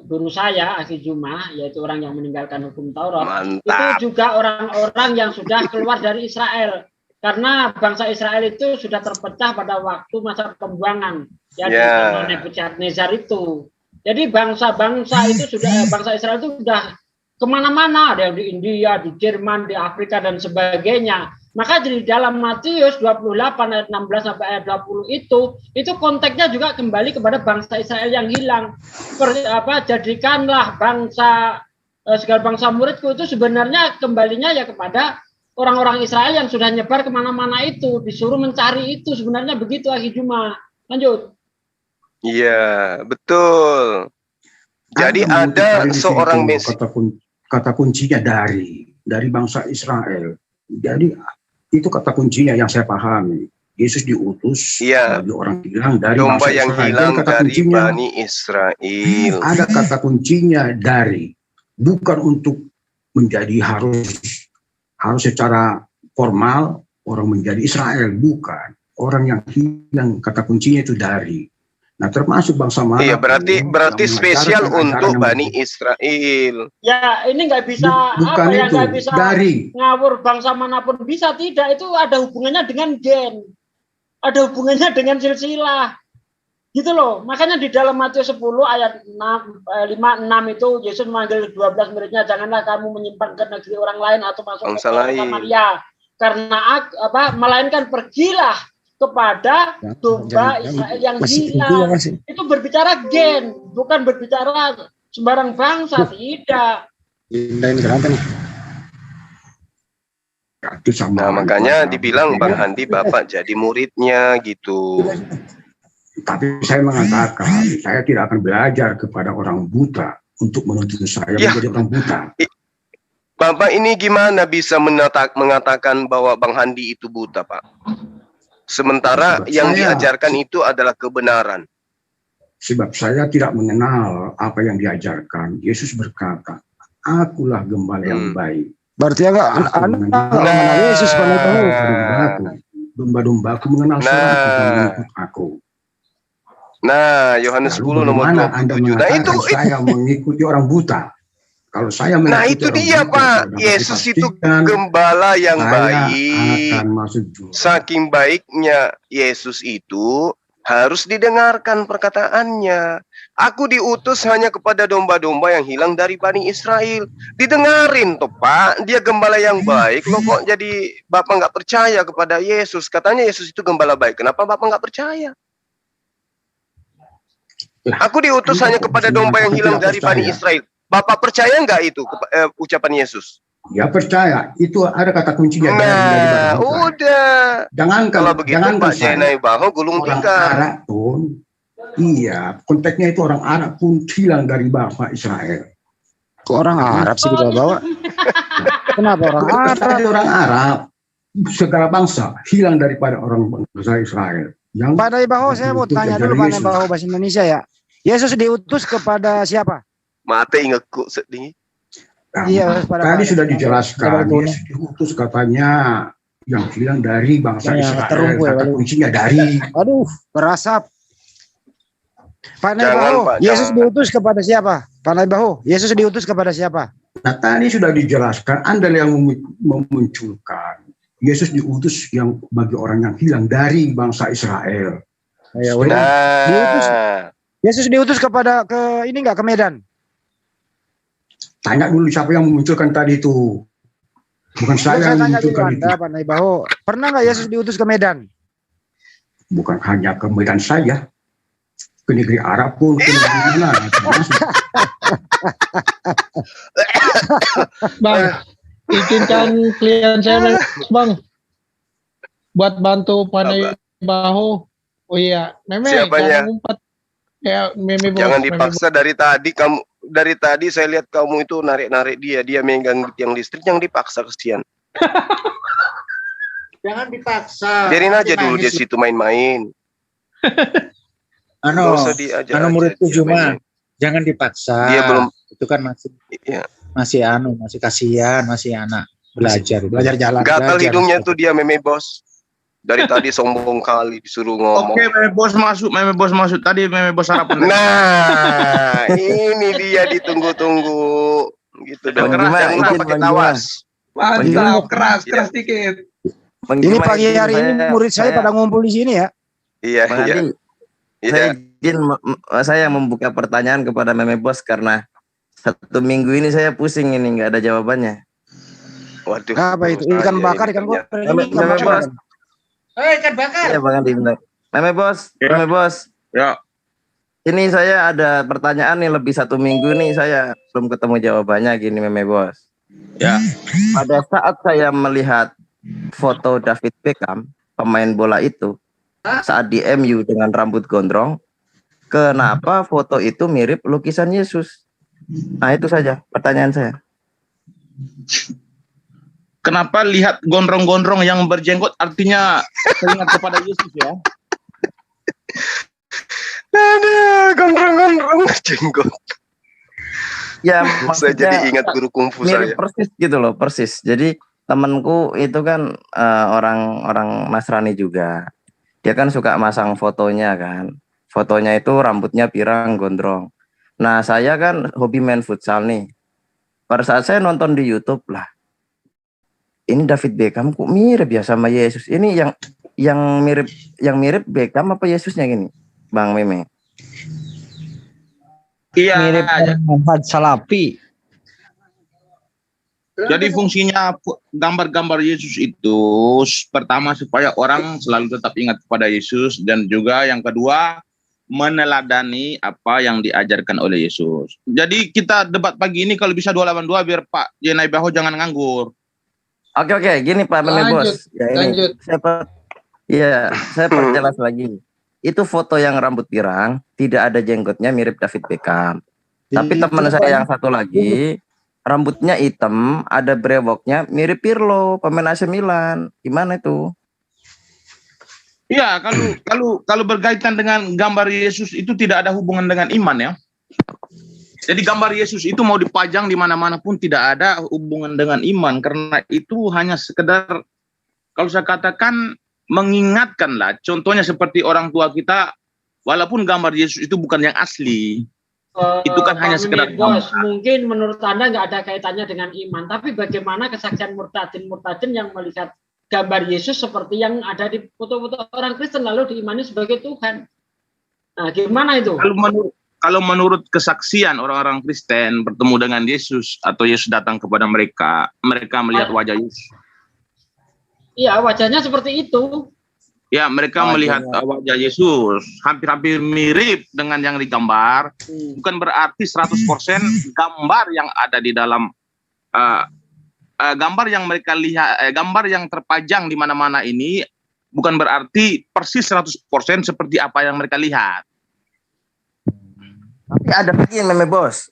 guru saya Aki Juma, yaitu orang yang meninggalkan hukum Taurat. Mantap. Itu juga orang-orang yang sudah keluar dari Israel, karena bangsa Israel itu sudah terpecah pada waktu masa pembuangan ya di Nebukadnezar itu. Jadi bangsa-bangsa itu sudah, bangsa Israel itu sudah kemana-mana, ada yang di India, di Jerman, di Afrika dan sebagainya. Maka di dalam Matius 28 ayat 16 sampai ayat 20 itu konteksnya juga kembali kepada bangsa Israel yang hilang. Jadikanlah bangsa segala bangsa muridku, itu sebenarnya kembalinya ya kepada orang-orang Israel yang sudah nyebar kemana-mana itu, disuruh mencari itu, sebenarnya begitu Aki Juma. Lanjut. Iya, betul. Jadi ada seorang Mesias. Kata kuncinya dari bangsa Israel. Jadi itu kata kuncinya yang saya pahami. Yesus diutus bagi orang hilang dari domba bangsa yang Israel. hilang kata dari kuncinya, Bani Israel. Ada kata kuncinya dari, bukan untuk menjadi harus secara formal orang menjadi Israel, bukan. Orang yang hilang kata kuncinya itu dari. Nah, termasuk bangsa mana? Iya, berarti spesial untuk Bani Israel. Ya, ini nggak bisa Bukan apa ya, itu, nggak bisa dari ngawur bangsa manapun bisa, tidak, itu ada hubungannya dengan gen, ada hubungannya dengan silsilah, gitu loh. Makanya di dalam Matius 10 ayat 5-6 itu Yesus memanggil 12 muridnya, janganlah kamu menyimpang ke negeri orang lain atau masuk Bangsa ke lain. Samaria, karena melainkan pergilah kepada domba Israel yang hilang. Itu berbicara gen, bukan berbicara sembarang bangsa, tidak. Nah, makanya dibilang Bang Handi Bapak jadi muridnya gitu. Tapi saya mengatakan, saya tidak akan belajar kepada orang buta untuk menuntut saya menjadi orang buta. Bapak ini gimana bisa mengatakan bahwa Bang Handi itu buta, Pak? Sementara yang diajarkan itu adalah kebenaran. Sebab saya tidak mengenal apa yang diajarkan. Yesus berkata, akulah gembala yang baik. Berarti enggak mengenal Yesus pada tahu. Domba-dombaku mengenal suaraku dan mengikut aku. Nah, Yohanes 10 nomor 27. Nah, itu saya mengikuti orang buta. Kalau saya mengikuti nah, itu dia, Pak. Yesus itu gembala yang baik. Saking baiknya Yesus itu harus didengarkan perkataannya. Aku diutus hanya kepada domba-domba yang hilang dari Bani Israel. Didengarin tuh, Pak. Dia gembala yang baik. Loh, kok jadi Bapak nggak percaya kepada Yesus? Katanya Yesus itu gembala baik. Kenapa Bapak nggak percaya? Aku diutus hanya kepada domba yang hilang dari Bani Israel. Bapak percaya nggak itu ucapan Yesus? Ya percaya. Itu ada kata kuncinya. Nah, udah. Jangan kalau begitu Pak Jenai Baho gulung tikar. Arab pun, iya, konteksnya itu orang Arab pun hilang dari bangsa Israel. Kok orang Arab sih dibawa? Kenapa orang Arab? Orang Arab, segala bangsa hilang daripada orang bangsa Israel. Pak Nai Baho, saya mau tanya dulu Pak Nai Baho bahasa Indonesia ya. Yesus diutus kepada siapa? Mate ingekku sedih. Iya, tadi sudah dijelaskan. Yesus diutus katanya yang hilang dari bangsa Israel. Kata kuncinya dari. Aduh, berasap. Pak Nai Baho, Yesus diutus kepada siapa? Pak Nai Baho, Yesus diutus kepada siapa? Nah, tadi sudah dijelaskan. Anda yang memunculkan. Yesus diutus yang bagi orang yang hilang dari bangsa Israel. Ya udah. Diutus. Yesus diutus kepada ini enggak ke Medan? Tanya dulu siapa yang memunculkan tadi itu. Bukan saya yang memunculkan itu. Pak Nai Baho, pernah nggak Yesus diutus ke Medan? Bukan hanya ke Medan saja. Ke negeri Arab pun, ke negeri mana. Bang, izinkan klien saya, Bang, buat bantu Pak Nai Baho. Oh iya, siapanya? Jangan ngumpet. Ya, jangan dipaksa. Dari tadi saya lihat kamu itu narik-narik dia megang tiang listrik, yang dipaksa, kesian. Jangan dipaksa. Biarin aja dulu dia situ main-main. Muridku cuma jangan dipaksa. Dia belum, itu kan masih kasihan, masih anak belajar jalan. Gatal hidungnya tuh dia meme bos. Dari tadi sombong kali disuruh ngomong. Oke, meme bos masuk. Tadi meme bos sarapan. Nah, ini dia ditunggu-tunggu. Gitu dong. Jangan lupa pakai tawas. Mantap, keras dikit. Ini pagi hari ini murid saya pada ngumpul di sini ya. Iya. Saya membuka pertanyaan kepada meme bos karena 1 minggu ini saya pusing ini nggak ada jawabannya. Waduh. Apa itu? Ikan bakar, ikan goreng. Meme bos. Ikan bakar. Iya Bang Andi, benar. Meme bos. Ya. Ini saya ada pertanyaan nih, lebih 1 minggu nih saya belum ketemu jawabannya gini meme bos. Ya. Pada saat saya melihat foto David Beckham, pemain bola itu, saat di MU dengan rambut gondrong, kenapa foto itu mirip lukisan Yesus? Nah, itu saja pertanyaan saya. Kenapa lihat gondrong-gondrong yang berjenggot artinya teringat kepada Yesus ya? Ada gondrong-gondrong jenggot. Ya, saya jadi ingat guru kungfu saya. Persis gitu loh, persis. Jadi temanku itu kan orang Nasrani juga. Dia kan suka masang fotonya kan. Fotonya itu rambutnya pirang, gondrong. Nah, saya kan hobi main futsal nih. Pada saat saya nonton di YouTube lah, ini David Beckham kok mirip ya sama Yesus. Ini yang mirip Beckham apa Yesusnya gini, Bang Meme? Iya. Mirip Muhammad Salafi. Jadi fungsinya gambar-gambar Yesus itu pertama supaya orang selalu tetap ingat kepada Yesus, dan juga yang kedua meneladani apa yang diajarkan oleh Yesus. Jadi kita debat pagi ini kalau bisa 282 biar Pak Jenai Baho jangan nganggur. Oke, gini Pak Meme Bos. Ya, Lanjut. Saya perjelas lagi. Itu foto yang rambut pirang, tidak ada jenggotnya, mirip David Beckham. Tapi teman saya yang satu lagi, rambutnya hitam, ada brewoknya, mirip Pirlo, pemain AC Milan. Gimana itu? Iya, kalau berkaitan dengan gambar Yesus itu tidak ada hubungan dengan iman ya. Jadi gambar Yesus itu mau dipajang di mana-mana pun tidak ada hubungan dengan iman, karena itu hanya sekedar, kalau saya katakan, mengingatkanlah. Contohnya seperti orang tua kita, walaupun gambar Yesus itu bukan yang asli, itu kan hanya sekedar Bos, mungkin menurut Anda nggak ada kaitannya dengan iman, tapi bagaimana kesaksian murtadin yang melihat gambar Yesus seperti yang ada di foto-foto orang Kristen lalu diimani sebagai Tuhan? Nah, gimana itu? Kalau menurut kesaksian orang-orang Kristen bertemu dengan Yesus atau Yesus datang kepada mereka melihat wajah Yesus. Iya, wajahnya seperti itu. Ya, mereka melihat wajah Yesus hampir-hampir mirip dengan yang digambar. Bukan berarti 100% gambar yang ada di dalam gambar yang mereka lihat, gambar yang terpajang di mana-mana ini bukan berarti persis 100% seperti apa yang mereka lihat. Tapi ada lagi Meme Bos.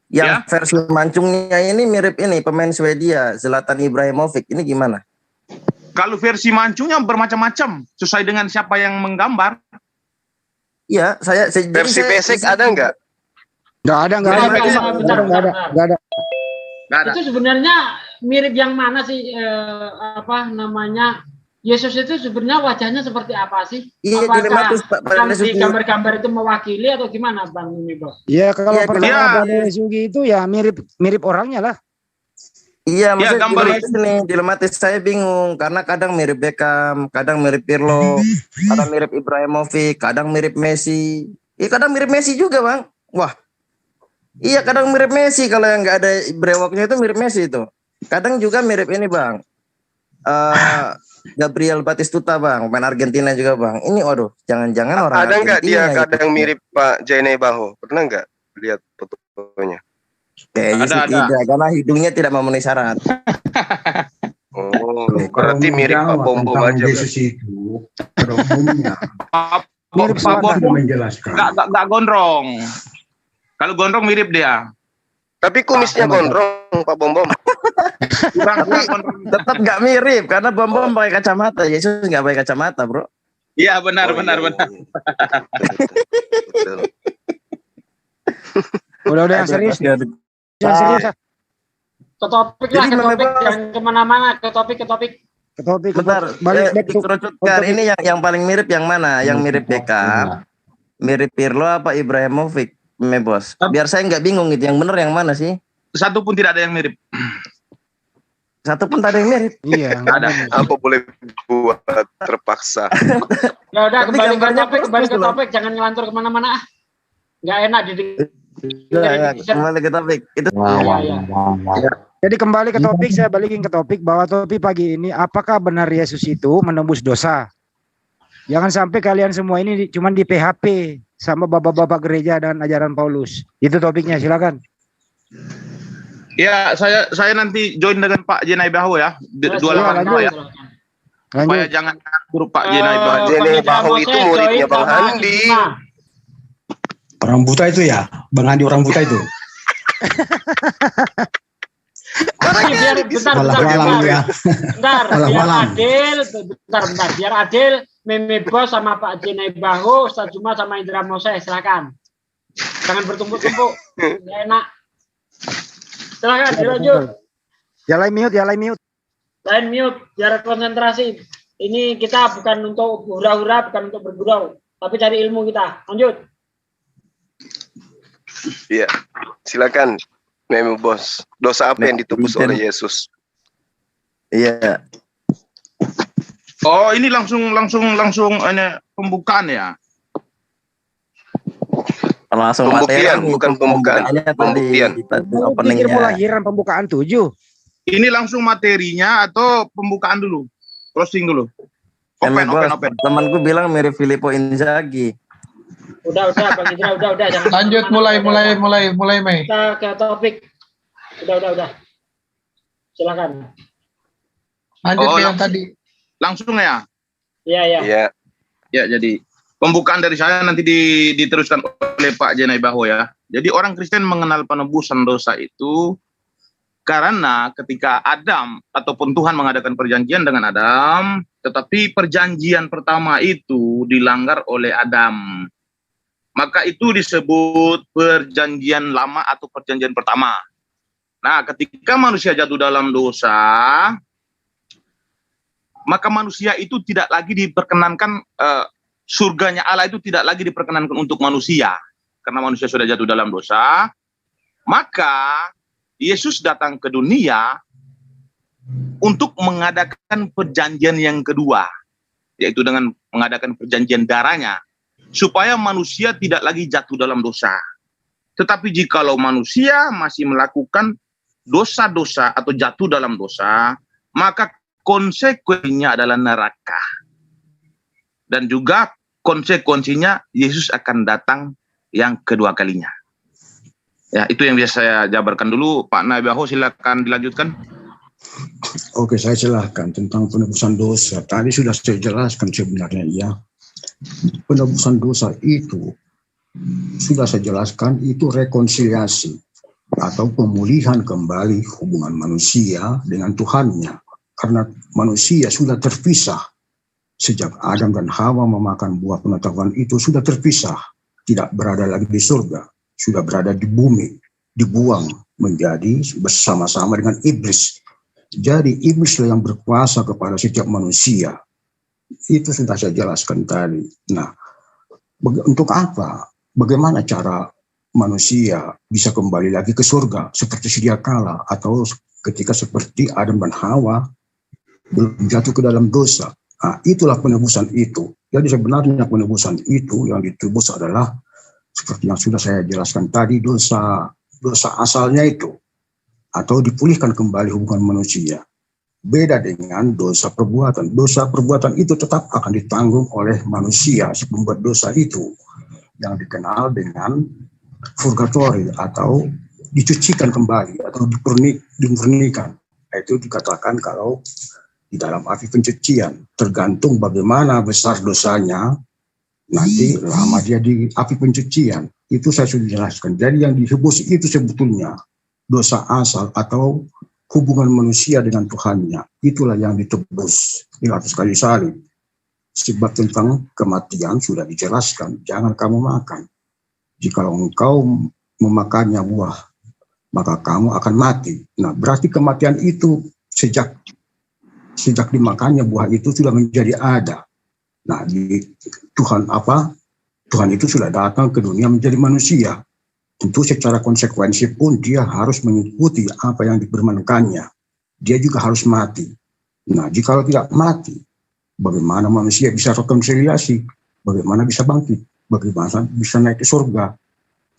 Yang versi mancungnya ini mirip ini pemain Swedia, Zlatan Ibrahimovic. Ini gimana? Kalau versi mancungnya bermacam-macam, sesuai dengan siapa yang menggambar. Iya, versi basic ada nggak? Nggak ada. Itu sebenarnya mirip yang mana sih? Yesus itu sebenarnya wajahnya seperti apa sih? Apakah di gambar-gambar itu mewakili atau gimana, Bang Mibos? Iya, kalau pertama Sugi itu ya mirip orangnya lah. Iya, maksudnya dilematis saya bingung karena kadang mirip Beckham, kadang mirip Pirlo, kadang mirip Ibrahimovic, kadang mirip Messi. Iya, kadang mirip Messi juga, Bang. Wah. Iya, kadang mirip Messi, kalau yang nggak ada brewoknya itu mirip Messi itu. Kadang juga mirip ini, Bang. Gabriel Batistuta, Bang, pemain Argentina juga, Bang. Ini waduh, jangan-jangan orang ada nggak dia Argentina kadang mirip Pak Jenai Baho? Pernah nggak lihat fotonya? Kayaknya sih tidak, karena hidungnya tidak memenuhi syarat. Oh, berarti mirip Pak Bom aja. Yesus itu pada umumnya Pak Bom nggak gondrong. Kalau gondrong mirip dia. Tapi kumisnya gondrong Pak Bom. Tapi tetap nggak mirip karena Bom pakai kacamata. Yesus nggak pakai kacamata, bro. Iya benar. Udah yang serius. Yang serius. Ke topik jangan kemana-mana, ke topik. Bentar, balik dikerucutkan. Ini yang paling mirip yang mana? Yang mirip Beckham, mirip Pirlo apa Ibrahimovic, Bos? Biar saya nggak bingung gitu. Yang benar yang mana sih? Satu pun tidak ada yang mirip. Satu pun tak ada yang mirip. Iya. Ada. Apa boleh buat terpaksa? Ya udah, kembali ke topik, jangan ngelantur kemana-mana. Nggak enak kembali ke topik. Itu. Jadi kembali ke topik, saya balikin ke topik bahwa topik pagi ini, apakah benar Yesus itu menembus dosa? Jangan sampai kalian semua ini cuma di PHP sama bapak-bapak gereja dan ajaran Paulus. Itu topiknya, silakan. Ya, saya nanti join dengan Pak Jenai Baho ya. 282 ya. Supaya jangan buruk Pak Jenai Baho. Jenai Baho itu muridnya Bang Andi. Orang buta itu ya, Bang Andi orang buta itu. Bentar, biar adil, Meme Bos sama Pak Jenai Baho, Ustaz Juma sama Indra Moses, silakan. Jangan bertumpuk-tumpuk, nggak enak. Silakan dilanjut. Nyalain mute. Lain mute, biar konsentrasi. Ini kita bukan untuk hura-hura, bukan untuk bergurau. Tapi cari ilmu kita. Lanjut. Iya, silakan Memo Bos. Dosa apa yang ditebus oleh Yesus? Iya. Oh, ini langsung ini pembukaan ya. Langsung pembuktian, materi, bukan pembukaan. Pembuktian. Pikir lahiran pembukaan 7. Ini langsung materinya atau pembukaan dulu? Closing dulu. Open. Temanku bilang mirip Filippo Inzaghi. Udah Bang Indra, udah. Jangan Lanjut, mulai Mei. Kita ke topik. Udah. Silakan. Lanjut yang tadi. Langsung ya? Iya. Ya, jadi pembukaan dari saya nanti diteruskan oleh Pak Jenai Baho ya. Jadi orang Kristen mengenal penebusan dosa itu karena ketika Adam ataupun Tuhan mengadakan perjanjian dengan Adam, tetapi perjanjian pertama itu dilanggar oleh Adam. Maka itu disebut perjanjian lama atau perjanjian pertama. Nah, ketika manusia jatuh dalam dosa, maka manusia itu tidak lagi diperkenankan, surganya Allah itu tidak lagi diperkenankan untuk manusia. Karena manusia sudah jatuh dalam dosa, maka Yesus datang ke dunia untuk mengadakan perjanjian yang kedua, yaitu dengan mengadakan perjanjian darahnya, supaya manusia tidak lagi jatuh dalam dosa. Tetapi jikalau manusia masih melakukan dosa-dosa atau jatuh dalam dosa, maka konsekuensinya adalah neraka. Dan juga konsekuensinya Yesus akan datang yang kedua kalinya. Ya, itu yang biasa saya jabarkan dulu. Pak Naibaho, silakan dilanjutkan. Oke, saya jelaskan tentang penebusan dosa. Tadi sudah saya jelaskan sebenarnya ya. Penebusan dosa itu sudah saya jelaskan, itu rekonsiliasi atau pemulihan kembali hubungan manusia dengan Tuhannya. Karena manusia sudah terpisah. Sejak Adam dan Hawa memakan buah pengetahuan itu sudah terpisah. Tidak berada lagi di surga. Sudah berada di bumi, dibuang menjadi bersama-sama dengan iblis. Jadi iblislah yang berkuasa kepada setiap manusia. Itu sudah saya jelaskan tadi. Nah, untuk apa? Bagaimana cara manusia bisa kembali lagi ke surga seperti sedia kala, atau ketika seperti Adam dan Hawa belum jatuh ke dalam dosa? Nah, itulah penebusan itu. Jadi sebenarnya penebusan itu yang ditebus adalah seperti yang sudah saya jelaskan tadi, dosa asalnya itu, atau dipulihkan kembali hubungan manusia. Beda dengan dosa perbuatan. Dosa perbuatan itu tetap akan ditanggung oleh manusia si pembuat dosa itu, yang dikenal dengan purgatori atau dicucikan kembali atau dimurnikan. Itu dikatakan kalau di dalam api pencucian, tergantung bagaimana besar dosanya, nanti lama dia di api pencucian. Itu saya sudah jelaskan. Jadi yang dihembus itu sebetulnya dosa asal atau hubungan manusia dengan Tuhannya. Itulah yang ditebus di atas kayu salib. Sebab tentang kematian sudah dijelaskan. Jangan kamu makan. Jikalau engkau memakannya buah, maka kamu akan mati. Nah, berarti kematian itu sejak dimakannya buah itu sudah menjadi ada. Nah, Tuhan itu sudah datang ke dunia menjadi manusia. Tentu secara konsekuensi pun dia harus mengikuti apa yang dipermanenkannya. Dia juga harus mati. Nah, jikalau tidak mati, bagaimana manusia bisa rekonsiliasi? Bagaimana bisa bangkit? Bagaimana bisa naik ke surga?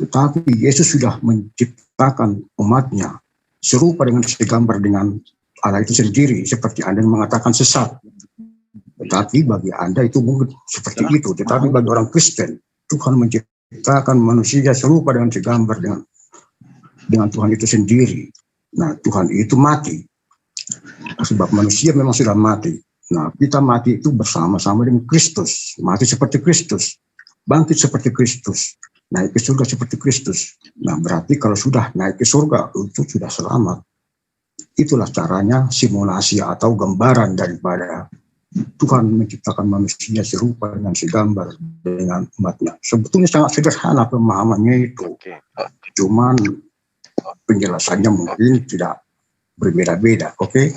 Tetapi Yesus sudah menciptakan umatnya serupa dengan segambar dengan Allah itu sendiri, seperti Anda mengatakan sesat. Tetapi bagi Anda itu mungkin seperti itu. Tetapi bagi orang Kristen, Tuhan menciptakan manusia serupa dengan segambar dengan Tuhan itu sendiri. Nah, Tuhan itu mati. Sebab manusia memang sudah mati. Nah, kita mati itu bersama-sama dengan Kristus. Mati seperti Kristus. Bangkit seperti Kristus. Naik ke surga seperti Kristus. Nah, berarti kalau sudah naik ke surga, itu sudah selamat. Itulah caranya simulasi atau gambaran daripada Tuhan menciptakan manusia serupa dengan segambar dengan umatnya. Sebetulnya sangat sederhana pemahamannya itu. Cuman penjelasannya mungkin tidak berbeda-beda. Oke?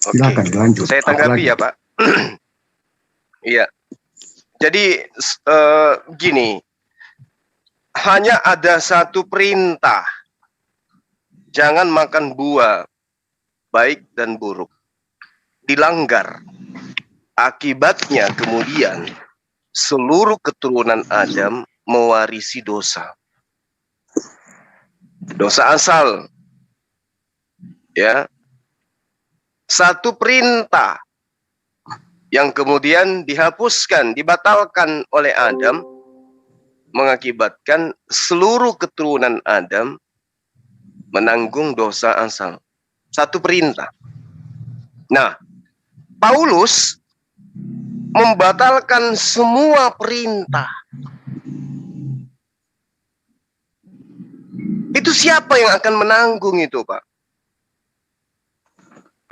Silakan dilanjut. Saya tanggapi ya, Pak. Iya. Jadi gini, hanya ada satu perintah. Jangan makan buah baik dan buruk. Dilanggar. Akibatnya kemudian seluruh keturunan Adam mewarisi dosa. Dosa asal. Ya. Satu perintah yang kemudian dihapuskan, dibatalkan oleh Adam, mengakibatkan seluruh keturunan Adam menanggung dosa asal. Satu perintah. Nah, Paulus membatalkan semua perintah. Itu siapa yang akan menanggung itu, Pak?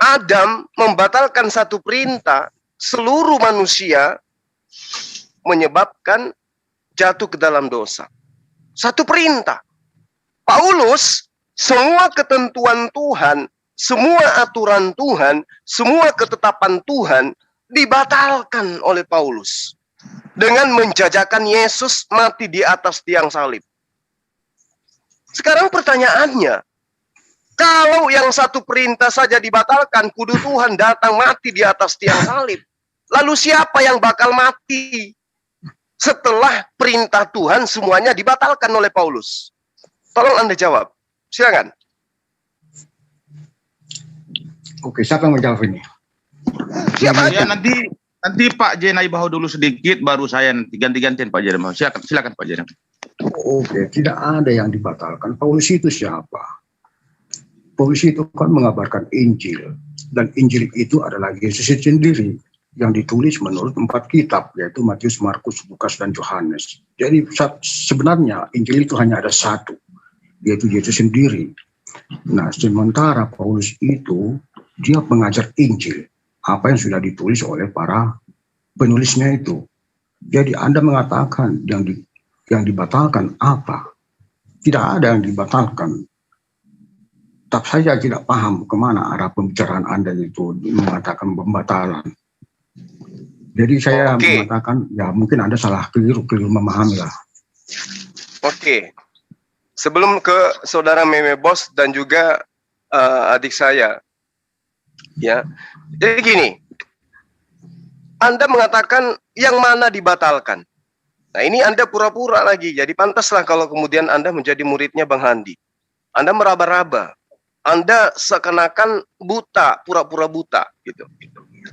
Adam membatalkan satu perintah, seluruh manusia menyebabkan jatuh ke dalam dosa. Satu perintah. Paulus, semua ketentuan Tuhan, semua aturan Tuhan, semua ketetapan Tuhan dibatalkan oleh Paulus dengan menjajakan Yesus mati di atas tiang salib. Sekarang pertanyaannya, kalau yang satu perintah saja dibatalkan, kudu Tuhan datang mati di atas tiang salib. Lalu siapa yang bakal mati setelah perintah Tuhan semuanya dibatalkan oleh Paulus? Tolong Anda jawab. Silakan. Oke, siapa yang menjawab ini? Siapa ya, nanti Pak Jenai Baho dulu sedikit, baru saya nanti ganti-gantian Pak Jenai Baho. Silakan Pak Jenai. Oke, tidak ada yang dibatalkan. Paulus itu siapa? Paulus itu kan mengabarkan Injil, dan Injil itu adalah Yesus sendiri yang ditulis menurut 4 kitab, yaitu Matius, Markus, Lukas, dan Yohanes. Jadi sebenarnya Injil itu hanya ada satu, yaitu Yesus sendiri. Nah, sementara Paulus itu dia mengajar Injil, apa yang sudah ditulis oleh para penulisnya itu. Jadi Anda mengatakan yang dibatalkan apa? Tidak ada yang dibatalkan. Tapi saya tidak paham kemana arah pembicaraan Anda itu mengatakan pembatalan. Jadi saya mengatakan, ya mungkin Anda salah keliru memahami lah. Oke. Sebelum ke saudara Meme Bos dan juga adik saya, ya. Jadi gini, Anda mengatakan yang mana dibatalkan. Nah ini Anda pura-pura lagi, jadi pantaslah kalau kemudian Anda menjadi muridnya Bang Handi. Anda meraba-raba, Anda seakan-akan buta, pura-pura buta, gitu.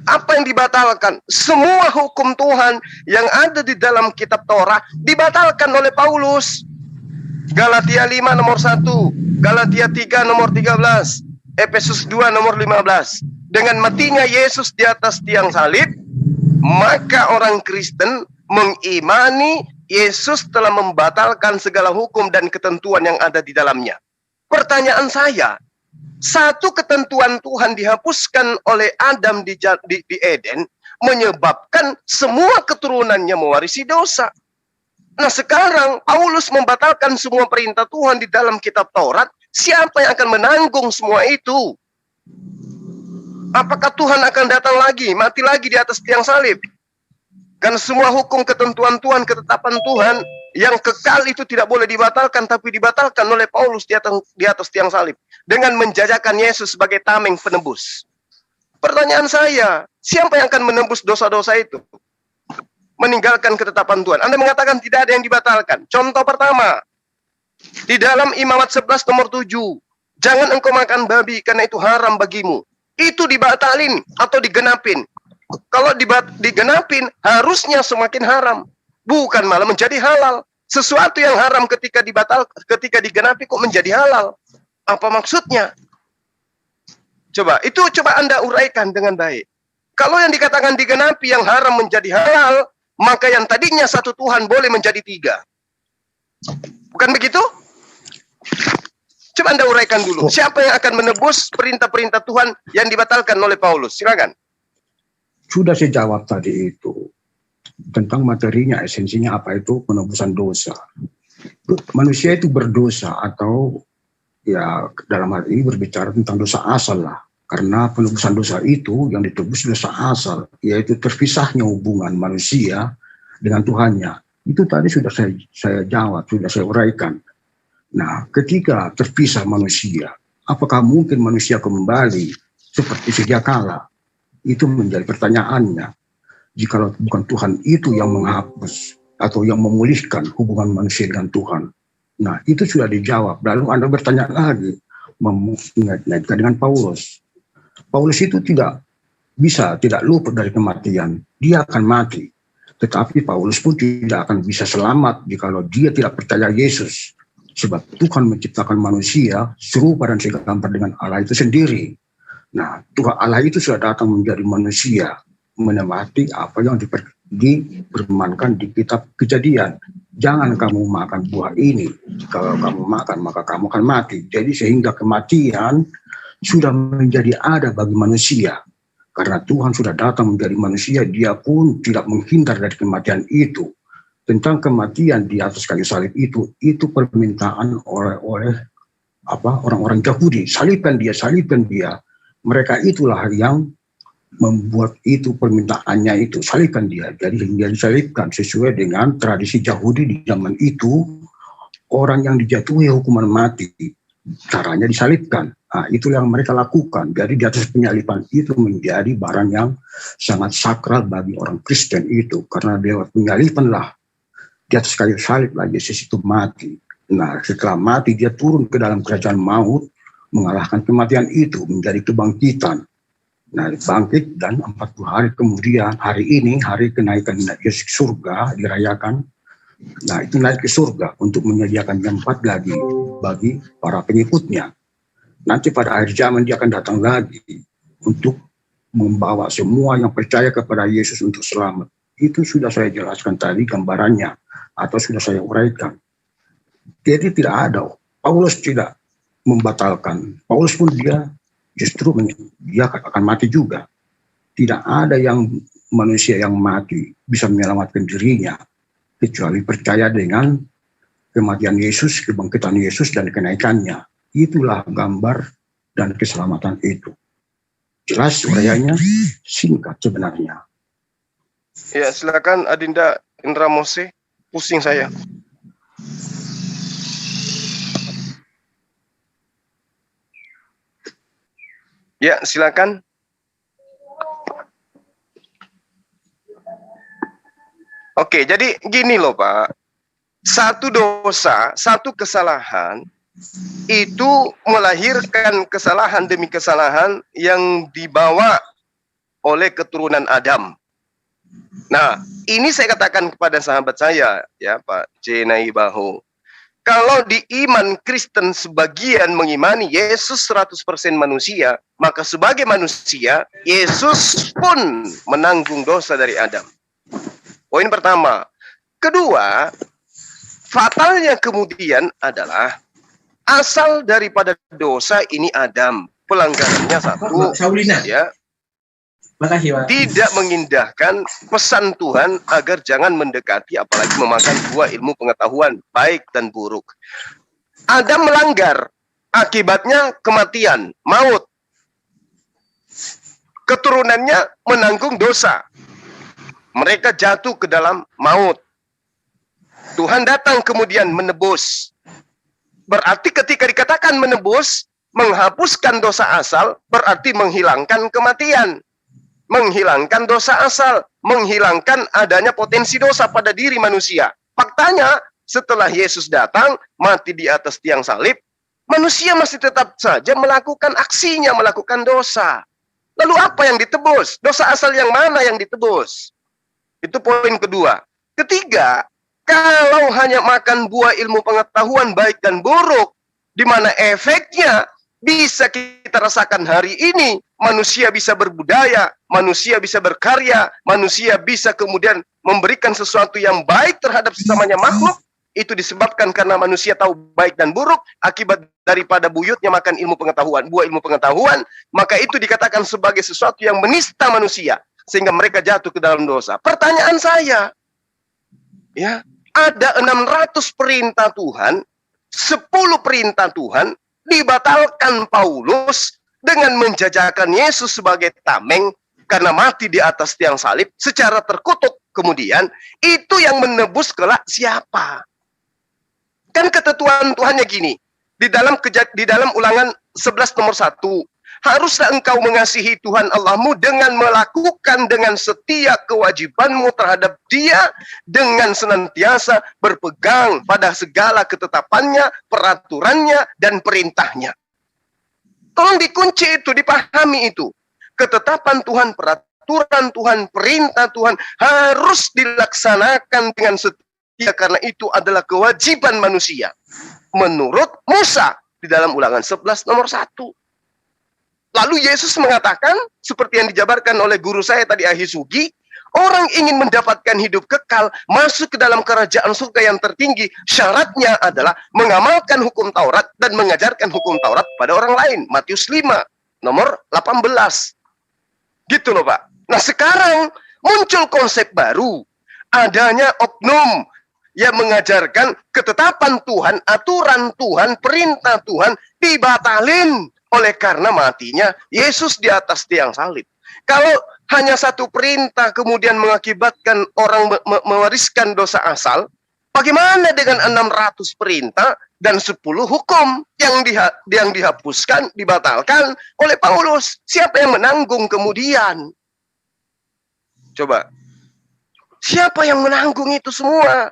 Apa yang dibatalkan? Semua hukum Tuhan yang ada di dalam kitab Torah dibatalkan oleh Paulus. Galatia 5 nomor 1, Galatia 3 nomor 13, Efesus 2 nomor 15. Dengan matinya Yesus di atas tiang salib, maka orang Kristen mengimani Yesus telah membatalkan segala hukum dan ketentuan yang ada di dalamnya. Pertanyaan saya, satu ketentuan Tuhan dihapuskan oleh Adam di Eden, menyebabkan semua keturunannya mewarisi dosa. Nah sekarang Paulus membatalkan semua perintah Tuhan di dalam kitab Taurat. Siapa yang akan menanggung semua itu? Apakah Tuhan akan datang lagi, mati lagi di atas tiang salib? Karena semua hukum, ketentuan Tuhan, ketetapan Tuhan yang kekal itu tidak boleh dibatalkan, tapi dibatalkan oleh Paulus di atas tiang salib dengan menjajakan Yesus sebagai tameng penebus. Pertanyaan saya, siapa yang akan menembus dosa-dosa itu? Meninggalkan ketetapan Tuhan. Anda mengatakan tidak ada yang dibatalkan. Contoh pertama, di dalam Imamat 11 nomor 7, jangan engkau makan babi karena itu haram bagimu. Itu dibatalin atau digenapin. Kalau digenapin, harusnya semakin haram. Bukan malah menjadi halal. Sesuatu yang haram ketika digenapi kok menjadi halal. Apa maksudnya? Coba Anda uraikan dengan baik. Kalau yang dikatakan digenapi yang haram menjadi halal, maka yang tadinya satu Tuhan boleh menjadi 3. Bukan begitu? Coba Anda uraikan dulu. Siapa yang akan menebus perintah-perintah Tuhan yang dibatalkan oleh Paulus? Silakan. Sudah saya jawab tadi itu. Tentang materinya, esensinya apa itu penebusan dosa. Manusia itu berdosa atau ya dalam hal ini berbicara tentang dosa asal lah. Karena penebusan dosa itu yang ditebus dosa asal, yaitu terpisahnya hubungan manusia dengan Tuhannya. Itu tadi sudah saya jawab, sudah saya uraikan. Nah, ketika terpisah manusia, apakah mungkin manusia kembali seperti sedia kala? Itu menjadi pertanyaannya. Jika bukan Tuhan itu yang menghapus atau yang memulihkan hubungan manusia dengan Tuhan. Nah, itu sudah dijawab. Lalu Anda bertanya lagi, mengaitkan dengan Paulus. Paulus itu tidak luput dari kematian. Dia akan mati. Tetapi Paulus pun tidak akan bisa selamat jikalau dia tidak percaya Yesus. Sebab Tuhan menciptakan manusia serupa dan segambar dengan Allah itu sendiri. Nah, Tuhan Allah itu sudah datang menjadi manusia, menempati apa yang dipermankan di kitab Kejadian. Jangan kamu makan buah ini. Kalau kamu makan, maka kamu akan mati. Jadi sehingga kematian sudah menjadi ada bagi manusia. Karena Tuhan sudah datang menjadi manusia, dia pun tidak menghindar dari kematian itu. Tentang kematian di atas kayu salib itu permintaan oleh orang-orang Yahudi. Salibkan dia. Mereka itulah yang membuat itu permintaannya itu, salibkan dia. Jadi dia disalibkan sesuai dengan tradisi Yahudi di zaman itu. Orang yang dijatuhi hukuman mati, caranya disalibkan. Nah, itu yang mereka lakukan. Jadi di atas penyaliban itu menjadi barang yang sangat sakral bagi orang Kristen itu. Karena lewat penyaliban lah, di atas kayu salib lah Yesus itu mati. Nah, setelah mati dia turun ke dalam kerajaan maut, mengalahkan kematian itu menjadi kebangkitan. Nah, bangkit dan 40 hari kemudian, hari ini, hari kenaikan Yesus ke surga, dirayakan. Nah, itu naik ke surga untuk menyediakan tempat lagi bagi para pengikutnya. Nanti pada akhir zaman dia akan datang lagi untuk membawa semua yang percaya kepada Yesus untuk selamat. Itu sudah saya jelaskan tadi gambarannya, atau sudah saya uraikan. Jadi tidak ada, Paulus tidak membatalkan. Paulus pun dia justru dia akan mati juga. Tidak ada yang manusia yang mati bisa menyelamatkan dirinya, kecuali percaya dengan kematian Yesus, kebangkitan Yesus, dan kenaikannya. Itulah gambar dan keselamatan itu. Jelas uraiannya, singkat sebenarnya. Ya, silakan Adinda Indra Mose, pusing saya. Ya, silakan. Oke, jadi gini loh Pak. Satu dosa, satu kesalahan itu melahirkan kesalahan demi kesalahan yang dibawa oleh keturunan Adam. Nah, ini saya katakan kepada sahabat saya, ya Pak Jenai Baho. Kalau di iman Kristen sebagian mengimani Yesus 100% manusia, maka sebagai manusia, Yesus pun menanggung dosa dari Adam. Poin pertama. Kedua, fatalnya kemudian adalah asal daripada dosa ini Adam. Pelanggarannya satu, ya, tidak mengindahkan pesan Tuhan agar jangan mendekati apalagi memakan buah ilmu pengetahuan baik dan buruk. Adam melanggar, akibatnya kematian, maut. Keturunannya menanggung dosa. Mereka jatuh ke dalam maut. Tuhan datang kemudian menebus. Berarti ketika dikatakan menebus, menghapuskan dosa asal, berarti menghilangkan kematian. Menghilangkan dosa asal, menghilangkan adanya potensi dosa pada diri manusia. Faktanya, setelah Yesus datang, mati di atas tiang salib, manusia masih tetap saja melakukan aksinya, melakukan dosa. Lalu apa yang ditebus? Dosa asal yang mana yang ditebus? Itu poin kedua. Ketiga, kalau hanya makan buah ilmu pengetahuan baik dan buruk, di mana efeknya bisa kita rasakan hari ini, manusia bisa berbudaya, manusia bisa berkarya, manusia bisa kemudian memberikan sesuatu yang baik terhadap sesamanya makhluk, itu disebabkan karena manusia tahu baik dan buruk, akibat daripada buyutnya makan ilmu pengetahuan, buah ilmu pengetahuan, maka itu dikatakan sebagai sesuatu yang menista manusia, sehingga mereka jatuh ke dalam dosa. Pertanyaan saya, ya, ada 600 perintah Tuhan, 10 perintah Tuhan dibatalkan Paulus dengan menjajakan Yesus sebagai tameng karena mati di atas tiang salib secara terkutuk, kemudian itu yang menebus kelak siapa? Kan ketentuan Tuhannya gini, di dalam Ulangan 11 nomor 1, haruslah engkau mengasihi Tuhan Allahmu dengan melakukan dengan setia kewajibanmu terhadap Dia, dengan senantiasa berpegang pada segala ketetapannya, peraturannya, dan perintahnya. Tolong dikunci itu, dipahami itu. Ketetapan Tuhan, peraturan Tuhan, perintah Tuhan harus dilaksanakan dengan setia karena itu adalah kewajiban manusia. Menurut Musa di dalam Ulangan 11 nomor 1. Lalu Yesus mengatakan, seperti yang dijabarkan oleh guru saya tadi Ahisugi, orang ingin mendapatkan hidup kekal, masuk ke dalam kerajaan surga yang tertinggi, syaratnya adalah mengamalkan hukum Taurat dan mengajarkan hukum Taurat pada orang lain. Matius 5 nomor 18. Gitu loh Pak. Nah sekarang muncul konsep baru. Adanya oknum yang mengajarkan ketetapan Tuhan, aturan Tuhan, perintah Tuhan dibatalin oleh karena matinya Yesus di atas tiang salib. Kalau hanya satu perintah kemudian mengakibatkan orang mewariskan dosa asal, bagaimana dengan 600 perintah dan 10 hukum yang dihapuskan, dibatalkan oleh Paulus? Siapa yang menanggung kemudian? Coba. Siapa yang menanggung itu semua?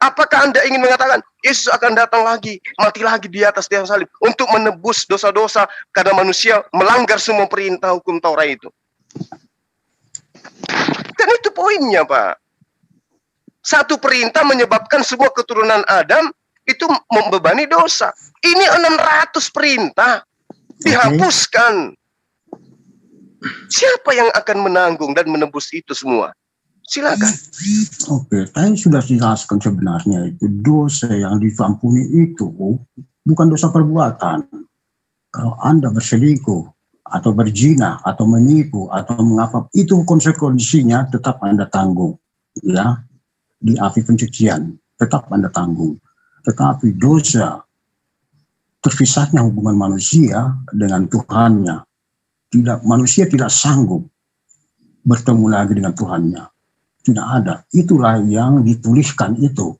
Apakah Anda ingin mengatakan Yesus akan datang lagi, mati lagi di atas tiang salib untuk menebus dosa-dosa karena manusia melanggar semua perintah hukum Taurat itu? Kan itu poinnya, Pak. Satu perintah menyebabkan semua keturunan Adam itu membebani dosa. Ini 600 perintah dihapuskan. Siapa yang akan menanggung dan menebus itu semua? Silakan. Oke, saya sudah jelaskan sebenarnya itu dosa yang diampuni itu bukan dosa perbuatan. Kalau Anda berselingkuh atau berzina atau menipu atau mengapa, itu konsekuensinya tetap Anda tanggung, ya, di api pencucian tetap Anda tanggung. Tetapi dosa terpisahnya hubungan manusia dengan Tuhannya, manusia tidak sanggup bertemu lagi dengan Tuhannya. Tidak ada. Itulah yang dituliskan itu.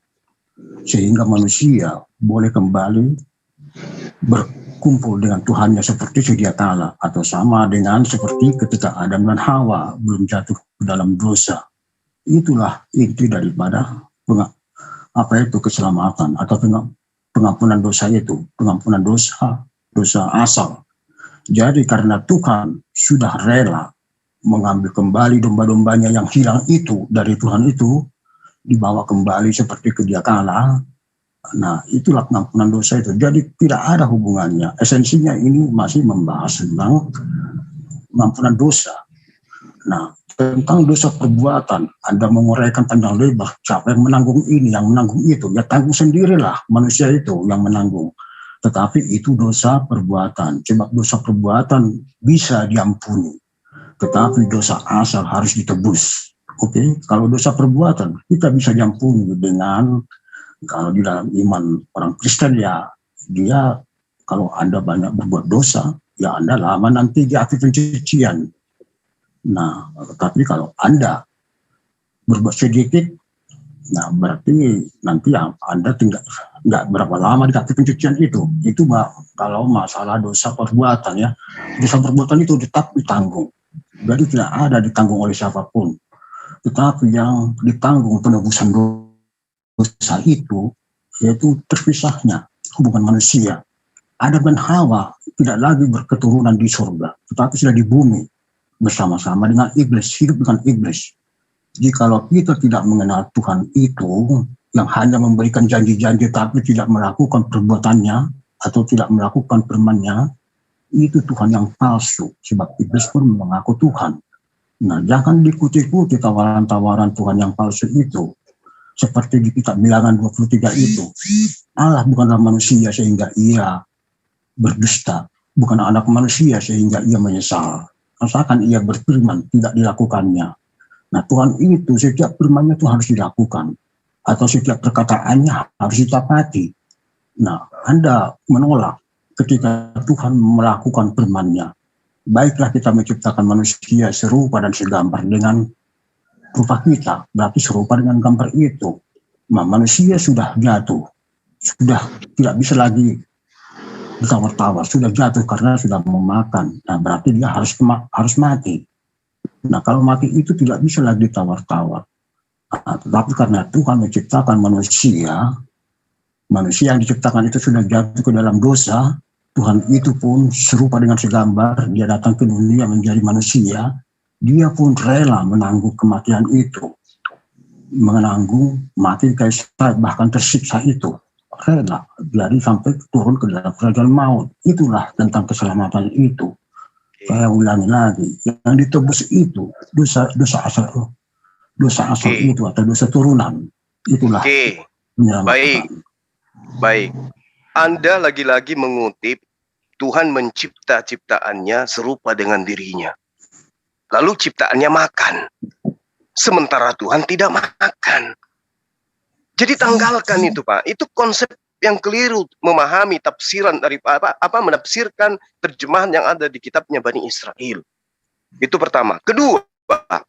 Sehingga manusia boleh kembali berkumpul dengan Tuhannya seperti sedia kala. Atau sama dengan seperti ketika Adam dan Hawa belum jatuh ke dalam dosa. Itulah inti daripada keselamatan atau pengampunan dosa itu. Pengampunan dosa asal. Jadi karena Tuhan sudah rela mengambil kembali domba-dombanya yang hilang itu dari Tuhan itu, dibawa kembali seperti sedia kala. Nah, itulah pengampunan dosa itu. Jadi tidak ada hubungannya. Esensinya ini masih membahas tentang pengampunan dosa. Nah, tentang dosa perbuatan, Anda menguraikan panjang lebar, siapa yang menanggung ini, yang menanggung itu, ya tanggung sendirilah manusia itu yang menanggung. Tetapi itu dosa perbuatan. Sebab dosa perbuatan bisa diampuni. Tetapi dosa asal harus ditebus. Oke, kalau dosa perbuatan kita bisa diampuni dengan, kalau di dalam iman orang Kristen ya, dia kalau Anda banyak berbuat dosa, ya Anda lama nanti di api pencucian. Nah, tapi kalau Anda berbuat sedikit, nah berarti nanti ya Anda tinggal nggak berapa lama di api pencucian itu. Itu kalau masalah dosa perbuatan ya, dosa perbuatan itu tetap ditanggung. Jadi tidak ada ditanggung oleh siapapun. Tetapi yang ditanggung penebusan dosa itu, yaitu terpisahnya hubungan manusia. Adam dan Hawa tidak lagi berketurunan di surga, tetapi sudah di bumi bersama-sama dengan iblis, hidup dengan iblis. Jadi kalau kita tidak mengenal Tuhan itu, yang hanya memberikan janji-janji tapi tidak melakukan perbuatannya, atau tidak melakukan firman-Nya, itu Tuhan yang palsu, sebab iblis pun mengaku Tuhan. Nah, jangan diikuti-ikuti tawaran-tawaran Tuhan yang palsu itu. Seperti di kitab Bilangan 23 itu. Allah bukanlah manusia sehingga ia berdusta. Bukan anak manusia sehingga ia menyesal. Asalkan ia berfirman, tidak dilakukannya. Nah, Tuhan itu setiap firman-Nya itu harus dilakukan. Atau setiap perkataannya harus ditepati. Nah, Anda menolak ketika Tuhan melakukan firman-Nya, baiklah kita menciptakan manusia serupa dan segambar dengan rupa kita, berarti serupa dengan gambar itu. Nah, manusia sudah jatuh, sudah tidak bisa lagi ditawar-tawar, sudah jatuh karena sudah memakan. Nah, berarti dia harus mati. Nah, kalau mati itu tidak bisa lagi ditawar-tawar. Nah, tetapi karena Tuhan menciptakan manusia yang diciptakan itu sudah jatuh ke dalam dosa, Tuhan itu pun serupa dengan segambar, dia datang ke dunia menjadi manusia, dia pun rela menanggung kematian itu, menanggung mati kayak bahkan tersiksa itu, rela, jadi sampai turun ke dalam kerajaan maut. Itulah tentang keselamatan itu. Saya ulangi lagi, yang ditebus itu dosa asal itu atau dosa turunan, itulah penyelamatan. Baik. Anda lagi-lagi mengutip Tuhan mencipta ciptaannya serupa dengan dirinya. Lalu ciptaannya makan. Sementara Tuhan tidak makan. Jadi tanggalkan itu, Pak. Itu konsep yang keliru memahami tafsiran dari menafsirkan terjemahan yang ada di kitabnya Bani Israel. Itu pertama. Kedua, Pak,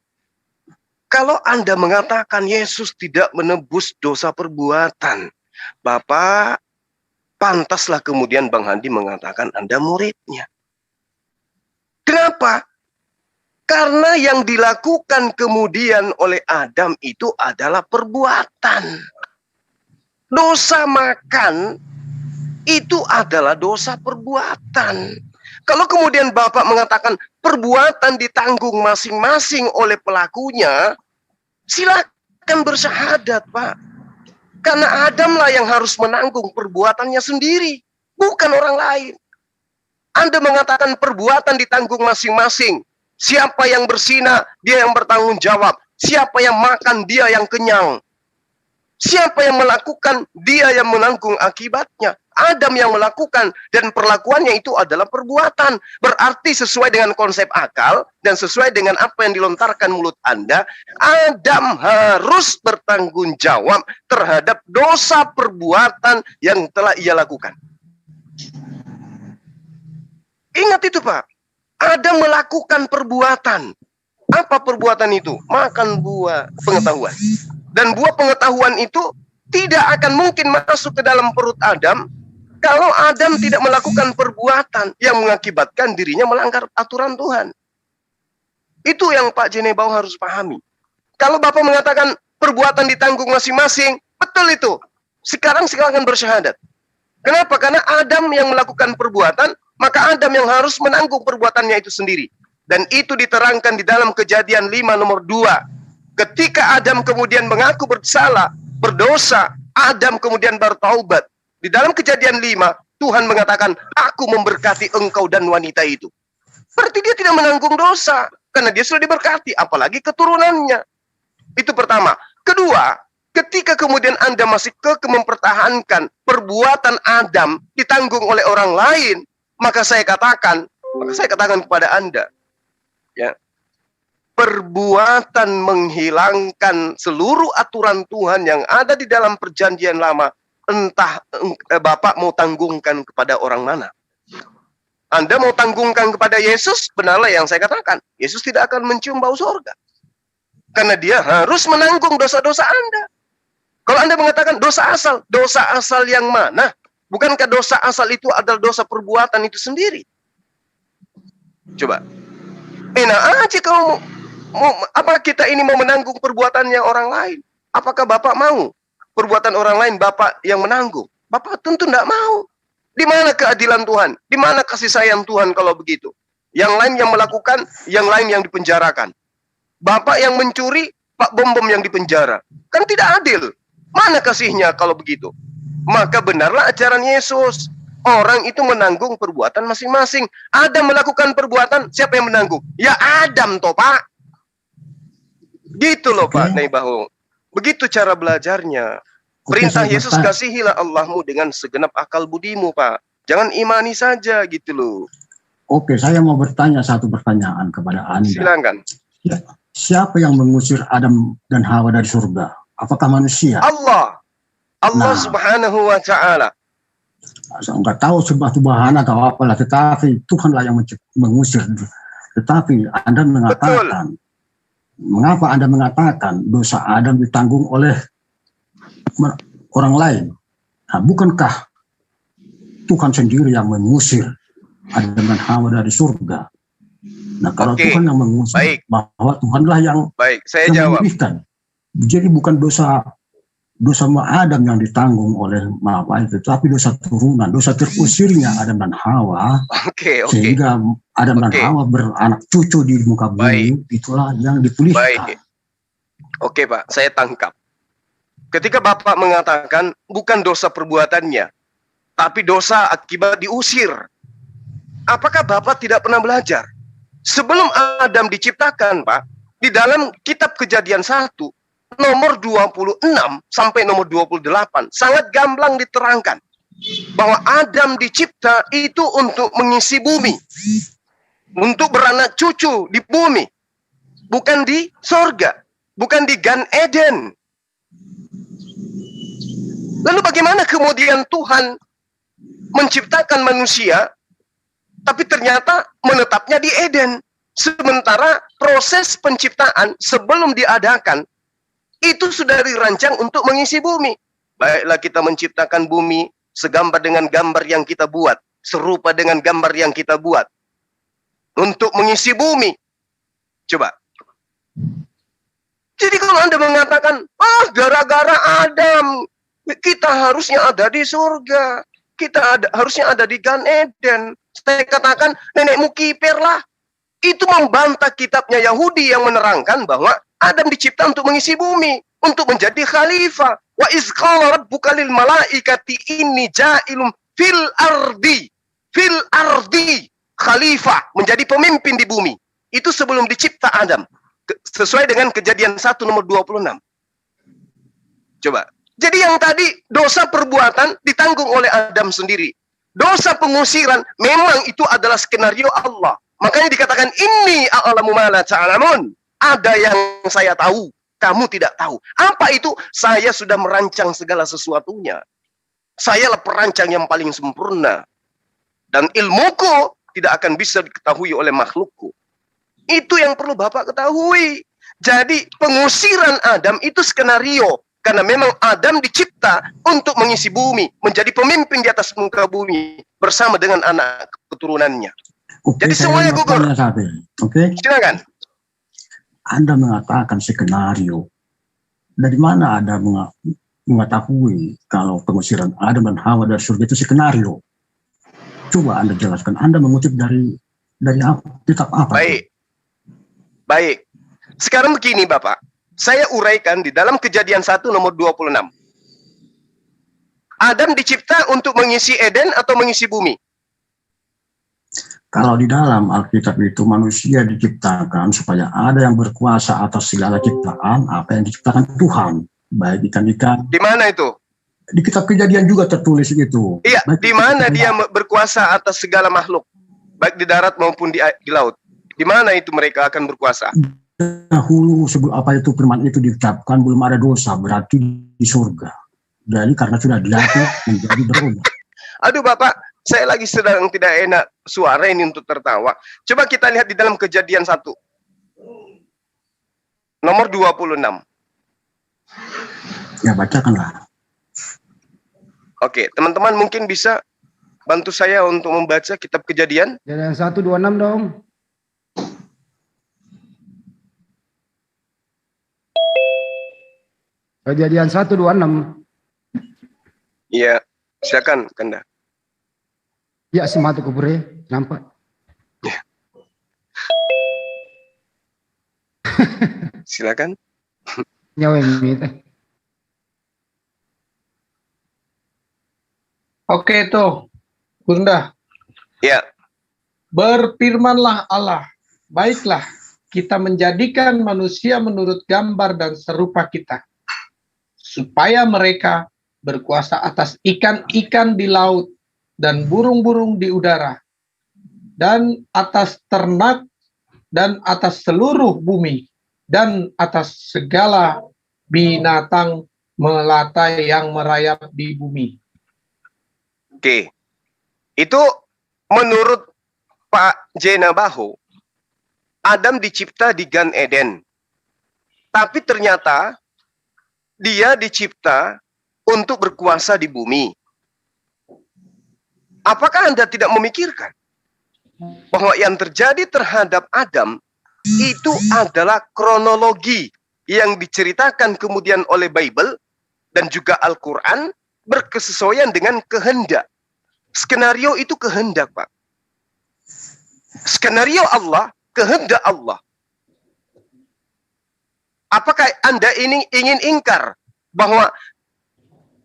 kalau Anda mengatakan Yesus tidak menebus dosa perbuatan, Bapak, pantaslah kemudian Bang Handi mengatakan Anda muridnya. Kenapa? Karena yang dilakukan kemudian oleh Adam itu adalah perbuatan. Dosa makan itu adalah dosa perbuatan. Kalau kemudian Bapak mengatakan perbuatan ditanggung masing-masing oleh pelakunya, silakan bersyahadat, Pak. Karena Adamlah yang harus menanggung perbuatannya sendiri, bukan orang lain. Anda mengatakan perbuatan ditanggung masing-masing. Siapa yang berzina, dia yang bertanggung jawab. Siapa yang makan, dia yang kenyang. Siapa yang melakukan, dia yang menanggung akibatnya. Adam yang melakukan dan perlakuannya itu adalah perbuatan. Berarti sesuai dengan konsep akal dan sesuai dengan apa yang dilontarkan mulut Anda, Adam harus bertanggung jawab terhadap dosa perbuatan yang telah ia lakukan. Ingat itu, Pak. Adam melakukan perbuatan. Apa perbuatan itu? Makan buah pengetahuan. Dan buah pengetahuan itu tidak akan mungkin masuk ke dalam perut Adam kalau Adam tidak melakukan perbuatan yang mengakibatkan dirinya melanggar aturan Tuhan. Itu yang Pak Jenebau harus pahami. Kalau Bapak mengatakan perbuatan ditanggung masing-masing, betul itu. Sekarang silakan bersyahadat. Kenapa? Karena Adam yang melakukan perbuatan, maka Adam yang harus menanggung perbuatannya itu sendiri. Dan itu diterangkan di dalam Kejadian 5 nomor 2. Ketika Adam kemudian mengaku bersalah, berdosa, Adam kemudian bertaubat. Di dalam Kejadian 5, Tuhan mengatakan, aku memberkati engkau dan wanita itu. Berarti dia tidak menanggung dosa, karena dia sudah diberkati, apalagi keturunannya. Itu pertama. Kedua, ketika kemudian Anda masih mempertahankan perbuatan Adam ditanggung oleh orang lain, maka saya katakan kepada Anda, ya, perbuatan menghilangkan seluruh aturan Tuhan yang ada di dalam perjanjian lama, entah Bapak mau tanggungkan kepada orang mana. Anda mau tanggungkan kepada Yesus, benarlah yang saya katakan. Yesus tidak akan mencium bau sorga. Karena dia harus menanggung dosa-dosa Anda. Kalau Anda mengatakan dosa asal yang mana? Bukankah dosa asal itu adalah dosa perbuatan itu sendiri? Coba. Enak aja kamu apa kita ini mau menanggung perbuatannya orang lain? Apakah Bapak mau perbuatan orang lain Bapak yang menanggung? Bapak tentu tidak mau. Di mana keadilan Tuhan? Di mana kasih sayang Tuhan kalau begitu? Yang lain yang melakukan, yang lain yang dipenjarakan. Bapak yang mencuri, Pak Bom yang dipenjara. Kan tidak adil. Mana kasihnya kalau begitu? Maka benarlah ajaran Yesus. Orang itu menanggung perbuatan masing-masing. Adam melakukan perbuatan, siapa yang menanggung? Ya Adam toh, Pak. Gitu loh, Pak Naibaho. Begitu cara belajarnya. Perintah Yesus, kasihilah Allahmu dengan segenap akal budimu, Pak. Jangan imani saja gitu loh. Oke, saya mau bertanya satu pertanyaan kepada Anda. Silakan. Ya, siapa yang mengusir Adam dan Hawa dari surga? Apakah manusia? Allah Subhanahu wa ta'ala. Enggak tahu Tuhan atau apalah, tetapi Tuhanlah yang mengusir. Tetapi Anda mengatakan, mengapa Anda mengatakan dosa Adam ditanggung oleh orang lain? Nah, bukankah Tuhan sendiri yang mengusir Adam dan Hawa dari surga? Nah, kalau Tuhan yang mengusir, bahwa Tuhanlah yang saya jawab. Memulihkan. Jadi bukan dosa Adam yang ditanggung oleh Bapak itu, tapi dosa turunan, dosa terusirnya Adam dan Hawa, sehingga Adam dan Hawa beranak cucu di muka bumi, itulah yang dipulihkan. Oke Pak, saya tangkap. Ketika Bapak mengatakan bukan dosa perbuatannya, tapi dosa akibat diusir, apakah Bapak tidak pernah belajar? Sebelum Adam diciptakan, Pak, di dalam kitab Kejadian 1, nomor 26 sampai nomor 28 sangat gamblang diterangkan bahwa Adam dicipta itu untuk mengisi bumi, untuk beranak cucu di bumi, bukan di sorga, bukan di Gan Eden. Lalu bagaimana kemudian Tuhan menciptakan manusia, tapi ternyata menetapnya di Eden, sementara proses penciptaan sebelum diadakan itu sudah dirancang untuk mengisi bumi. Baiklah kita menciptakan bumi segambar dengan gambar yang kita buat, serupa dengan gambar yang kita buat, untuk mengisi bumi. Coba. Jadi kalau Anda mengatakan, gara-gara Adam, kita harusnya ada di surga, kita harusnya ada di Gan Eden. Saya katakan, nenekmu kiper lah. Itu membantah kitabnya Yahudi yang menerangkan bahwa Adam dicipta untuk mengisi bumi, untuk menjadi khalifah. Wa iz qala rabbuka lil malaikati inni ja'ilum fil ardi khalifah, menjadi pemimpin di bumi. Itu sebelum dicipta Adam. Sesuai dengan Kejadian 1 nomor 26. Coba. Jadi yang tadi dosa perbuatan ditanggung oleh Adam sendiri. Dosa pengusiran memang itu adalah skenario Allah. Makanya dikatakan inni a'lamu ma la ta'lamun. Ada yang saya tahu, kamu tidak tahu. Apa itu? Saya sudah merancang segala sesuatunya. Sayalah perancang yang paling sempurna. Dan ilmuku tidak akan bisa diketahui oleh makhlukku. Itu yang perlu Bapak ketahui. Jadi pengusiran Adam itu skenario. Karena memang Adam dicipta untuk mengisi bumi. Menjadi pemimpin di atas muka bumi. Bersama dengan anak keturunannya. Oke, jadi semuanya gugur. Oke. Silakan. Anda mengatakan skenario. Dari mana Anda mengetahui kalau pengusiran Adam dan Hawa dari surga itu skenario? Coba Anda jelaskan. Anda mengutip dari kitab apa? Baik. Sekarang begini Bapak. Saya uraikan di dalam Kejadian 1 nomor 26. Adam dicipta untuk mengisi Eden atau mengisi bumi? Kalau di dalam Alkitab itu manusia diciptakan supaya ada yang berkuasa atas segala ciptaan, apa yang diciptakan Tuhan, baik ikan-ikan. Di mana itu? Di kitab Kejadian juga tertulis itu. Iya, di mana dia berkuasa atas segala makhluk, baik di darat maupun di laut. Di mana itu mereka akan berkuasa? Dahulu sebelum apa itu firman itu diucapkan belum ada dosa, berarti di surga. Jadi karena sudah dilatih menjadi berubah. Aduh Bapak, saya lagi sedang tidak enak suara ini untuk tertawa. Coba kita lihat di dalam Kejadian 1. Nomor 26. Ya, bacakanlah. Oke, teman-teman mungkin bisa bantu saya untuk membaca kitab Kejadian. Kejadian 1:26 dong. Kejadian 1:26. Iya, silakan Kanda. Ya, sematu kubure, nampak. Ya. Silakan. Nyawa teh. Oke tuh, Bunda. Ya. Berfirmanlah Allah, baiklah kita menjadikan manusia menurut gambar dan serupa kita, supaya mereka berkuasa atas ikan-ikan di laut dan burung-burung di udara, dan atas ternak, dan atas seluruh bumi, dan atas segala binatang melata yang merayap di bumi. Oke. Itu menurut Pak Jena Baho, Adam dicipta di Gan Eden. Tapi ternyata dia dicipta untuk berkuasa di bumi. Apakah Anda tidak memikirkan bahwa yang terjadi terhadap Adam itu adalah kronologi yang diceritakan kemudian oleh Bible dan juga Al-Quran berkesesuaian dengan kehendak. Skenario itu kehendak, Pak. Skenario Allah, kehendak Allah. Apakah Anda ini ingin ingkar bahwa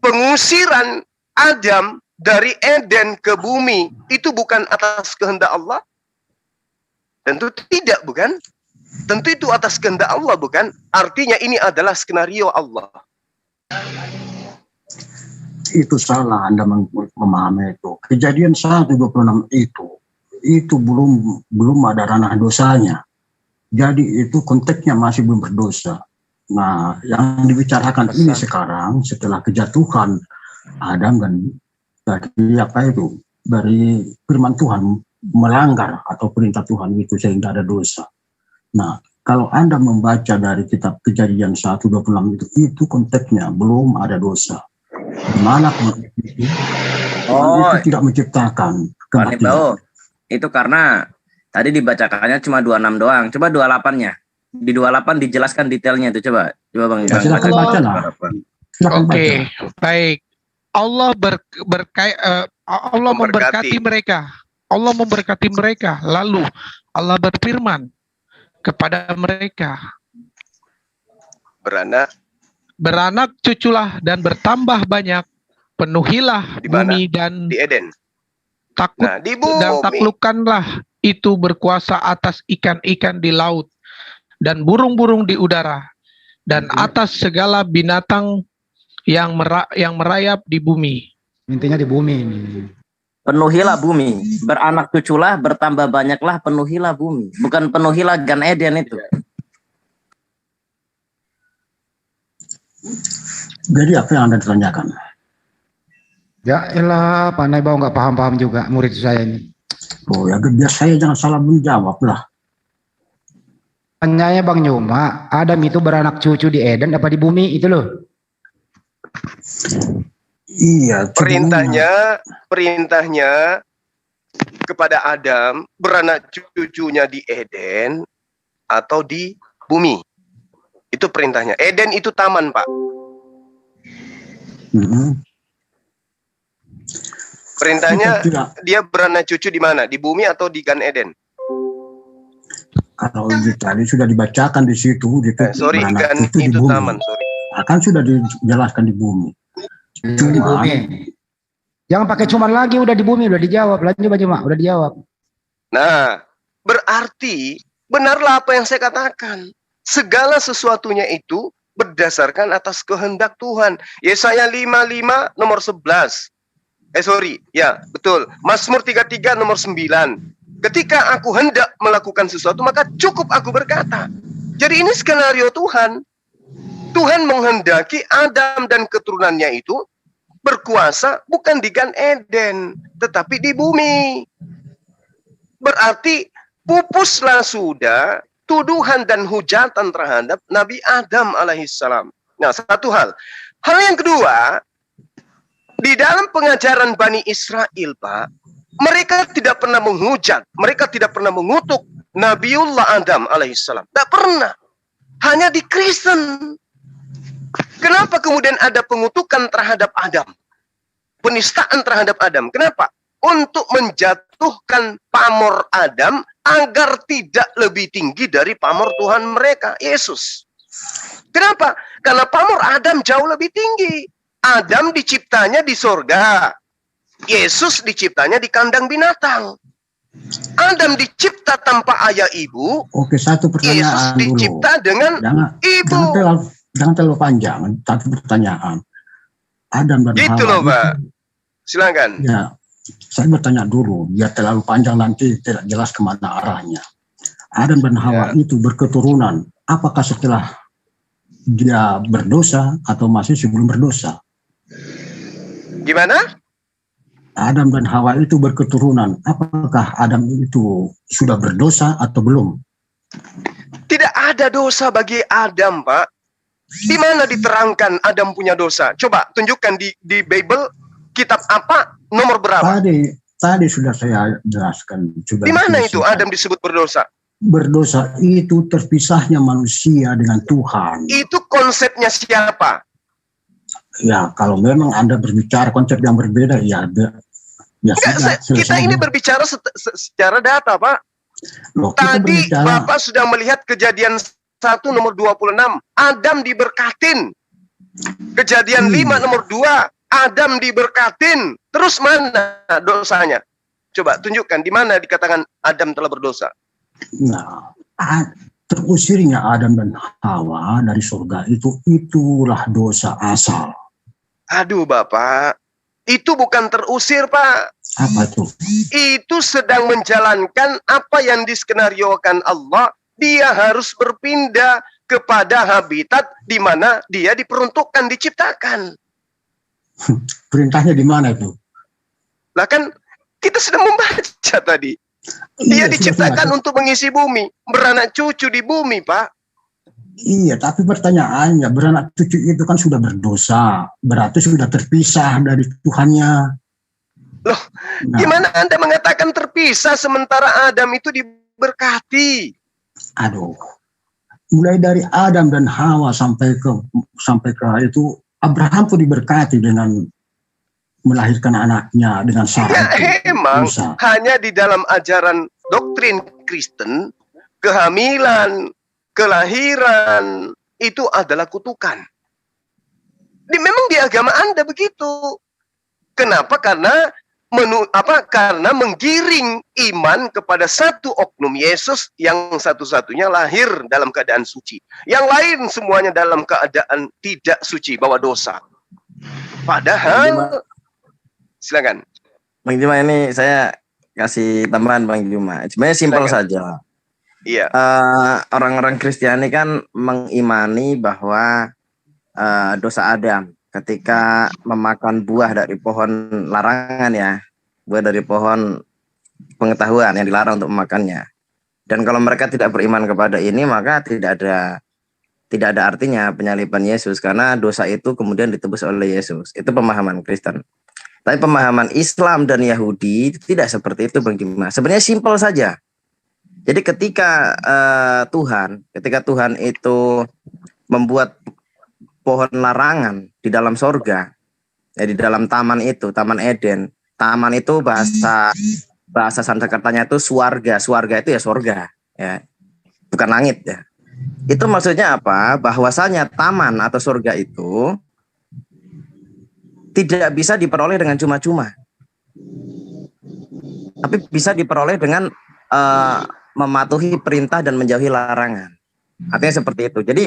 pengusiran Adam dari Eden ke bumi itu bukan atas kehendak Allah? Tentu tidak, bukan? Tentu itu atas kehendak Allah, bukan? Artinya ini adalah skenario Allah. Itu salah Anda memahami itu. Kejadian 1:26 itu belum ada ranah dosanya. Jadi itu konteksnya masih belum berdosa. Nah, yang dibicarakan ini sekarang setelah kejatuhan Adam dan dari firman Tuhan melanggar atau perintah Tuhan itu sehingga ada dosa. Nah, kalau Anda membaca dari kitab Kejadian 1:26 itu konteksnya belum ada dosa. Di mana konteks itu? Itu tidak menciptakan kematian. Itu karena tadi dibacakannya cuma 26 doang. Coba 28-nya. Di 28 dijelaskan detailnya itu, coba Bang. Ya, silakan baca lah. Oke, baik. Allah memberkati mereka. Allah memberkati mereka. Lalu Allah berfirman kepada mereka, beranak cuculah dan bertambah banyak, penuhilah bumi dan di Eden. Taklukkanlah itu berkuasa atas ikan-ikan di laut dan burung-burung di udara dan atas segala binatang yang merayap di bumi. Intinya di bumi ini. Penuhilah bumi, beranak cuculah, bertambah banyaklah, penuhilah bumi. Bukan penuhilah Gan Eden itu. Jadi apa yang Anda tanyakan? Ya elah, Pak Naibau nggak paham-paham juga murid saya ini. Oh ya, biar saya jangan salah menjawab lah. Tanyanya Bang Nyuma, Adam itu beranak cucu di Eden apa di bumi itu loh? Iya. Perintahnya kepada Adam beranak cucunya di Eden atau di bumi. Itu perintahnya. Eden itu taman, Pak. Perintahnya dia beranak cucu di mana? Di bumi atau di Gan Eden? Kalau tadi sudah dibacakan di situ, sorry, Gan itu taman. Sorry. Akan sudah dijelaskan di bumi. Di bumi. Jangan pakai cuman lagi, udah di bumi, udah dijawab. Lanjut Bang Juma, udah dijawab. Nah, berarti benarlah apa yang saya katakan. Segala sesuatunya itu berdasarkan atas kehendak Tuhan. Yesaya 55 nomor 11. Betul. Mazmur 33 nomor 9. Ketika aku hendak melakukan sesuatu, maka cukup aku berkata. Jadi ini skenario Tuhan. Tuhan menghendaki Adam dan keturunannya itu berkuasa bukan di Gan Eden, tetapi di bumi. Berarti pupuslah sudah tuduhan dan hujatan terhadap Nabi Adam alaihissalam. Nah, satu hal. Hal yang kedua, di dalam pengajaran Bani Israel, Pak, mereka tidak pernah menghujat, mereka tidak pernah mengutuk Nabiullah Adam alaihissalam. Tidak pernah. Hanya di Kristen. Kenapa kemudian ada pengutukan terhadap Adam? Penistaan terhadap Adam. Kenapa? Untuk menjatuhkan pamor Adam agar tidak lebih tinggi dari pamor Tuhan mereka, Yesus. Kenapa? Karena pamor Adam jauh lebih tinggi. Adam diciptanya di sorga. Yesus diciptanya di kandang binatang. Adam dicipta tanpa ayah ibu. Oke, satu pertanyaan Yesus dicipta dulu. dengan ibu. Jangan terlalu panjang. Satu pertanyaan. Adam dan gitu Hawa. Loh, Pak. Silakan. Ya, saya bertanya dulu. Biar terlalu panjang nanti tidak jelas kemana arahnya. Adam dan Hawa itu berketurunan. Apakah setelah dia berdosa atau masih sebelum berdosa? Gimana? Adam dan Hawa itu berketurunan. Apakah Adam itu sudah berdosa atau belum? Tidak ada dosa bagi Adam, Pak. Di mana diterangkan Adam punya dosa? Coba tunjukkan di Bible, kitab apa, nomor berapa? Tadi sudah saya jelaskan. Di mana itu Adam disebut berdosa? Berdosa itu terpisahnya manusia dengan Tuhan. Itu konsepnya siapa? Ya, kalau memang Anda berbicara konsep yang berbeda, ya kita ini berbicara secara data, Pak. Loh, tadi Bapak sudah melihat Kejadian 1 nomor 26, Adam diberkatin. Kejadian 5 nomor 2, Adam diberkatin. Terus mana dosanya? Coba tunjukkan di mana dikatakan Adam telah berdosa. Nah, terusirnya Adam dan Hawa dari surga itulah dosa asal. Aduh Bapak, itu bukan terusir, Pak. Apa itu? Itu sedang menjalankan apa yang diskenariokan Allah. Dia harus berpindah kepada habitat di mana dia diperuntukkan, diciptakan. Perintahnya di mana itu? Lah kan kita sudah membaca tadi. Dia diciptakan untuk mengisi bumi, beranak cucu di bumi, Pak. Iya, tapi pertanyaannya, beranak cucu itu kan sudah berdosa, berarti sudah terpisah dari Tuhannya. Loh, gimana Anda mengatakan terpisah sementara Adam itu diberkati? Aduh, mulai dari Adam dan Hawa sampai ke itu, Abraham pun diberkati dengan melahirkan anaknya dengan Sarah. Ya emang hanya di dalam ajaran doktrin Kristen, kehamilan, kelahiran itu adalah kutukan. Memang di agama Anda begitu. Kenapa? Karena karena menggiring iman kepada satu oknum Yesus yang satu-satunya lahir dalam keadaan suci. Yang lain semuanya dalam keadaan tidak suci, bawa dosa. Padahal silakan. Bang Juma, ini saya kasih tambahan Bang Juma. Sebenarnya simpel saja. Iya. Orang-orang Kristiani kan mengimani bahwa dosa Adam ketika memakan buah dari pohon larangan, ya, buah dari pohon pengetahuan yang dilarang untuk memakannya. Dan kalau mereka tidak beriman kepada ini, maka tidak ada artinya penyaliban Yesus, karena dosa itu kemudian ditebus oleh Yesus. Itu pemahaman Kristen. Tapi pemahaman Islam dan Yahudi tidak seperti itu, Bang Juma. Sebenarnya simpel saja. Jadi ketika Tuhan itu membuat pohon larangan di dalam sorga, ya, di dalam taman itu, Taman Eden. Taman itu bahasa Sanskertanya itu swarga. Swarga itu ya sorga, ya, bukan langit, ya. Itu maksudnya apa? Bahwasanya taman atau sorga itu tidak bisa diperoleh dengan cuma-cuma, tapi bisa diperoleh dengan mematuhi perintah dan menjauhi larangan. Artinya seperti itu. Jadi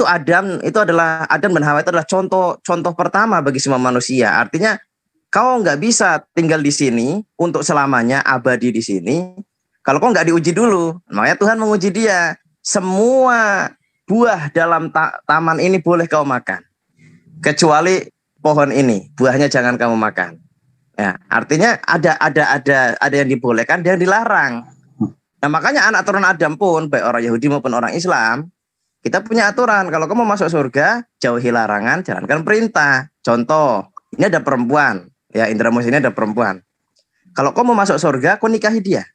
Adam dan Hawa itu adalah contoh pertama bagi semua manusia. Artinya kau nggak bisa tinggal di sini untuk selamanya, abadi di sini, kalau kau nggak diuji dulu. Makanya Tuhan menguji dia. Semua buah dalam taman ini boleh kau makan, kecuali pohon ini, buahnya jangan kamu makan. Ya, artinya ada yang dibolehkan, ada yang dilarang. Nah, makanya anak turun Adam pun, baik orang Yahudi maupun orang Islam, kita punya aturan. Kalau kamu masuk surga, jauhi larangan, jalankan perintah. Contoh, ini ada perempuan, ya, Indramus ini ada perempuan. Kalau kamu masuk surga, kau nikahi dia.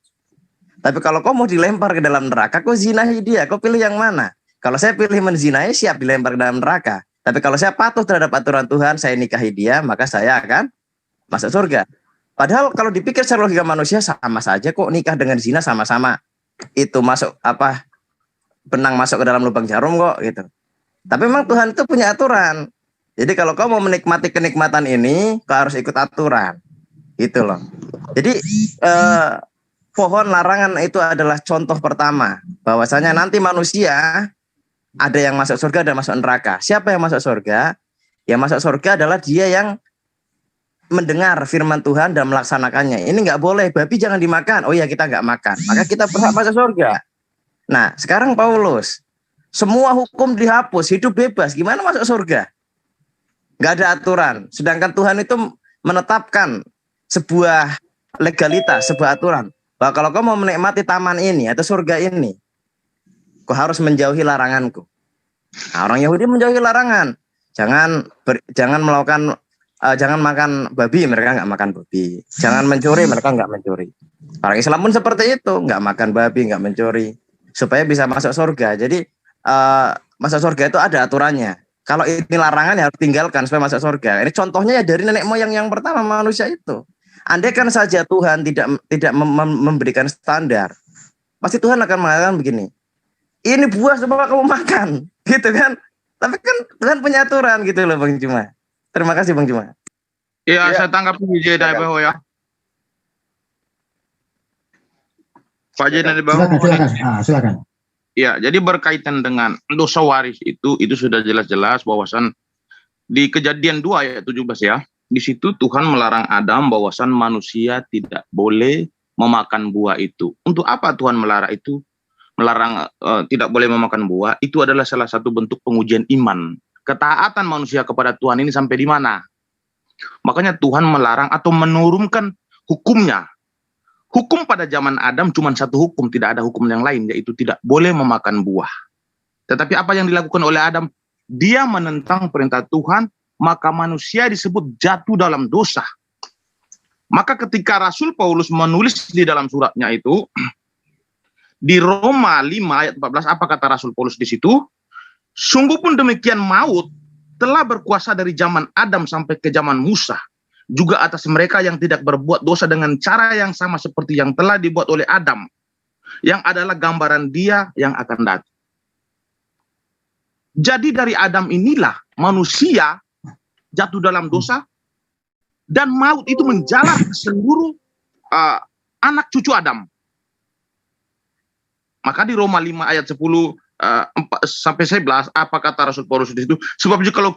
Tapi kalau kau mau dilempar ke dalam neraka, kau zinahi dia. Kau pilih yang mana? Kalau saya pilih menzinahi, siap dilempar ke dalam neraka. Tapi kalau saya patuh terhadap aturan Tuhan, saya nikahi dia, maka saya akan masuk surga. Padahal kalau dipikir secara logika manusia sama saja kok, nikah dengan zina sama-sama itu masuk benang masuk ke dalam lubang jarum kok, gitu. Tapi memang Tuhan itu punya aturan. Jadi kalau kau mau menikmati kenikmatan ini, kau harus ikut aturan. Gitu loh. Jadi pohon larangan itu adalah contoh pertama bahwasanya nanti manusia ada yang masuk surga dan masuk neraka. Siapa yang masuk surga? Yang masuk surga adalah dia yang mendengar firman Tuhan dan melaksanakannya. Ini nggak boleh, babi jangan dimakan. Oh ya, kita nggak makan, maka kita berhak masuk surga. Nah, sekarang Paulus, semua hukum dihapus, hidup bebas. Gimana masuk surga? Nggak ada aturan. Sedangkan Tuhan itu menetapkan sebuah legalitas, sebuah aturan. Bahwa kalau kau mau menikmati taman ini atau surga ini, kau harus menjauhi laranganku. Nah, orang Yahudi menjauhi larangan. Jangan melakukan jangan makan babi, mereka nggak makan babi. Jangan mencuri, mereka nggak mencuri. Orang Islam pun seperti itu, nggak makan babi, nggak mencuri, supaya bisa masuk surga. Jadi masuk surga itu ada aturannya. Kalau ini larangan ya harus tinggalkan supaya masuk surga. Ini contohnya ya dari nenek moyang yang pertama manusia itu. Andai kan saja Tuhan tidak memberikan standar, pasti Tuhan akan mengatakan begini, ini buah coba kamu makan, gitu kan? Tapi kan Tuhan punya aturan gitu loh, Bang Juma. Terima kasih, Bang Juma. Iya, saya tanggapi DJ dari bawah ya. Pak J dari bawah. Silakan. Ya, jadi berkaitan dengan dosa waris itu sudah jelas-jelas bahwasan di Kejadian 2 ayat 17 ya. Di situ Tuhan melarang Adam bahwasan manusia tidak boleh memakan buah itu. Untuk apa Tuhan melarang itu? Melarang tidak boleh memakan buah itu adalah salah satu bentuk pengujian iman. Ketaatan manusia kepada Tuhan ini sampai di mana? Makanya Tuhan melarang atau menurunkan hukumnya. Hukum pada zaman Adam cuma satu hukum, tidak ada hukum yang lain, yaitu tidak boleh memakan buah. Tetapi apa yang dilakukan oleh Adam? Dia menentang perintah Tuhan, maka manusia disebut jatuh dalam dosa. Maka ketika Rasul Paulus menulis di dalam suratnya itu, di Roma 5 ayat 14, apa kata Rasul Paulus di situ? Sungguh pun demikian maut telah berkuasa dari zaman Adam sampai ke zaman Musa, juga atas mereka yang tidak berbuat dosa dengan cara yang sama seperti yang telah dibuat oleh Adam, yang adalah gambaran Dia yang akan datang. Jadi dari Adam inilah manusia jatuh dalam dosa, dan maut itu menjalar ke seluruh anak cucu Adam. Maka di Roma 5 ayat 10 sampai 11, apa kata Rasul Paulus di situ? Sebab jikalau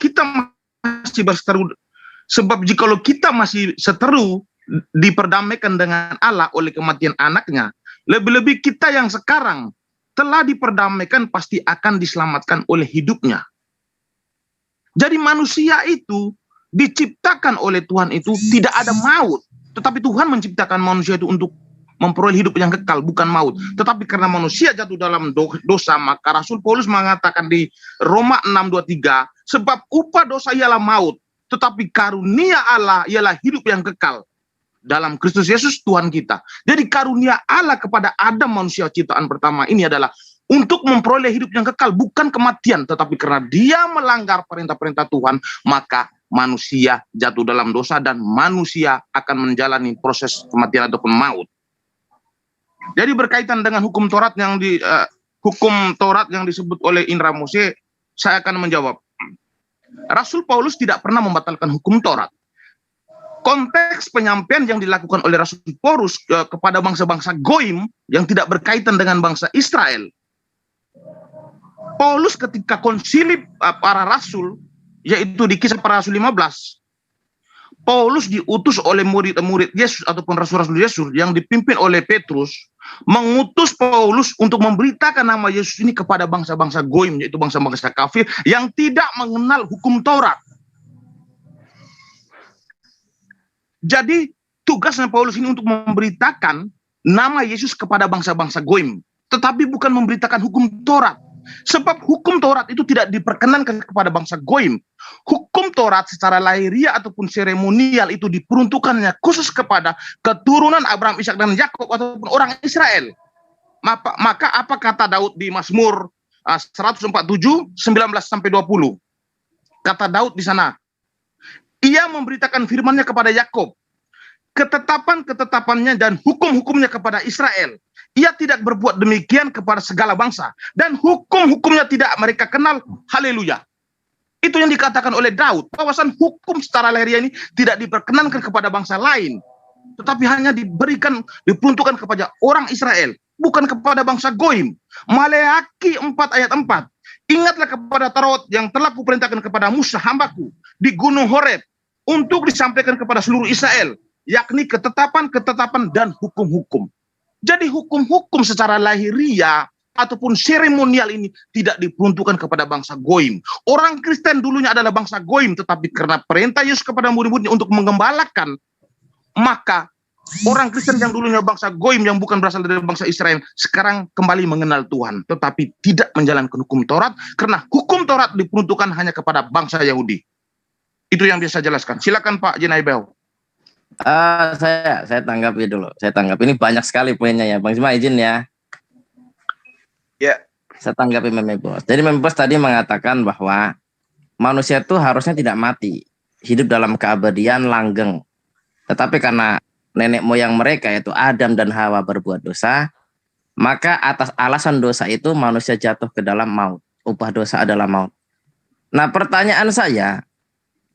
kita masih seteru diperdamaikan dengan Allah oleh kematian anaknya, lebih-lebih kita yang sekarang telah diperdamaikan pasti akan diselamatkan oleh hidupnya. Jadi manusia itu diciptakan oleh Tuhan itu tidak ada maut, tetapi Tuhan menciptakan manusia itu untuk memperoleh hidup yang kekal, bukan maut. Tetapi karena manusia jatuh dalam dosa, maka Rasul Paulus mengatakan di Roma 6:23, sebab upah dosa ialah maut, tetapi karunia Allah ialah hidup yang kekal dalam Kristus Yesus Tuhan kita. Jadi karunia Allah kepada Adam, manusia ciptaan pertama ini adalah untuk memperoleh hidup yang kekal, bukan kematian. Tetapi karena dia melanggar perintah-perintah Tuhan, maka manusia jatuh dalam dosa dan manusia akan menjalani proses kematian ataupun maut. Jadi berkaitan dengan hukum Taurat yang disebut oleh Indra Mose, saya akan menjawab. Rasul Paulus tidak pernah membatalkan hukum Taurat. Konteks penyampaian yang dilakukan oleh Rasul Paulus kepada bangsa-bangsa Goim yang tidak berkaitan dengan bangsa Israel. Paulus ketika konsili para rasul, yaitu di Kisah Para Rasul 15, Paulus diutus oleh murid-murid Yesus ataupun rasul-rasul Yesus yang dipimpin oleh Petrus, mengutus Paulus untuk memberitakan nama Yesus ini kepada bangsa-bangsa Goim, yaitu bangsa-bangsa kafir yang tidak mengenal hukum Taurat. Jadi tugasnya Paulus ini untuk memberitakan nama Yesus kepada bangsa-bangsa Goim, tetapi bukan memberitakan hukum Taurat. Sebab hukum Taurat itu tidak diperkenankan kepada bangsa Goim. Hukum Taurat secara lahiriah ataupun seremonial itu diperuntukannya khusus kepada keturunan Abraham, Ishak dan Yakub ataupun orang Israel. Maka apa kata Daud di Mazmur 147 19-20? Kata Daud di sana, ia memberitakan firman-Nya kepada Yakub, ketetapan-ketetapannya dan hukum-hukumnya kepada Israel. Ia tidak berbuat demikian kepada segala bangsa, dan hukum-hukumnya tidak mereka kenal. Haleluya. Itu yang dikatakan oleh Daud, bahwasan hukum secara lahiriah ini tidak diperkenankan kepada bangsa lain, tetapi hanya diperuntukkan kepada orang Israel, bukan kepada bangsa Goim. Maleaki 4 ayat 4. Ingatlah kepada Taurat yang telah kuperintahkan kepada Musa hambaku di Gunung Horeb untuk disampaikan kepada seluruh Israel, yakni ketetapan-ketetapan dan hukum-hukum. Jadi hukum-hukum secara lahiriah ataupun seremonial ini tidak diperuntukkan kepada bangsa Goim. Orang Kristen dulunya adalah bangsa Goim, tetapi karena perintah Yesus kepada murid-muridnya untuk menggembalakan maka orang Kristen yang dulunya bangsa Goim yang bukan berasal dari bangsa Israel sekarang kembali mengenal Tuhan, tetapi tidak menjalankan hukum Taurat karena hukum Taurat diperuntukkan hanya kepada bangsa Yahudi. Itu yang bisa jelaskan. Silakan Pak Jenaibel. Saya tanggapi dulu. Saya tanggapi, ini banyak sekali poinnya ya. Bang Sima izin ya. Ya. Saya tanggapi Memebos. Jadi Memebos tadi mengatakan bahwa manusia itu harusnya tidak mati, hidup dalam keabadian langgeng. Tetapi karena nenek moyang mereka yaitu Adam dan Hawa berbuat dosa, maka atas alasan dosa itu manusia jatuh ke dalam maut. Upah dosa adalah maut. Nah, pertanyaan saya,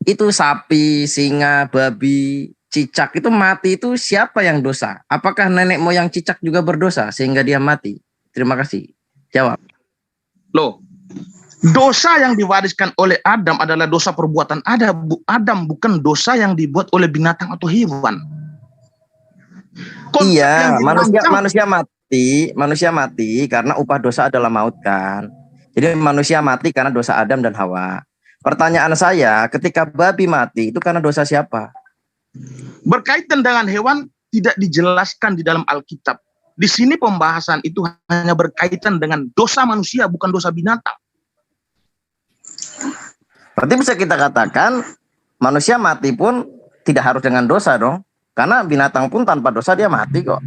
itu sapi, singa, babi, cicak itu mati itu siapa yang dosa? Apakah nenek moyang cicak juga berdosa sehingga dia mati? Terima kasih. Jawab. Loh, dosa yang diwariskan oleh Adam adalah dosa perbuatan Adam, bukan dosa yang dibuat oleh binatang atau hewan. Iya, manusia mati karena upah dosa adalah maut kan. Jadi manusia mati karena dosa Adam dan Hawa. Pertanyaan saya, ketika babi mati itu karena dosa siapa? Berkaitan dengan hewan tidak dijelaskan di dalam Alkitab. Di sini pembahasan itu hanya berkaitan dengan dosa manusia, bukan dosa binatang. Berarti bisa kita katakan manusia mati pun tidak harus dengan dosa dong. Karena binatang pun tanpa dosa dia mati kok.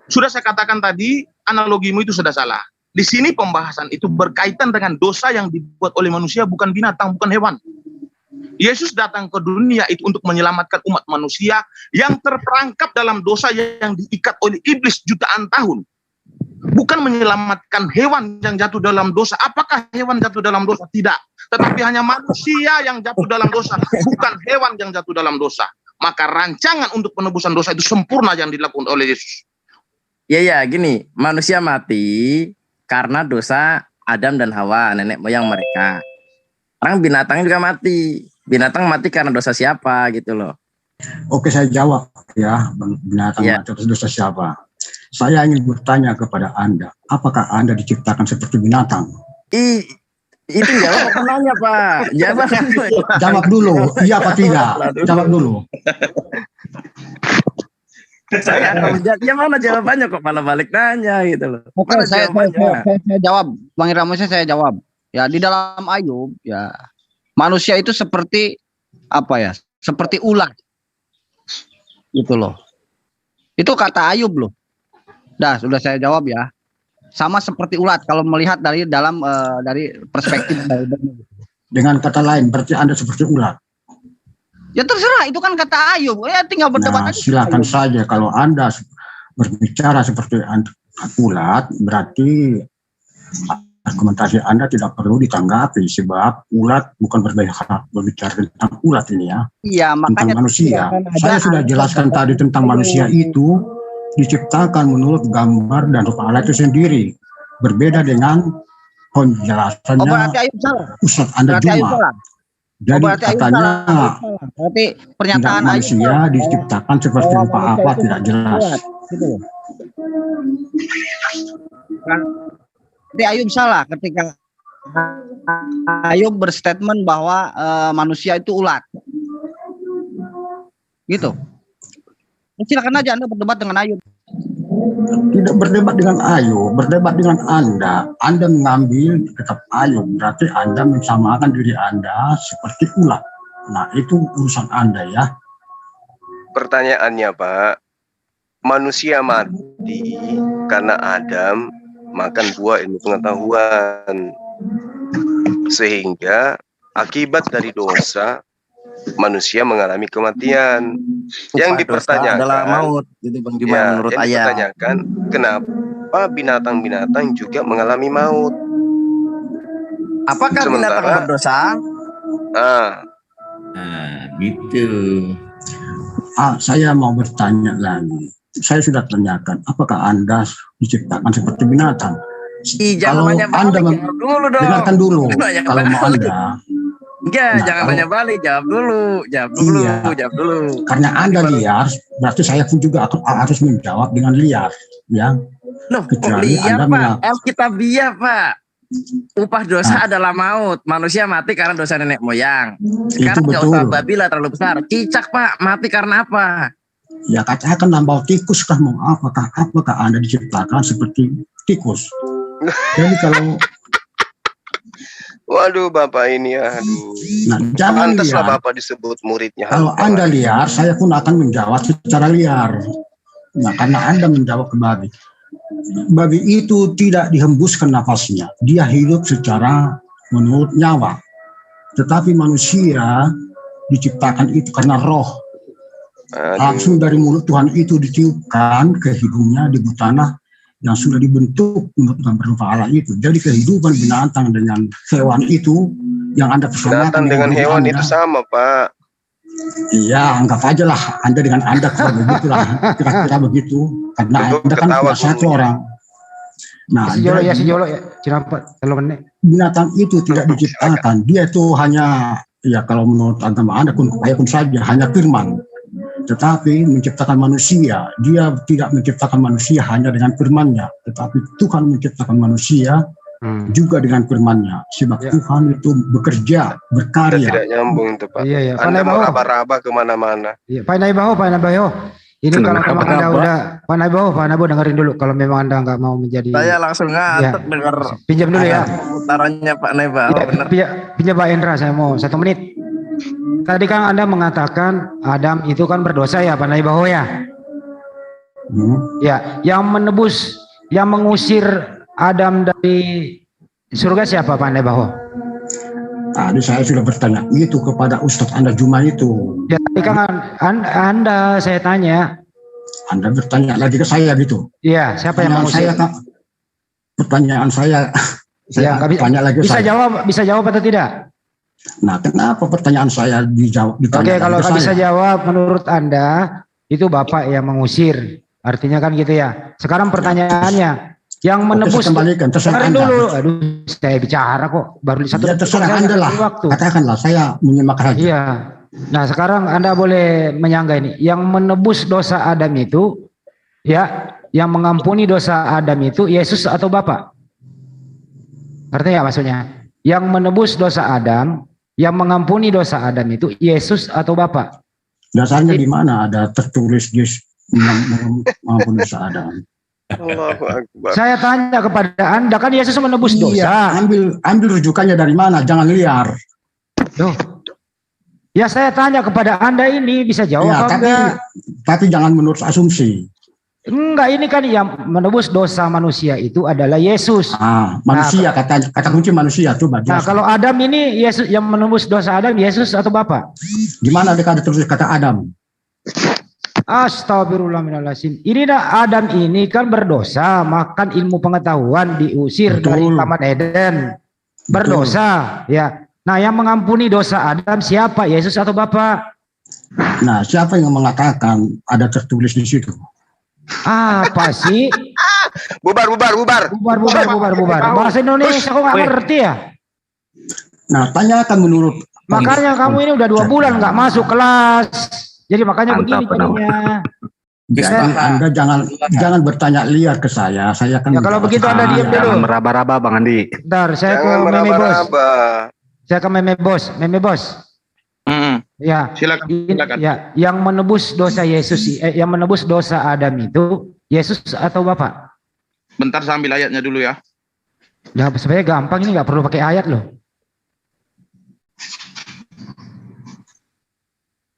Sudah saya katakan tadi, analogimu itu sudah salah. Di sini pembahasan itu berkaitan dengan dosa yang dibuat oleh manusia, bukan binatang, bukan hewan. Yesus datang ke dunia itu untuk menyelamatkan umat manusia yang terperangkap dalam dosa yang diikat oleh iblis jutaan tahun. Bukan menyelamatkan hewan yang jatuh dalam dosa. Apakah hewan jatuh dalam dosa? Tidak. Tetapi hanya manusia yang jatuh dalam dosa, bukan hewan yang jatuh dalam dosa. Maka rancangan untuk penebusan dosa itu sempurna yang dilakukan oleh Yesus. Ya, gini, manusia mati karena dosa Adam dan Hawa, nenek moyang mereka. Orang binatang juga mati. Binatang mati karena dosa siapa gitu loh. Oke, saya jawab ya, binatang mati atas dosa siapa. Saya ingin bertanya kepada Anda, apakah Anda diciptakan seperti binatang? Itu jawab apa nanya, Pak? Jawab dulu, iya apa tidak? Jawab dulu. Saya ya mana jawabannya kok malah balik nanya gitu loh. Oke, saya jawab. Bang Irama, saya jawab. Ya, di dalam Ayub ya, manusia itu seperti apa ya? Seperti ulat. Gitu loh. Itu kata Ayub loh. Dah, sudah saya jawab ya. Sama seperti ulat kalau melihat dari dalam dari perspektif Dengan kata lain, berarti Anda seperti ulat. Ya terserah, itu kan kata Ayub. Ya tinggal berdebat aja. Silakan saja kalau Anda berbicara seperti ulat, berarti argumentasi Anda tidak perlu ditanggapi sebab ulat bukan berbicara tentang ulat ini ya. Iya, makanya tentang manusia. Saya sudah jelaskan tadi tentang manusia itu diciptakan menurut gambar dan rupa Allah itu sendiri. Berbeda dengan penjelasannya Ustadz Anda Juma. Jadi katanya berarti pernyataan manusia diciptakan seperti rupa apa tidak jelas. Jadi Ayub salah ketika Ayub berstatement bahwa manusia itu ulat. Gitu. Silakan aja Anda berdebat dengan Ayub. Tidak berdebat dengan Ayub, berdebat dengan Anda. Anda mengambil tetap Ayub, berarti Anda mensamakan diri Anda seperti ulat. Nah, itu urusan Anda ya. Pertanyaannya, Pak, manusia mati karena Adam makan buah ilmu pengetahuan. Sehingga akibat dari dosa manusia mengalami kematian. Yang dipertanyakan adalah maut, gitu Bang Juma, menurut ayat. Yang dipertanyakan, kenapa binatang-binatang juga mengalami maut? Apakah binatang berdosa? Gitu. Saya mau bertanya lagi. Saya sudah tanyakan, apakah Anda diciptakan seperti binatang? Kalau Anda dengarkan dulu, kalau mau Anda. Enggak, jangan banyak balik, jawab dulu. Karena Anda liar, berarti saya pun juga harus menjawab dengan liar, ya. Loh, kecuali liar, Anda Pak? Alkitabiah, Pak. upah dosa adalah maut. Manusia mati karena dosa nenek moyang. Sekarang nggak usah babi lah terlalu besar. Cicak Pak, mati karena apa? Ya katakan nambah tikus kah mau apakah Anda diciptakan seperti tikus? Jadi kalau waduh Bapak ini aduh. Nah, jangan pantaslah liar. Bapak disebut muridnya. Kalau Anda liar, saya pun akan menjawab secara liar. Nah, karena Anda menjawab ke babi. Babi itu tidak dihembuskan nafasnya. Dia hidup secara menurut nyawa. Tetapi manusia diciptakan itu karena roh. Langsung dari mulut Tuhan itu ditiupkan ke hidungnya di tanah yang sudah dibentuk menurut berupa Allah itu. Jadi kehidupan binatang dengan hewan itu yang Anda persamakan dengan hewan Anda, itu sama Pak. Iya, anggap aja lah Anda dengan Anda kalau begitulah, kira-kira begitu. Karena Anda kan punya satu orang. Nah, sejolo ya, binatang itu tidak diciptakan. Dia itu hanya, ya kalau menurut agama Anda kun saja, hanya firman. Tetapi menciptakan manusia, dia tidak menciptakan manusia hanya dengan firman-Nya, tetapi Tuhan menciptakan manusia juga dengan firman-Nya. Sebab Tuhan itu bekerja, berkarya. Tidak nyambung itu Pak. Iya. Anda mau raba-raba kemana-mana. Iya, Pak Naibaho. Ini kalau memang Anda udah, Pak Naibaho dengerin dulu. Kalau memang Anda nggak mau menjadi. Saya langsung ngantuk dengar. Pinjam dulu ya. Putarannya Pak Naibaho. Ya, pinjam Pak Endra, saya mau 1 menit. Tadi kan Anda mengatakan Adam itu kan berdosa ya Pak Naibaho ya. Ya, yang menebus, yang mengusir Adam dari surga siapa Pak Naibaho? Tadi saya sudah bertanya itu kepada Ustadz Anda Juma itu. Ya, tadi kan Anda saya tanya. Anda bertanya lagi ke saya gitu. Iya, siapa yang mengusir? Pertanyaan saya nggak bisa, tanya lagi bisa jawab atau tidak? Nah, kenapa pertanyaan saya dijawab? Oke, kalau nggak bisa jawab, menurut Anda itu Bapak yang mengusir, artinya kan gitu ya. Sekarang pertanyaannya, yang menebus. Terserah Anda. Dulu, aduh, saya bicara kok, baru satu. Ya, terserah Anda lah. Waktu. Katakanlah, saya menyimak saja. Iya. Nah, sekarang Anda boleh menyangga ini, yang menebus dosa Adam itu, ya, yang mengampuni dosa Adam itu Yesus atau Bapak? Artinya maksudnya, yang menebus dosa Adam, yang mengampuni dosa Adam itu Yesus atau Bapak? Dasarnya di mana ada tertulis Yesus mengampuni dosa Adam? Saya tanya kepada Anda, kan Yesus menebus dosa. Iya, ambil rujukannya dari mana? Jangan liar. Tuh. Ya saya tanya kepada Anda ini bisa jawab ya, enggak? Tapi jangan menurut asumsi. Enggak, ini kan yang menebus dosa manusia itu adalah Yesus. Manusia, kata kunci manusia tuh. Nah, kalau Adam ini Yesus yang menebus dosa Adam, Yesus atau Bapak? Gimana ada terus kata Adam? Astagfirullahaladzim. Ini Adam ini kan berdosa, makan ilmu pengetahuan, diusir dari Taman Eden. Berdosa, ya. Nah, yang mengampuni dosa Adam siapa? Yesus atau Bapak? Nah, siapa yang mengatakan ada tertulis di situ? Apa sih? Bubar. Bahasa Indonesia kok nggak ngerti ya? Nah, tanyakan menurut. Makanya kamu ini udah 2 bulan nggak masuk kelas. Jadi makanya begini jadinya. Jadi Anda jangan bertanya liar ke saya. Saya kan. Ya kalau begitu Anda diam dulu. Meraba-raba Bang Andi. Bentar, saya ke Meme Bos. Saya ke Meme Bos. Ya, silakan. Ya, yang menebus dosa Yesus, yang menebus dosa Adam itu Yesus atau Bapak? Bentar saya ambil ayatnya dulu ya. Ya, sebenarnya gampang ini, nggak perlu pakai ayat loh.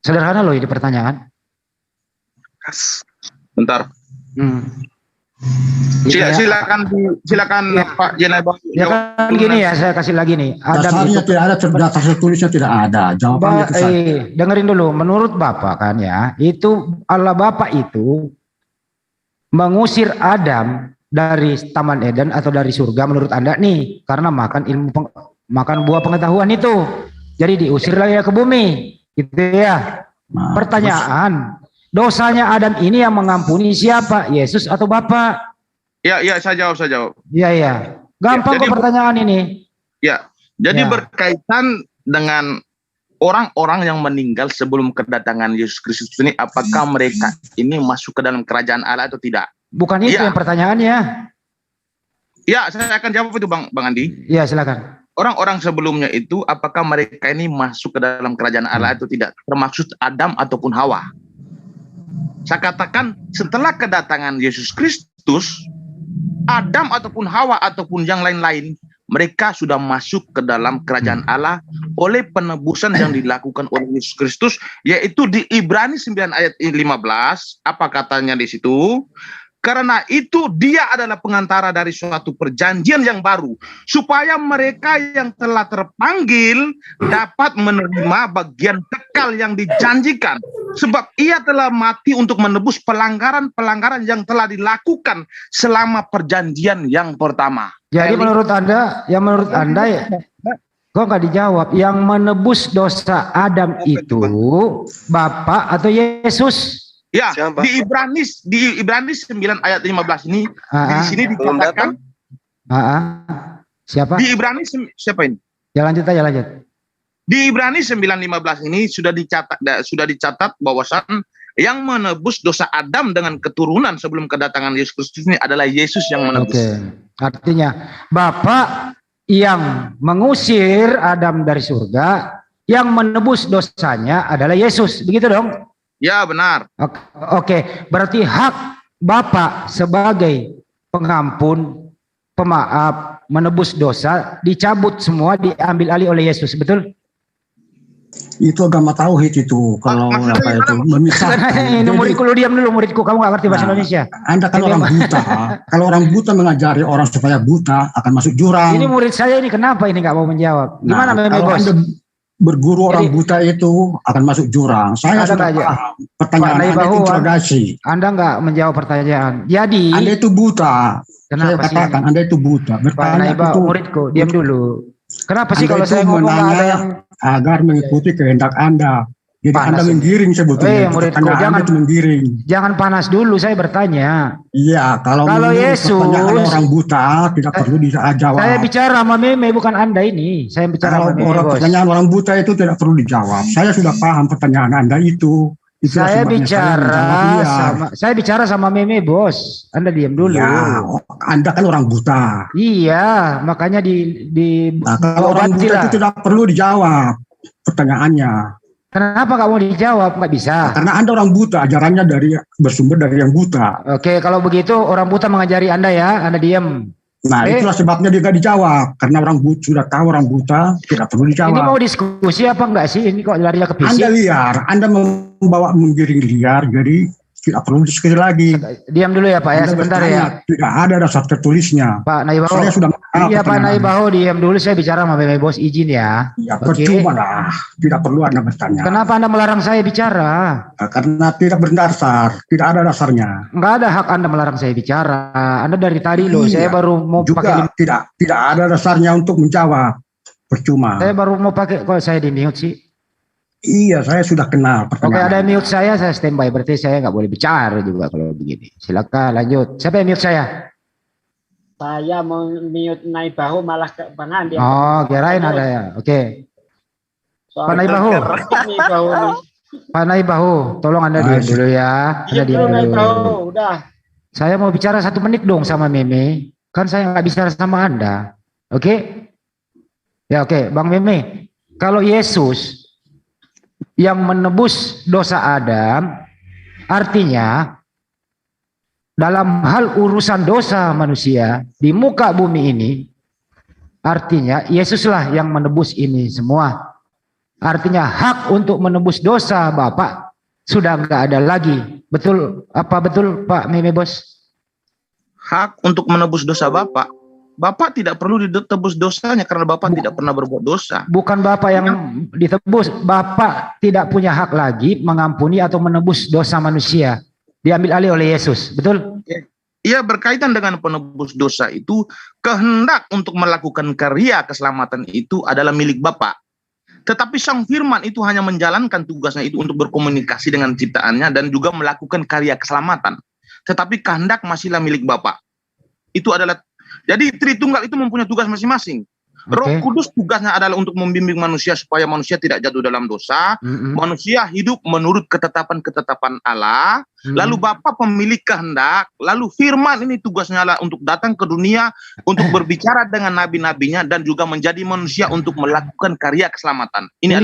Sederhana loh ini pertanyaan. Bentar. Silakan ya. Pak Jenaibaho. Ya kan gini ya, saya kasih lagi nih. Dasarnya tidak ada, data tertulisnya tidak ada. Jawabannya ke saya. Dengerin dulu, menurut Bapak kan ya, itu Allah Bapak itu mengusir Adam dari Taman Eden atau dari surga menurut Anda nih, karena makan buah pengetahuan itu. Jadi diusir lagi ke bumi, gitu ya. Nah, pertanyaan, dosanya Adam ini yang mengampuni siapa? Yesus atau Bapak? Ya, saya jawab. Iya. Gampang kok pertanyaan ini. Ya, jadi berkaitan dengan orang-orang yang meninggal sebelum kedatangan Yesus Kristus ini, apakah mereka ini masuk ke dalam kerajaan Allah atau tidak? Bukan itu yang pertanyaannya. Ya, saya akan jawab itu Bang Andi. Iya, silakan. Orang-orang sebelumnya itu apakah mereka ini masuk ke dalam kerajaan Allah itu tidak? Termaksud Adam ataupun Hawa. Saya katakan setelah kedatangan Yesus Kristus, Adam ataupun Hawa ataupun yang lain-lain, mereka sudah masuk ke dalam kerajaan Allah oleh penebusan yang dilakukan oleh Yesus Kristus, yaitu di Ibrani 9 ayat 15, apa katanya di situ? Karena itu dia adalah pengantara dari suatu perjanjian yang baru, supaya mereka yang telah terpanggil dapat menerima bagian kekal yang dijanjikan. Sebab ia telah mati untuk menebus pelanggaran-pelanggaran yang telah dilakukan selama perjanjian yang pertama. Jadi menurut Anda ya, kok nggak dijawab, yang menebus dosa Adam itu Bapa atau Yesus? Ya, di Ibrani 9 ayat 15 ini, di sini dikatakan. Siapa? Di Ibrani siapa ini? Ya lanjut aja, lanjut. Di Ibrani 9:15 ini sudah dicatat bahwasan yang menebus dosa Adam dengan keturunan sebelum kedatangan Yesus Kristus ini adalah Yesus yang menebus. Oke. Artinya Bapa yang mengusir Adam dari surga, yang menebus dosanya adalah Yesus. Begitu dong? Ya, benar. Oke, berarti hak Bapa sebagai pengampun, pemaaf, menebus dosa dicabut semua, diambil alih oleh Yesus, betul? Itu agama tauhid itu, kalau apa itu memisahkan. Ini muridku, lu diam dulu muridku, kamu gak ngerti bahasa Indonesia. Anda kan orang buta. Kalau orang buta mengajari orang supaya buta akan masuk jurang. Ini murid saya ini kenapa ini nggak mau menjawab? Gimana kalau Bos? Anda berguru orang buta itu akan masuk jurang. Saya sudah paham. Pertanyaan Anda itu interogasi. Anda nggak menjawab pertanyaan. Jadi Anda itu buta. Kenapa saya katakan Anda itu buta. Bertanya itu muridku, diam dulu. Kenapa sih kalau saya ngomong ada yang agar mengikuti kehendak Anda. Jadi Anda menggiring sebetulnya. Muridku, jangan panas dulu, saya bertanya. Iya, kalau Yesus orang buta tidak perlu dijawab. Saya bicara sama Meme, bukan Anda ini. Saya bicara sama Meme, pertanyaan orang buta itu tidak perlu dijawab. Saya sudah paham pertanyaan Anda itu. Saya bicara sama Meme, Bos. Anda diam dulu. Ya, Anda kan orang buta. Iya, makanya kalau orang buta itu tidak perlu dijawab pertanyaannya. Kenapa nggak mau dijawab? Nggak bisa. Karena Anda orang buta, ajarannya bersumber dari yang buta. Oke, kalau begitu orang buta mengajari Anda ya, Anda diam. Nah, itulah sebabnya dia nggak dijawab. Karena orang buta sudah tahu orang buta, tidak perlu dijawab. Ini mau diskusi apa enggak sih? Ini kok lari ke fisik? Anda liar, Anda menggiring liar, jadi tidak perlu diskusi lagi. Diam dulu ya Pak ya, sebentar ya. Tidak ada dasar tertulisnya. Pak Naibaho. Saya sudah iya Pak Naibaho, diam dulu, saya bicara sama Meme Bos, izin ya. Ya percuma lah, tidak perlu Anda bertanya. Kenapa Anda melarang saya bicara? Karena tidak berdasar, tidak ada dasarnya. Enggak ada hak Anda melarang saya bicara. Anda dari tadi loh, saya baru mau juga pakai tidak ada dasarnya untuk menjawab. Percuma. Saya baru mau pakai, kok saya di mute sih? Iya, saya sudah kenal. Oke, ada mute saya standby. Berarti saya nggak boleh bicara juga kalau begini. Silakan lanjut. Siapa yang mute saya? Saya mau mute Naibaho malah ke Bang Andi. Oh, kirain ada ya. Oke. Pak Naibaho. Pak Naibaho, tolong Anda diam dulu ya. Anda diam dulu. Udah. Saya mau bicara 1 menit dong sama Meme. Kan saya nggak bicara sama Anda. Oke? Ya oke, Bang Meme. Kalau Yesus yang menebus dosa Adam, artinya dalam hal urusan dosa manusia di muka bumi ini, artinya Yesuslah yang menebus ini semua. Artinya hak untuk menebus dosa Bapak sudah nggak ada lagi. Betul apa betul Pak Meme Bos? Hak untuk menebus dosa Bapak. Bapak tidak perlu ditebus dosanya karena Bapak tidak pernah berbuat dosa. Bukan Bapak yang ditebus, Bapak tidak punya hak lagi mengampuni atau menebus dosa manusia. Diambil alih oleh Yesus, betul? Iya, berkaitan dengan penebus dosa itu, kehendak untuk melakukan karya keselamatan itu adalah milik Bapak. Tetapi Sang Firman itu hanya menjalankan tugasnya itu untuk berkomunikasi dengan ciptaannya dan juga melakukan karya keselamatan. Tetapi kehendak masihlah milik Bapak. Itu adalah, jadi Tritunggal itu mempunyai tugas masing-masing. Roh Kudus tugasnya adalah untuk membimbing manusia supaya manusia tidak jatuh dalam dosa. Manusia hidup menurut ketetapan-ketetapan Allah. Lalu Bapa pemilik kehendak. Lalu firman ini tugasnya adalah untuk datang ke dunia, untuk berbicara dengan nabi-nabinya, dan juga menjadi manusia untuk melakukan karya keselamatan. Ini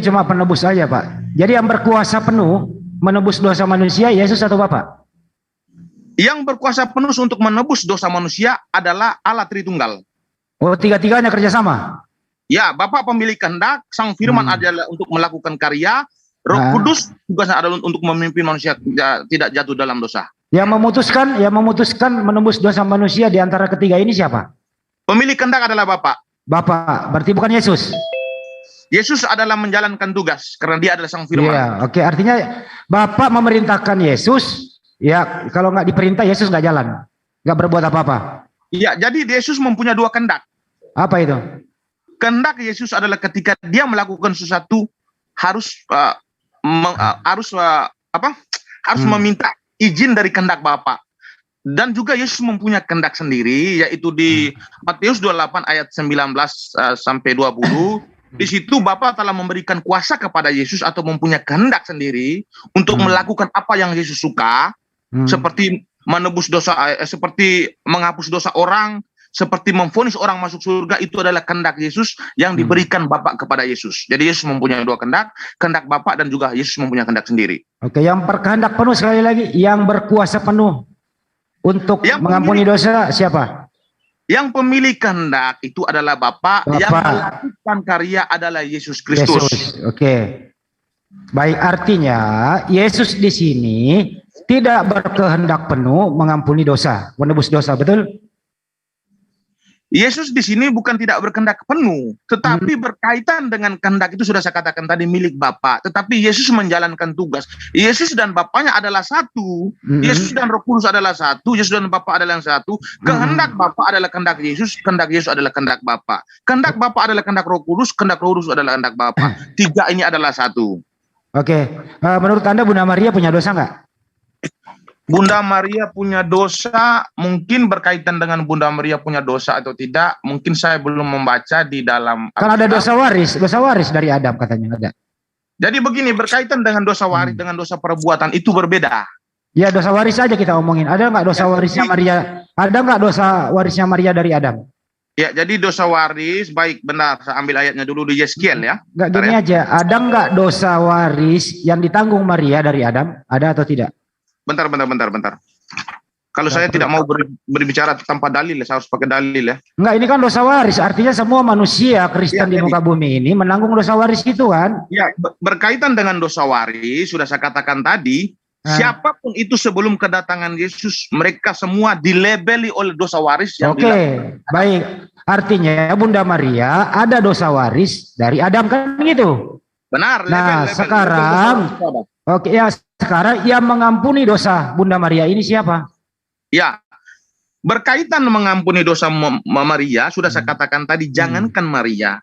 cuma penebus saja, Pak. Jadi yang berkuasa penuh menebus dosa manusia Yesus atau Bapa? Yang berkuasa penuh untuk menebus dosa manusia adalah Allah Tritunggal. Oh, tiga-tiganya kerjasama? Ya, Bapa pemilik kehendak, Sang Firman adalah untuk melakukan karya, Roh Kudus tugasnya adalah untuk memimpin manusia tidak jatuh dalam dosa. Yang memutuskan menembus dosa manusia di antara ketiga ini siapa? Pemilik kehendak adalah Bapa. Bapa, berarti bukan Yesus? Yesus adalah menjalankan tugas karena dia adalah Sang Firman. Iya, oke, artinya Bapa memerintahkan Yesus, ya kalau nggak diperintah Yesus nggak jalan, nggak berbuat apa-apa. Iya, jadi Yesus mempunyai dua kehendak. Apa itu? Kehendak Yesus adalah ketika dia melakukan sesuatu harus meminta izin dari kehendak Bapa. Dan juga Yesus mempunyai kehendak sendiri, yaitu di Matius 28 ayat 19 sampai 20. Di situ Bapa telah memberikan kuasa kepada Yesus atau mempunyai kehendak sendiri untuk melakukan apa yang Yesus suka, seperti menebus dosa, seperti menghapus dosa orang, seperti memvonis orang masuk surga. Itu adalah kehendak Yesus yang diberikan Bapa kepada Yesus. Jadi Yesus mempunyai dua kehendak, kehendak Bapa dan juga Yesus mempunyai kehendak sendiri. Oke, yang berkehendak penuh sekali lagi, yang berkuasa penuh untuk mengampuni dosa siapa? Yang pemilik kehendak itu adalah Bapa, yang melakukan karya adalah Yesus Kristus. Oke. Baik, artinya Yesus di sini tidak berkehendak penuh mengampuni dosa, menebus dosa, betul? Yesus di sini bukan tidak berkehendak penuh, tetapi berkaitan dengan kehendak itu sudah saya katakan tadi milik Bapa. Tetapi Yesus menjalankan tugas. Yesus dan Bapanya adalah satu. Yesus dan Roh Kudus adalah satu. Yesus dan Bapa adalah yang satu. Kehendak Bapa adalah kehendak Yesus adalah kehendak Bapa. Kehendak Bapa adalah kehendak Roh Kudus adalah kehendak Bapa. Tiga ini adalah satu. Oke, menurut Anda Bunda Maria punya dosa nggak? Bunda Maria punya dosa, mungkin berkaitan dengan Bunda Maria punya dosa atau tidak, mungkin saya belum membaca di dalam. Kan ada dosa waris dari Adam katanya ada. Jadi begini, berkaitan dengan dosa waris dengan dosa perbuatan itu berbeda. Ya, dosa waris saja kita omongin. Ada nggak dosa warisnya Maria? Ada nggak dosa warisnya Maria dari Adam? Ya, jadi dosa waris, baik benar. Saya ambil ayatnya dulu di Yeskiel ya. Nggak gini aja, ada nggak dosa waris yang ditanggung Maria dari Adam? Ada atau tidak? Bentar. Kalau saya tidak mau berbicara tanpa dalil, saya harus pakai dalil ya. Enggak, ini kan dosa waris, artinya semua manusia Kristen di muka bumi ini menanggung dosa waris itu kan? Ya, berkaitan dengan dosa waris, sudah saya katakan tadi, siapapun itu sebelum kedatangan Yesus, mereka semua dilabeli oleh dosa waris yang baik. Artinya Bunda Maria ada dosa waris dari Adam kan gitu? Benar. Nah, sekarang sekarang yang mengampuni dosa Bunda Maria ini siapa? Ya, berkaitan mengampuni dosa Maria, sudah saya katakan tadi, jangankan Maria,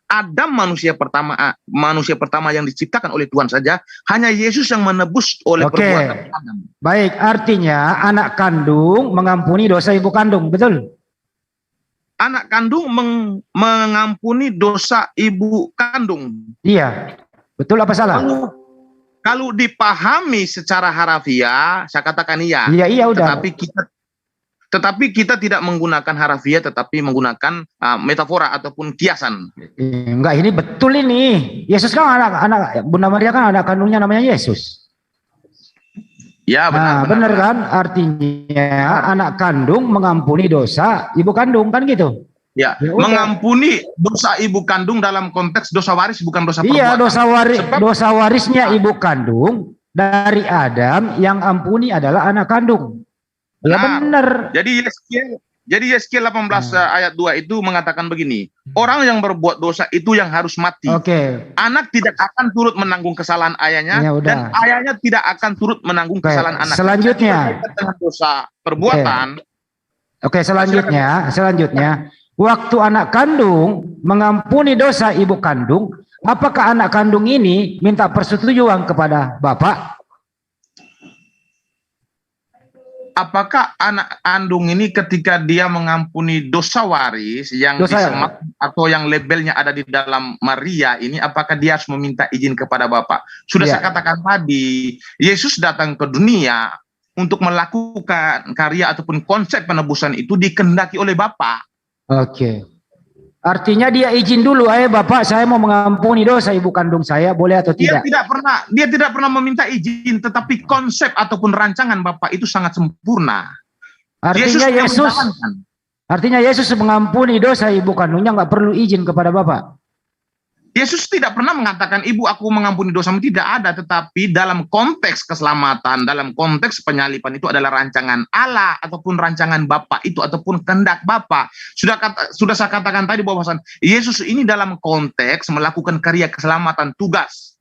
Adam manusia pertama yang diciptakan oleh Tuhan saja, hanya Yesus yang menebus oleh perbuatan Adam. Baik, artinya anak kandung mengampuni dosa ibu kandung, betul? Anak kandung mengampuni dosa ibu kandung. Iya, betul apa salah? Kalau dipahami secara harafiah, saya katakan iya. Iya udah. Tetapi kita tidak menggunakan harafiah, tetapi menggunakan metafora ataupun kiasan. Enggak, ini betul ini. Yesus kan anak Bunda Maria kan anak kandungnya namanya Yesus. Ya benar. Benar kan? Artinya anak kandung mengampuni dosa ibu kandung kan gitu. Ya, mengampuni dosa ibu kandung dalam konteks dosa waris, bukan dosa perbuatan. Iya, dosa warisnya ibu kandung dari Adam, yang ampuni adalah anak kandung. Ya benar. Jadi Yeskiel 18 ayat 2 itu mengatakan begini, orang yang berbuat dosa itu yang harus mati. Anak tidak akan turut menanggung kesalahan ayahnya, dan ayahnya tidak akan turut menanggung kesalahan anak. Selanjutnya dengan dosa perbuatan. Selanjutnya waktu anak kandung mengampuni dosa ibu kandung, apakah anak kandung ini minta persetujuan kepada bapak? apakah anak kandung ini ketika dia mengampuni dosa waris yang disemat atau yang labelnya ada di dalam Maria ini, apakah dia harus meminta izin kepada Bapa? Sudah saya katakan tadi, Yesus datang ke dunia untuk melakukan karya ataupun konsep penebusan itu dikehendaki oleh Bapa. Oke. Artinya dia izin dulu, Bapak, saya mau mengampuni dosa ibu kandung saya, boleh atau tidak? Dia tidak pernah meminta izin, tetapi konsep ataupun rancangan Bapak itu sangat sempurna. Artinya Yesus mengampuni dosa ibu kandungnya, nggak perlu izin kepada Bapak. Yesus tidak pernah mengatakan, ibu aku mengampuni dosamu, tidak ada. Tetapi dalam konteks keselamatan, dalam konteks penyalipan itu adalah rancangan Allah ataupun rancangan Bapa itu ataupun kehendak Bapa. Sudah saya katakan tadi bahwasan Yesus ini dalam konteks melakukan karya keselamatan, tugas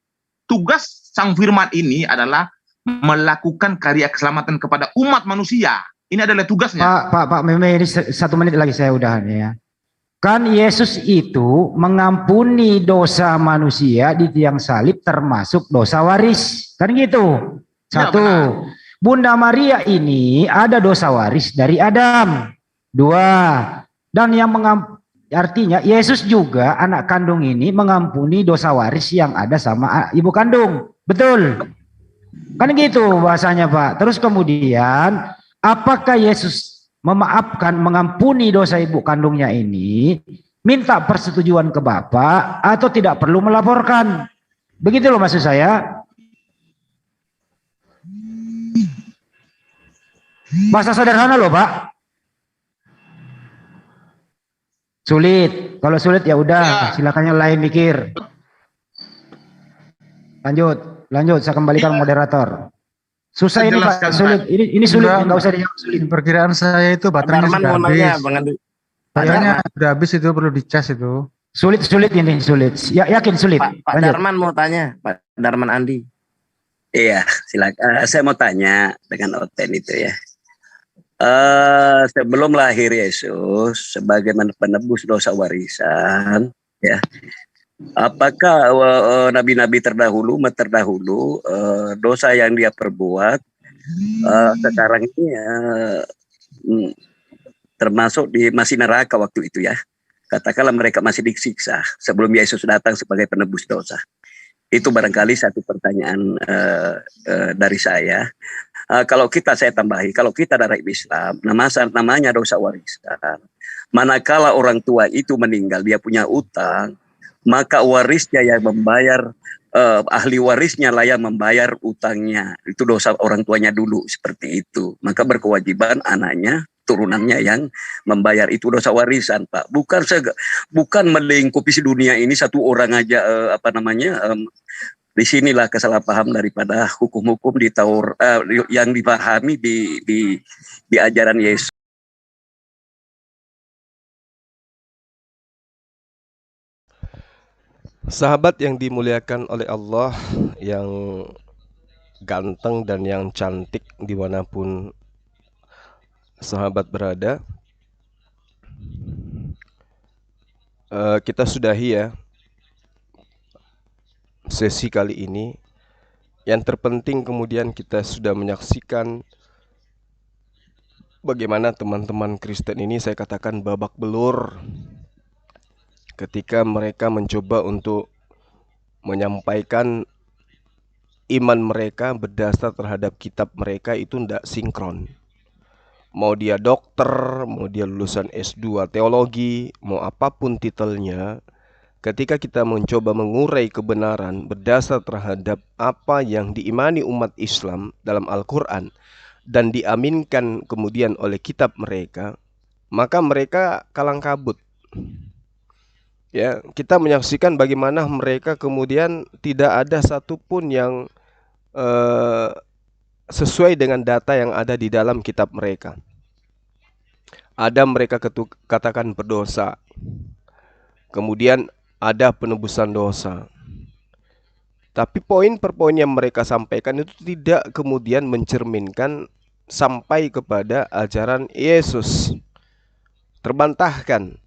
Sang Firman ini adalah melakukan karya keselamatan kepada umat manusia. Ini adalah tugasnya. Pak, ini 1 menit lagi saya udahan ya. Kan Yesus itu mengampuni dosa manusia di tiang salib termasuk dosa waris. Kan gitu. Satu, Bunda Maria ini ada dosa waris dari Adam. 2, dan yang artinya Yesus juga anak kandung ini mengampuni dosa waris yang ada sama ibu kandung. Betul. Kan gitu bahasanya Pak. Terus kemudian apakah Yesus memaafkan, mengampuni dosa ibu kandungnya ini, minta persetujuan ke Bapak atau tidak perlu melaporkan? Begitu loh maksud saya. Bahasa sederhana loh Pak. Sulit. Kalau sulit ya udah, silakan yang lain mikir. Lanjut, saya kembalikan moderator. Susah ini Pak, sulit. Ini sulit, nggak usah dijawab sulit. Perkiraan saya itu baterainya sudah habis. Baterainya sudah habis, itu perlu dicas itu. Sulit ini, sulit. Ya, yakin sulit. Pak Darman mau tanya, Pak Darman Andi. Iya, silakan. Saya mau tanya dengan Oten itu ya. Sebelum lahir Yesus sebagai penebus dosa warisan, ya. Apakah nabi-nabi terdahulu dosa yang dia perbuat sekarang ini termasuk masih neraka waktu itu ya, katakanlah mereka masih disiksa sebelum Yesus datang sebagai penebus dosa. Itu barangkali satu pertanyaan dari saya. Kalau saya tambahi, kalau kita dari Islam, namanya dosa warisan. Manakala orang tua itu meninggal, dia punya utang, maka warisnya yang membayar, ahli warisnya lah yang membayar utangnya. Itu dosa orang tuanya dulu, seperti itu. Maka berkewajiban anaknya, turunannya yang membayar. Itu dosa warisan, Pak. Bukan melingkupi dunia ini satu orang aja, disinilah kesalahpaham daripada hukum-hukum yang dipahami di ajaran Yesus. Sahabat yang dimuliakan oleh Allah, yang ganteng dan yang cantik dimanapun sahabat berada, kita sudahi ya sesi kali ini. Yang terpenting kemudian kita sudah menyaksikan bagaimana teman-teman Kristen ini, saya katakan babak belur, ketika mereka mencoba untuk menyampaikan iman mereka berdasar terhadap kitab mereka itu tidak sinkron. Mau dia dokter, mau dia lulusan S2 teologi, mau apapun titelnya, ketika kita mencoba mengurai kebenaran berdasar terhadap apa yang diimani umat Islam dalam Al-Quran dan diaminkan kemudian oleh kitab mereka, maka mereka kalang kabut. Ya, kita menyaksikan bagaimana mereka kemudian tidak ada satupun yang sesuai dengan data yang ada di dalam kitab mereka. Ada mereka katakan berdosa, kemudian ada penebusan dosa. Tapi poin per poin yang mereka sampaikan itu tidak kemudian mencerminkan sampai kepada ajaran Yesus. Terbantahkan.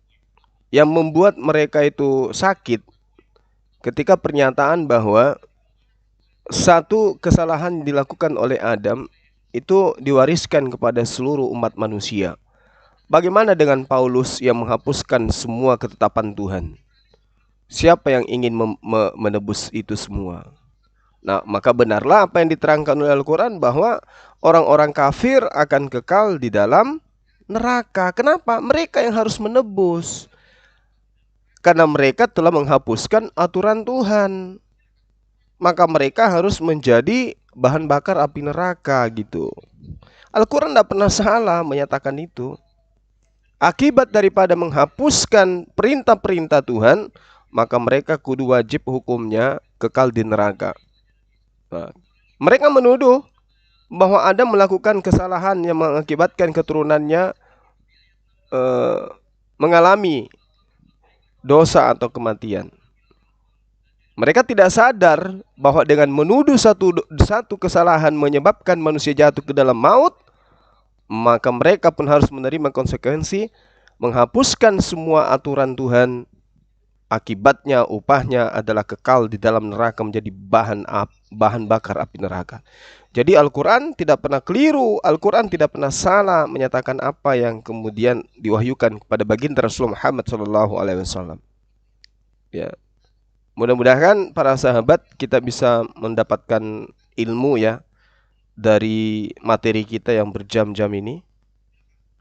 Yang membuat mereka itu sakit ketika pernyataan bahwa satu kesalahan dilakukan oleh Adam itu diwariskan kepada seluruh umat manusia. Bagaimana dengan Paulus yang menghapuskan semua ketetapan Tuhan? Siapa yang ingin menebus itu semua? Nah, maka benarlah apa yang diterangkan oleh Al-Quran bahwa orang-orang kafir akan kekal di dalam neraka. Kenapa? Mereka yang harus menebus. Karena mereka telah menghapuskan aturan Tuhan. Maka mereka harus menjadi bahan bakar api neraka gitu. Al-Quran tidak pernah salah menyatakan itu. Akibat daripada menghapuskan perintah-perintah Tuhan, maka mereka kudu wajib hukumnya kekal di neraka. Nah, mereka menuduh bahwa Adam melakukan kesalahan yang mengakibatkan keturunannya mengalami dosa atau kematian. Mereka tidak sadar bahwa dengan menuduh satu kesalahan menyebabkan manusia jatuh ke dalam maut, maka mereka pun harus menerima konsekuensi menghapuskan semua aturan Tuhan. Akibatnya upahnya adalah kekal di dalam neraka menjadi bahan bakar api neraka. Jadi Al-Quran tidak pernah keliru, Al-Quran tidak pernah salah menyatakan apa yang kemudian diwahyukan kepada baginda Rasulullah Muhammad SAW. Ya, mudah-mudahan para sahabat kita bisa mendapatkan ilmu ya dari materi kita yang berjam-jam ini,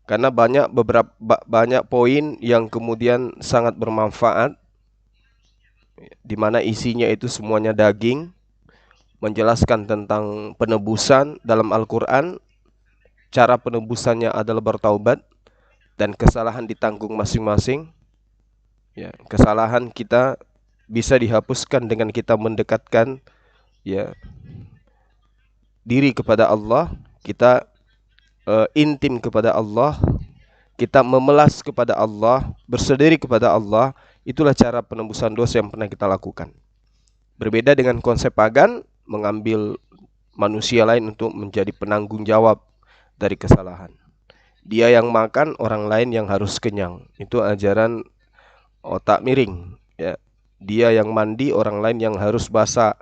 karena banyak poin yang kemudian sangat bermanfaat, di mana isinya itu semuanya daging, menjelaskan tentang penebusan dalam Al-Quran, cara penebusannya adalah bertaubat dan kesalahan ditanggung masing-masing. Ya, kesalahan kita bisa dihapuskan dengan kita mendekatkan ya diri kepada Allah, kita intim kepada Allah, kita memelas kepada Allah, bersediri kepada Allah. Itulah cara penembusan dosa yang pernah kita lakukan. Berbeda dengan konsep pagan, mengambil manusia lain untuk menjadi penanggung jawab dari kesalahan. Dia yang makan, orang lain yang harus kenyang. Itu ajaran otak miring. Ya. Dia yang mandi, orang lain yang harus basah.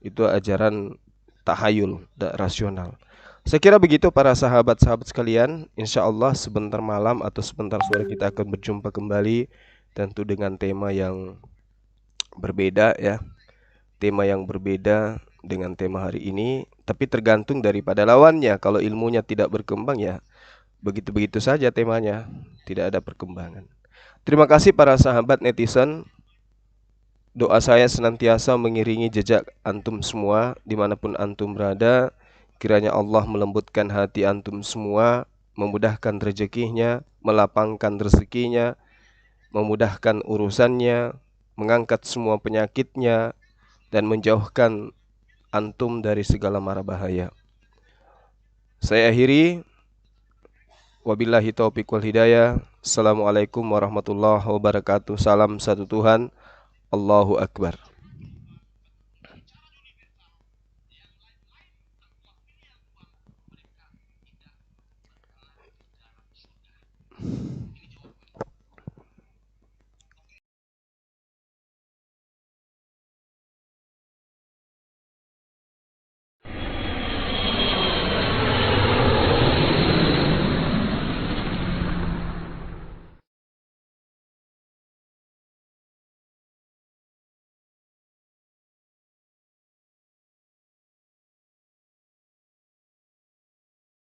Itu ajaran tahayul, tak rasional. Saya kira begitu para sahabat-sahabat sekalian. Insya Allah sebentar malam atau sebentar sore kita akan berjumpa kembali, tentu dengan tema yang berbeda ya. Tema yang berbeda dengan tema hari ini, tapi tergantung daripada lawannya. Kalau ilmunya tidak berkembang ya begitu-begitu saja temanya, tidak ada perkembangan. Terima kasih para sahabat netizen. Doa saya senantiasa mengiringi jejak antum semua dimanapun antum berada. Kiranya Allah melembutkan hati antum semua, memudahkan rezekinya, melapangkan rezekinya, memudahkan urusannya, mengangkat semua penyakitnya, dan menjauhkan antum dari segala mara bahaya. Saya akhiri. Wabillahi taufiq wal hidayah. Assalamualaikum warahmatullahi wabarakatuh. Salam satu Tuhan. Allahu Akbar.